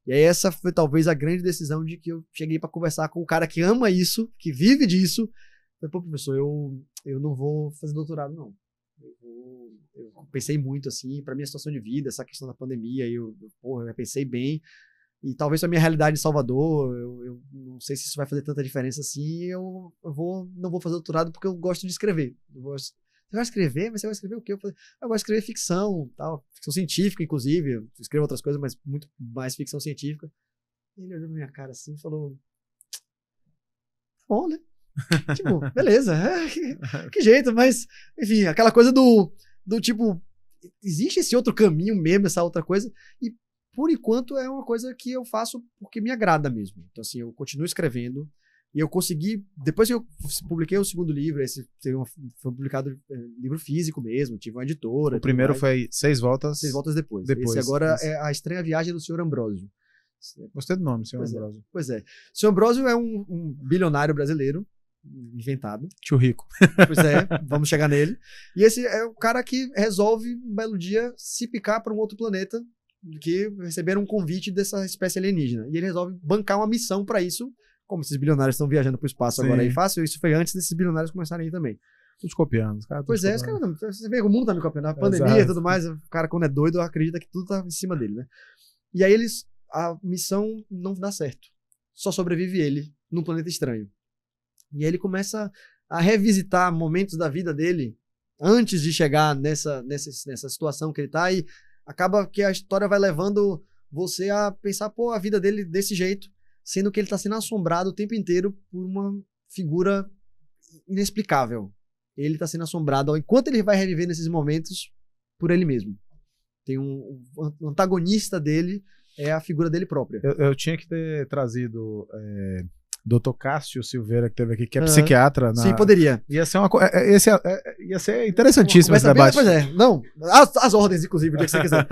E aí essa foi talvez a grande decisão de que eu cheguei para conversar com o cara que ama isso, que vive disso. Eu falei, pô, professor, eu não vou fazer doutorado, não. Eu pensei muito, assim, para minha situação de vida, essa questão da pandemia, eu pensei bem. E talvez pra minha realidade em Salvador, eu não sei se isso vai fazer tanta diferença assim, não vou fazer doutorado porque eu gosto de escrever. Você vai escrever? Mas você vai escrever o quê? Eu gosto de escrever ficção, tal, ficção científica, inclusive. Eu escrevo outras coisas, mas muito mais ficção científica. E ele olhou na minha cara assim e falou: bom, né? Tipo, beleza, que jeito, mas, enfim, aquela coisa do tipo, existe esse outro caminho mesmo, essa outra coisa, e por enquanto é uma coisa que eu faço porque me agrada mesmo. Então, assim, eu continuo escrevendo. E eu consegui, depois que eu publiquei o segundo livro, esse foi publicado livro físico mesmo, tive uma editora. O primeiro foi 6 Voltas. 6 Voltas Depois. Esse agora é A Estranha Viagem do Sr. Ambrósio. Gostei do nome, Sr. Ambrósio. Pois é. O Sr. Ambrósio é um bilionário brasileiro, inventado. Tio Rico. Pois é, vamos chegar nele. E esse é o cara que resolve, um belo dia, se picar para um outro planeta, que receberam um convite dessa espécie alienígena. E ele resolve bancar uma missão para isso. Como esses bilionários estão viajando pro espaço agora aí fácil, isso foi antes desses bilionários começarem aí também. Tudo copiando, os caras. Pois é, os caras, você vê, o mundo tá me copiando, a pandemia e tudo mais, o cara quando é doido acredita que tudo tá em cima dele, né? E aí a missão não dá certo. Só sobrevive ele num planeta estranho. E aí ele começa a revisitar momentos da vida dele antes de chegar nessa situação que ele tá, e acaba que a história vai levando você a pensar, pô, a vida dele desse jeito. sendo que ele está sendo assombrado o tempo inteiro por uma figura inexplicável. Ele está sendo assombrado, enquanto ele vai reviver nesses momentos, por ele mesmo. Tem um antagonista dele, é a figura dele própria. Eu tinha que ter trazido Dr. Cássio Silveira, que teve aqui, que é psiquiatra. Sim, poderia. Ia ser ia ser interessantíssimo esse debate. Pois é, não, as ordens, inclusive, o dia que você quiser.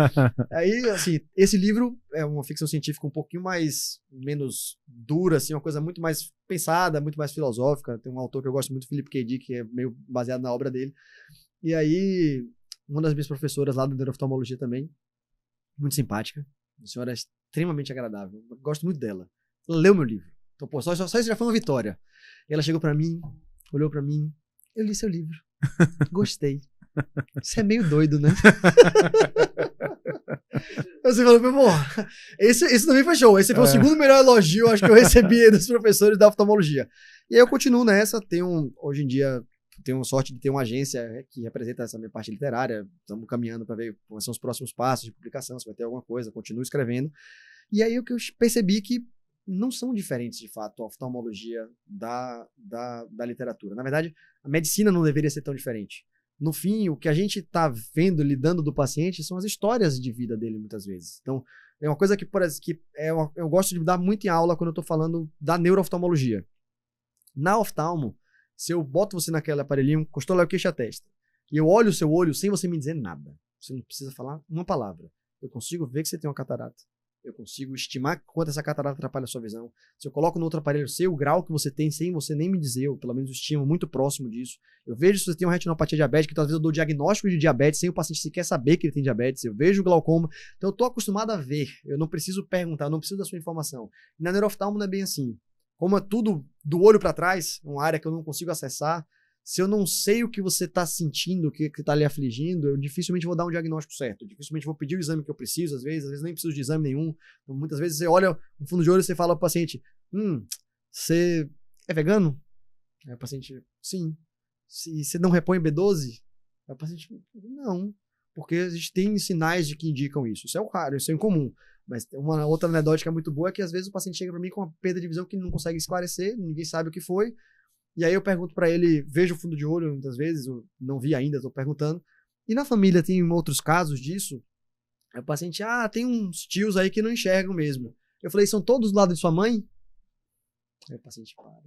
Aí, assim, esse livro é uma ficção científica um pouquinho menos dura, assim, uma coisa muito mais pensada, muito mais filosófica. Tem um autor que eu gosto muito, Philip K. Dick, que é meio baseado na obra dele. E aí, uma das minhas professoras lá do Neurooftalmologia também, muito simpática, uma senhora extremamente agradável, eu gosto muito dela. Ela leu meu livro. Então, pô, só isso já foi uma vitória. E ela chegou pra mim, olhou pra mim, eu li seu livro, gostei. Você é meio doido, né? Você falou, pô, esse também foi show. Esse foi o segundo melhor elogio, acho que eu recebi dos professores da oftalmologia. E aí eu continuo nessa, hoje em dia, tenho sorte de ter uma agência que representa essa minha parte literária, estamos caminhando para ver quais são os próximos passos de publicação, se vai ter alguma coisa, continuo escrevendo. E aí o que eu percebi que não são diferentes, de fato, a oftalmologia da literatura. Na verdade, a medicina não deveria ser tão diferente. No fim, o que a gente está vendo, lidando do paciente, são as histórias de vida dele, muitas vezes. Então, é uma coisa que eu gosto de dar muito em aula quando eu estou falando da neurooftalmologia. Na oftalmo, se eu boto você naquele aparelhinho, encostou lá o queixo e a testa, e eu olho o seu olho sem você me dizer nada, você não precisa falar uma palavra, eu consigo ver que você tem uma catarata. Eu consigo estimar quanto essa catarata atrapalha a sua visão. Se eu coloco no outro aparelho, eu sei o grau que você tem sem você nem me dizer, eu pelo menos estimo muito próximo disso. Eu vejo se você tem uma retinopatia diabética, então às vezes eu dou diagnóstico de diabetes sem o paciente sequer saber que ele tem diabetes. Eu vejo o glaucoma, então eu tô acostumado a ver. Eu não preciso perguntar, eu não preciso da sua informação. E na neurooftalmo não é bem assim. Como é tudo do olho para trás, uma área que eu não consigo acessar, se eu não sei o que você está sentindo, o que está lhe afligindo, eu dificilmente vou dar um diagnóstico certo. Dificilmente vou pedir o exame que eu preciso, às vezes nem preciso de exame nenhum. Então, muitas vezes você olha no fundo de olho e você fala para o paciente, você é vegano? Aí o paciente, sim. Se você não repõe B12? Aí o paciente, não. Porque a gente tem sinais de que indicam isso. Isso é raro, isso é incomum. Mas uma outra anedótica muito boa é que às vezes o paciente chega para mim com uma perda de visão que não consegue esclarecer, ninguém sabe o que foi. E aí eu pergunto pra ele, vejo o fundo de olho muitas vezes, eu não vi ainda, tô perguntando. E na família tem outros casos disso. Aí o paciente, tem uns tios aí que não enxergam mesmo. Eu falei, são todos do lado de sua mãe? Aí o paciente para,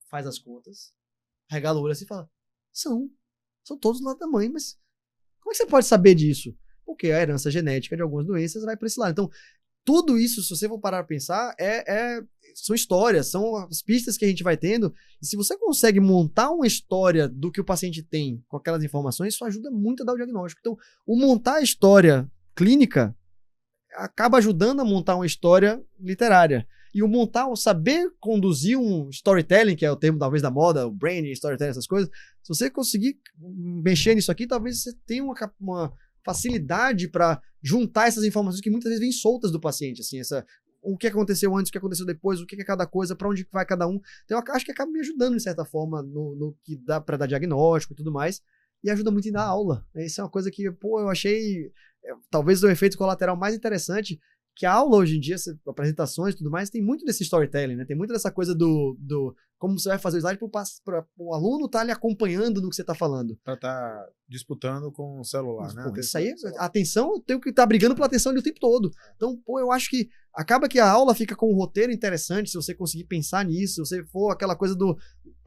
faz as contas, regala o olho assim e fala, são todos do lado da mãe, mas como é que você pode saber disso? Porque a herança genética de algumas doenças vai para esse lado. Então, tudo isso, se você for parar para pensar, são histórias, são as pistas que a gente vai tendo. E se você consegue montar uma história do que o paciente tem com aquelas informações, isso ajuda muito a dar o diagnóstico. Então, o montar a história clínica acaba ajudando a montar uma história literária. E o saber conduzir um storytelling, que é o termo talvez da moda, o branding, storytelling, essas coisas, se você conseguir mexer nisso aqui, talvez você tenha uma facilidade para juntar essas informações que muitas vezes vêm soltas do paciente, assim, o que aconteceu antes, o que aconteceu depois, o que é cada coisa, para onde vai cada um. Então eu acho que acaba me ajudando de certa forma no que dá para dar diagnóstico e tudo mais, e ajuda muito em dar aula. Isso é uma coisa que, eu achei talvez o efeito colateral mais interessante, que a aula hoje em dia, apresentações e tudo mais, tem muito desse storytelling, né? Tem muito dessa coisa do como você vai fazer o slide para o aluno estar lhe acompanhando no que você está falando. Para estar disputando com o celular, né? Isso aí, a atenção, eu tenho que estar brigando pela atenção ali o tempo todo. Então, eu acho que acaba que a aula fica com um roteiro interessante, se você conseguir pensar nisso, se você for aquela coisa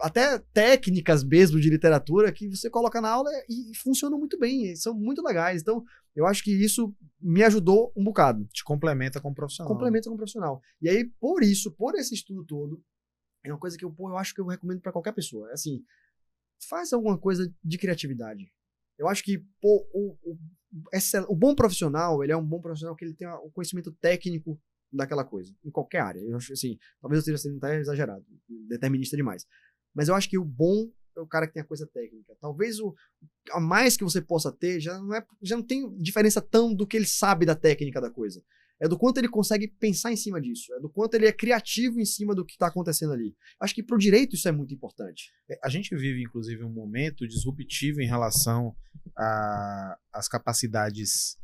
até técnicas mesmo de literatura que você coloca na aula e funcionam muito bem, são muito legais. Então, eu acho que isso me ajudou um bocado. Te complementa com o profissional. Complementa com o profissional. E aí, por esse estudo todo, é uma coisa que eu acho que eu recomendo para qualquer pessoa. É assim, faz alguma coisa de criatividade. Eu acho que o bom profissional, ele é um bom profissional que ele tem o conhecimento técnico daquela coisa, em qualquer área. Eu acho assim, talvez eu esteja sendo até exagerado, determinista demais. Mas eu acho que o bom é o cara que tem a coisa técnica. Talvez a mais que você possa ter já não tem diferença tão do que ele sabe da técnica da coisa. É do quanto ele consegue pensar em cima disso. É do quanto ele é criativo em cima do que está acontecendo ali. Acho que para o direito isso é muito importante. A gente vive, inclusive, um momento disruptivo em relação às capacidades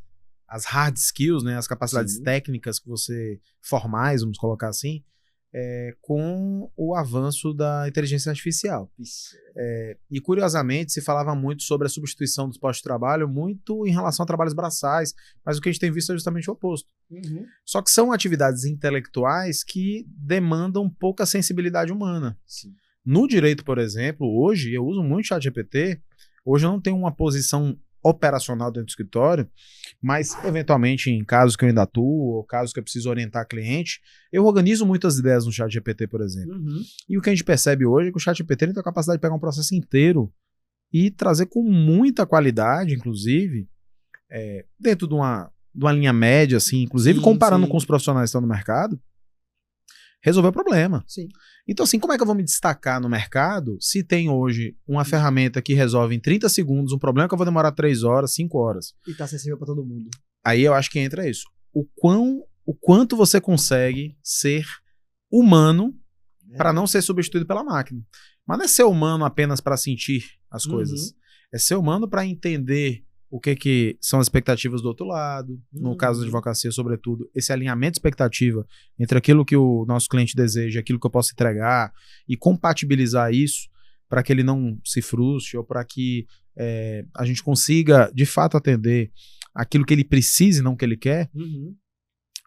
as hard skills, né, as capacidades Sim. técnicas que você formais, vamos colocar assim, com o avanço da inteligência artificial. E curiosamente se falava muito sobre a substituição dos postos de trabalho, muito em relação a trabalhos braçais, mas o que a gente tem visto é justamente o oposto. Só que são atividades intelectuais que demandam pouca sensibilidade humana. Sim. No direito, por exemplo, hoje eu uso muito o ChatGPT. Hoje eu não tenho uma posição operacional dentro do escritório, mas eventualmente em casos que eu ainda atuo, ou casos que eu preciso orientar cliente, eu organizo muitas ideias no ChatGPT, por exemplo. E o que a gente percebe hoje é que o ChatGPT tem a capacidade de pegar um processo inteiro e trazer com muita qualidade, inclusive, dentro de uma linha média, assim, inclusive comparando com os profissionais que estão no mercado, resolver o problema. Sim. Então, assim, como é que eu vou me destacar no mercado se tem hoje uma ferramenta que resolve em 30 segundos um problema que eu vou demorar 3 horas, 5 horas? E tá acessível para todo mundo. Aí eu acho que entra isso. O quanto você consegue ser humano para não ser substituído pela máquina. Mas não é ser humano apenas para sentir as coisas. É ser humano para entender o que são as expectativas do outro lado, no caso da advocacia, sobretudo, esse alinhamento de expectativa entre aquilo que o nosso cliente deseja, aquilo que eu posso entregar, e compatibilizar isso para que ele não se frustre ou para que a gente consiga, de fato, atender aquilo que ele precisa e não o que ele quer.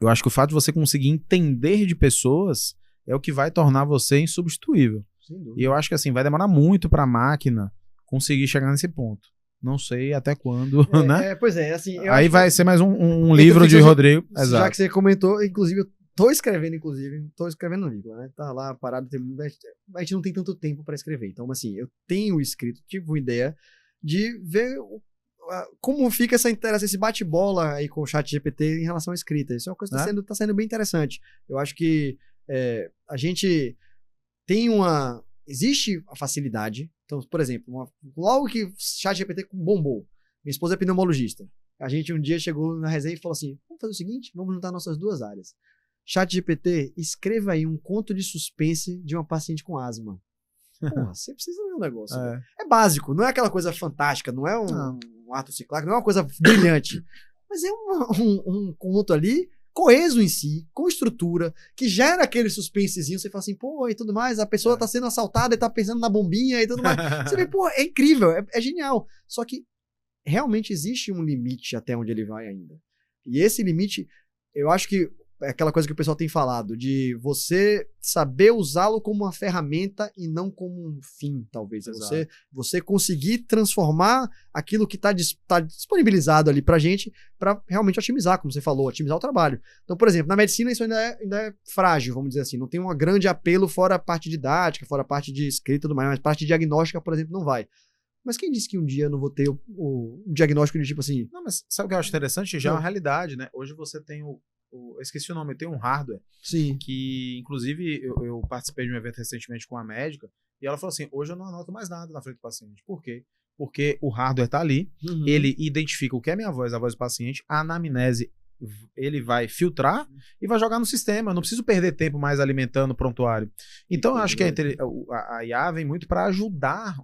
Eu acho que o fato de você conseguir entender de pessoas é o que vai tornar você insubstituível. E eu acho que assim, vai demorar muito para a máquina conseguir chegar nesse ponto. Não sei até quando, né? Pois é, assim... Aí vai ser mais um livro de Rodrigo. Já Exato. que você comentou, inclusive, eu tô escrevendo no livro, né? Tá lá parado, a gente não tem tanto tempo para escrever. Então, assim, eu tenho escrito, tive uma ideia de ver como fica esse bate-bola aí com o ChatGPT em relação à escrita. Isso é uma coisa que tá sendo bem interessante. Eu acho que a gente tem existe a facilidade. Então, por exemplo, logo que o ChatGPT bombou, minha esposa é pneumologista. A gente um dia chegou na resenha e falou assim, vamos fazer o seguinte, vamos juntar nossas duas áreas. ChatGPT, escreva aí um conto de suspense de uma paciente com asma. Porra, você precisa ver um negócio. É básico, não é aquela coisa fantástica, não é um Arthur C. Clarke, não é uma coisa brilhante. Mas é um conto ali coeso em si, com estrutura, que gera aquele suspensezinho, você fala assim, pô, e tudo mais, a pessoa tá sendo assaltada e tá pensando na bombinha e tudo mais. Você vê, pô, é incrível, é genial. Só que realmente existe um limite até onde ele vai ainda. E esse limite, eu acho que é aquela coisa que o pessoal tem falado, de você saber usá-lo como uma ferramenta e não como um fim, talvez. Você conseguir transformar aquilo que tá disponibilizado ali pra gente para realmente otimizar, como você falou, otimizar o trabalho. Então, por exemplo, na medicina isso ainda é frágil, vamos dizer assim. Não tem um grande apelo fora a parte didática, fora a parte de escrita e tudo mais, mas parte diagnóstica, por exemplo, não vai. Mas quem disse que um dia eu não vou ter o diagnóstico de tipo assim... Não, mas sabe o que eu acho interessante? Já é uma realidade, né? Hoje você tem eu esqueci o nome, tem um hardware. Sim. Que, inclusive, eu participei de um evento recentemente com uma médica e ela falou assim, hoje eu não anoto mais nada na frente do paciente. Por quê? Porque o hardware tá ali, ele identifica o que é minha voz, a voz do paciente, a anamnese ele vai filtrar e vai jogar no sistema. Eu não preciso perder tempo mais alimentando o prontuário. Então, eu acho que a IA vem muito para ajudar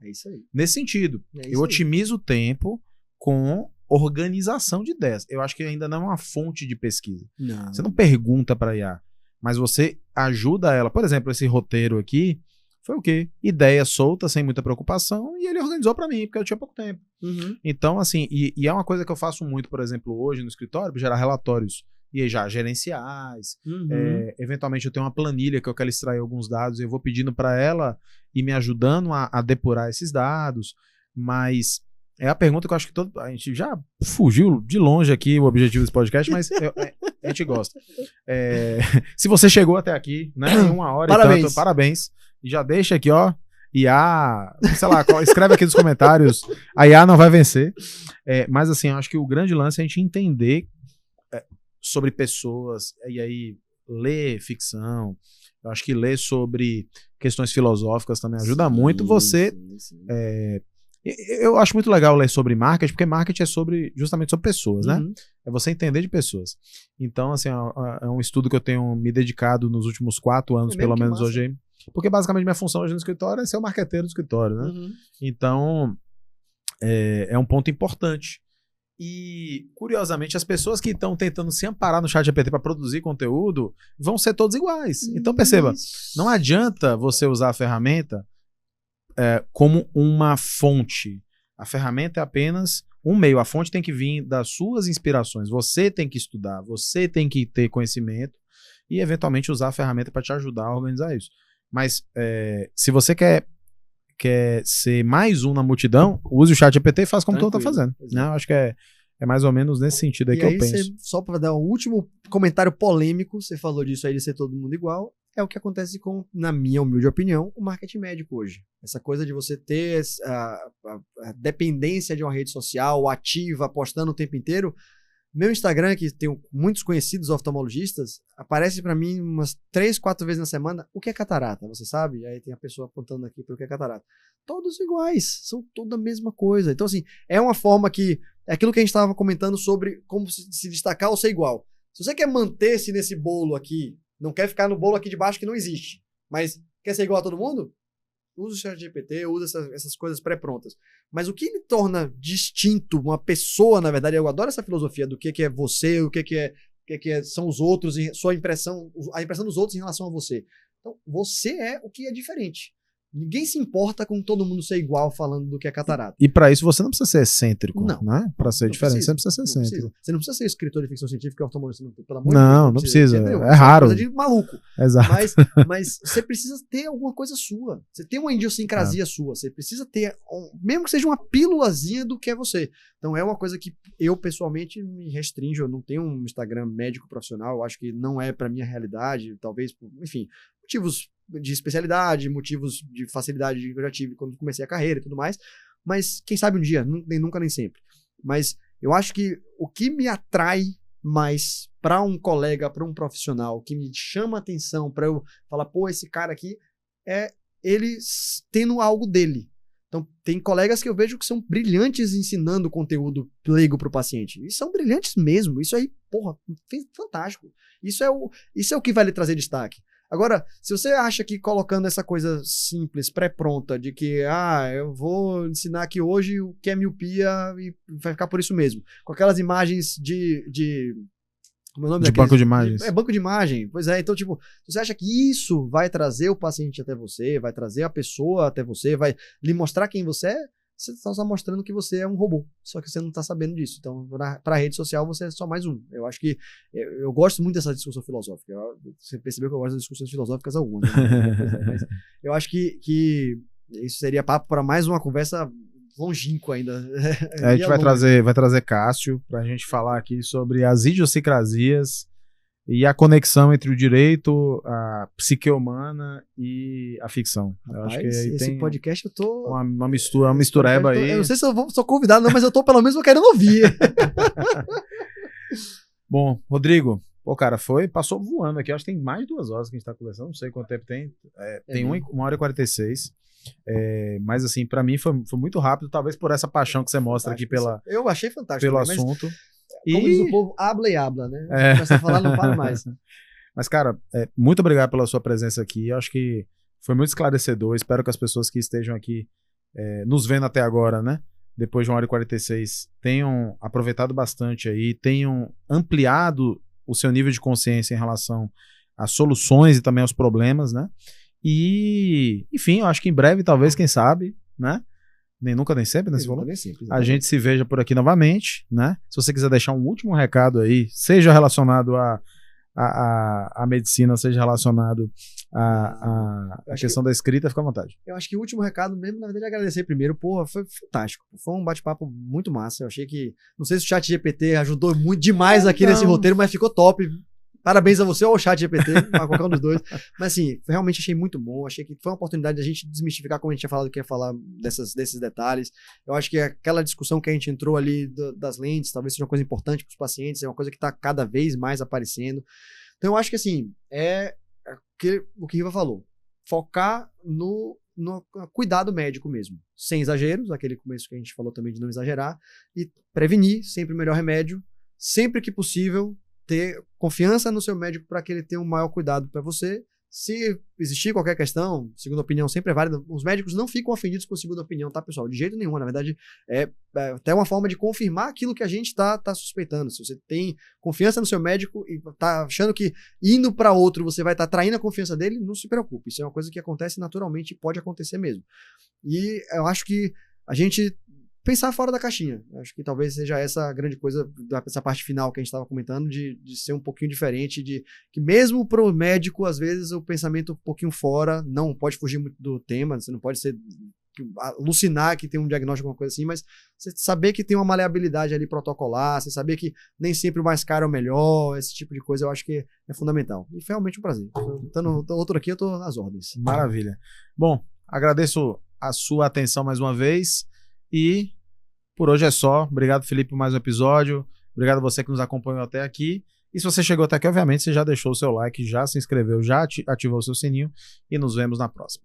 nesse sentido. Eu otimizo o tempo com organização de ideias. Eu acho que ainda não é uma fonte de pesquisa. Você não pergunta para a IA, mas você ajuda ela. Por exemplo, esse roteiro aqui foi o quê? Ideia solta, sem muita preocupação, e ele organizou para mim, porque eu tinha pouco tempo. Então, assim, e é uma coisa que eu faço muito, por exemplo, hoje no escritório, para gerar relatórios e já gerenciais. Eventualmente eu tenho uma planilha que eu quero extrair alguns dados, e eu vou pedindo para ela e me ajudando a depurar esses dados, mas é a pergunta que eu acho que a gente já fugiu de longe aqui o objetivo desse podcast, mas a gente gosta. Se você chegou até aqui, né, em 1 hora parabéns. E tanto, parabéns. E já deixa aqui, ó, IA, sei lá, escreve aqui nos comentários, a IA não vai vencer. Mas assim, eu acho que o grande lance é a gente entender sobre pessoas, e aí ler ficção, eu acho que ler sobre questões filosóficas também ajuda muito você... Eu acho muito legal ler sobre marketing, porque marketing é justamente sobre pessoas, né? É você entender de pessoas. Então, assim, é um estudo que eu tenho me dedicado nos últimos 4 anos, pelo menos hoje. Porque basicamente minha função hoje no escritório é ser o marqueteiro do escritório, né? Então, é um ponto importante. E, curiosamente, as pessoas que estão tentando se amparar no ChatGPT para produzir conteúdo vão ser todos iguais. Então, perceba, não adianta você usar a ferramenta como uma fonte. A ferramenta é apenas um meio. A fonte tem que vir das suas inspirações. Você tem que estudar, você tem que ter conhecimento e, eventualmente, usar a ferramenta para te ajudar a organizar isso. Mas, se você quer ser mais um na multidão, use o ChatGPT e faça como todo mundo está fazendo. Né? Eu acho que é mais ou menos nesse sentido aí que eu penso. Só para dar um último comentário polêmico, você falou disso aí de ser todo mundo igual, é o que acontece com, na minha humilde opinião, o marketing médico hoje. Essa coisa de você ter a dependência de uma rede social ativa, postando o tempo inteiro. Meu Instagram, que tem muitos conhecidos oftalmologistas, aparece para mim umas 3, 4 vezes na semana o que é catarata, você sabe? E aí tem a pessoa apontando aqui para o que é catarata. Todos iguais, são toda a mesma coisa. Então, assim, é uma forma que... É aquilo que a gente estava comentando sobre como se destacar ou ser igual. Se você quer manter-se nesse bolo aqui, não quer ficar no bolo aqui de baixo que não existe, mas quer ser igual a todo mundo, usa o ChatGPT, usa essas coisas pré-prontas. Mas o que lhe torna distinto uma pessoa, na verdade, eu adoro essa filosofia do que é você, o que são os outros, sua impressão, a impressão dos outros em relação a você. Então, você é o que é diferente. Ninguém se importa com todo mundo ser igual falando do que é catarata. E para isso você não precisa ser excêntrico, não, né? Para ser diferente, você não precisa ser excêntrico. Precisa. Você não precisa ser escritor de ficção científica ou oftalmologista, pelo amor de Deus. Não precisa. É raro. É coisa de maluco. Exato. Mas você precisa ter alguma coisa sua. Você tem uma idiosincrasia sua. Você precisa ter, mesmo que seja uma pílulazinha do que é você. Então é uma coisa que eu pessoalmente me restringo. Eu não tenho um Instagram médico profissional. Eu acho que não é para minha realidade. Talvez, enfim, motivos de especialidade, motivos de facilidade que eu já tive quando comecei a carreira e tudo mais, mas quem sabe um dia, nunca nem sempre. Mas eu acho que o que me atrai mais para um colega, para um profissional, que me chama a atenção para eu falar, pô, esse cara aqui é ele tendo algo dele. Então, tem colegas que eu vejo que são brilhantes ensinando conteúdo leigo para o paciente. E são brilhantes mesmo. Isso aí, porra, fantástico. Isso é o que vai lhe trazer destaque. Agora, se você acha que colocando essa coisa simples, pré-pronta, de que, eu vou ensinar aqui hoje o que é miopia e vai ficar por isso mesmo, com aquelas imagens como é o nome daqueles? Banco de imagens. Banco de imagem. Pois é, então, tipo, se você acha que isso vai trazer o paciente até você, vai trazer a pessoa até você, vai lhe mostrar quem você é, você está só mostrando que você é um robô, só que você não está sabendo disso. Então, para a rede social, você é só mais um. Eu acho que eu gosto muito dessa discussão filosófica. Você percebeu que eu gosto das discussões filosóficas algumas, né? Mas eu acho que isso seria papo para mais uma conversa longínqua ainda. A gente vai trazer Cássio para a gente falar aqui sobre as idiosincrasias e a conexão entre o direito, a psique humana e a ficção. Rapaz, eu acho que esse tem podcast eu tô... Uma mistureba aí. Eu não sei se eu sou convidado, não, mas eu tô pelo menos querendo ouvir. Bom, Rodrigo, cara, passou voando aqui. Acho que tem mais de 2 horas que a gente tá conversando. Não sei quanto tempo tem. Tem 1h46. Mas assim, pra mim foi muito rápido, talvez por essa paixão que você mostra aqui eu achei fantástico pelo assunto. Como diz o povo, habla e habla, né? Começa a falar, não para mais. Mas, cara, muito obrigado pela sua presença aqui. Eu acho que foi muito esclarecedor. Espero que as pessoas que estejam aqui nos vendo até agora, né? Depois de 1h46, tenham aproveitado bastante aí, tenham ampliado o seu nível de consciência em relação às soluções e também aos problemas, né? E, enfim, eu acho que em breve, talvez, quem sabe, né? Nem nunca, nem sempre, né? A gente se veja por aqui novamente, né? Se você quiser deixar um último recado aí, seja relacionado à medicina, seja relacionado à questão da escrita, fica à vontade. Eu acho que o último recado mesmo, na verdade, é agradecer primeiro. Pô, foi fantástico. Foi um bate-papo muito massa. Eu achei que... Não sei se o ChatGPT ajudou muito demais aqui nesse roteiro, mas ficou top. Parabéns a você ou ao ChatGPT, a qualquer um dos dois. Mas assim, realmente achei muito bom. Achei que foi uma oportunidade de a gente desmistificar, como a gente tinha falado que ia falar desses detalhes. Eu acho que aquela discussão que a gente entrou ali das lentes, talvez seja uma coisa importante para os pacientes, é uma coisa que está cada vez mais aparecendo. Então eu acho que assim, o que Riva falou. Focar no cuidado médico mesmo. Sem exageros, aquele começo que a gente falou também de não exagerar. E prevenir, sempre o melhor remédio. Sempre que possível, ter confiança no seu médico para que ele tenha um maior cuidado para você, Se existir qualquer questão, segunda opinião sempre é válida. Os médicos não ficam ofendidos com segunda opinião, tá, pessoal? De jeito nenhum. Na verdade, é até uma forma de confirmar aquilo que a gente tá suspeitando. Se você tem confiança no seu médico e tá achando que indo para outro você vai estar traindo a confiança dele, não se preocupe. Isso é uma coisa que acontece naturalmente e pode acontecer mesmo. E eu acho que a gente pensar fora da caixinha. Acho que talvez seja essa a grande coisa, essa parte final que a gente estava comentando, de ser um pouquinho diferente, de que mesmo pro médico, às vezes, o pensamento um pouquinho fora, não pode fugir muito do tema, você não pode alucinar que tem um diagnóstico, alguma coisa assim, mas você saber que tem uma maleabilidade ali protocolar, você saber que nem sempre o mais caro é o melhor, esse tipo de coisa eu acho que é fundamental. E foi realmente um prazer. Outro aqui, eu tô nas ordens. Maravilha. Bom, agradeço a sua atenção mais uma vez e por hoje é só. Obrigado, Felipe, por mais um episódio. Obrigado a você que nos acompanhou até aqui. E se você chegou até aqui, obviamente, você já deixou o seu like, já se inscreveu, já ativou o seu sininho e nos vemos na próxima.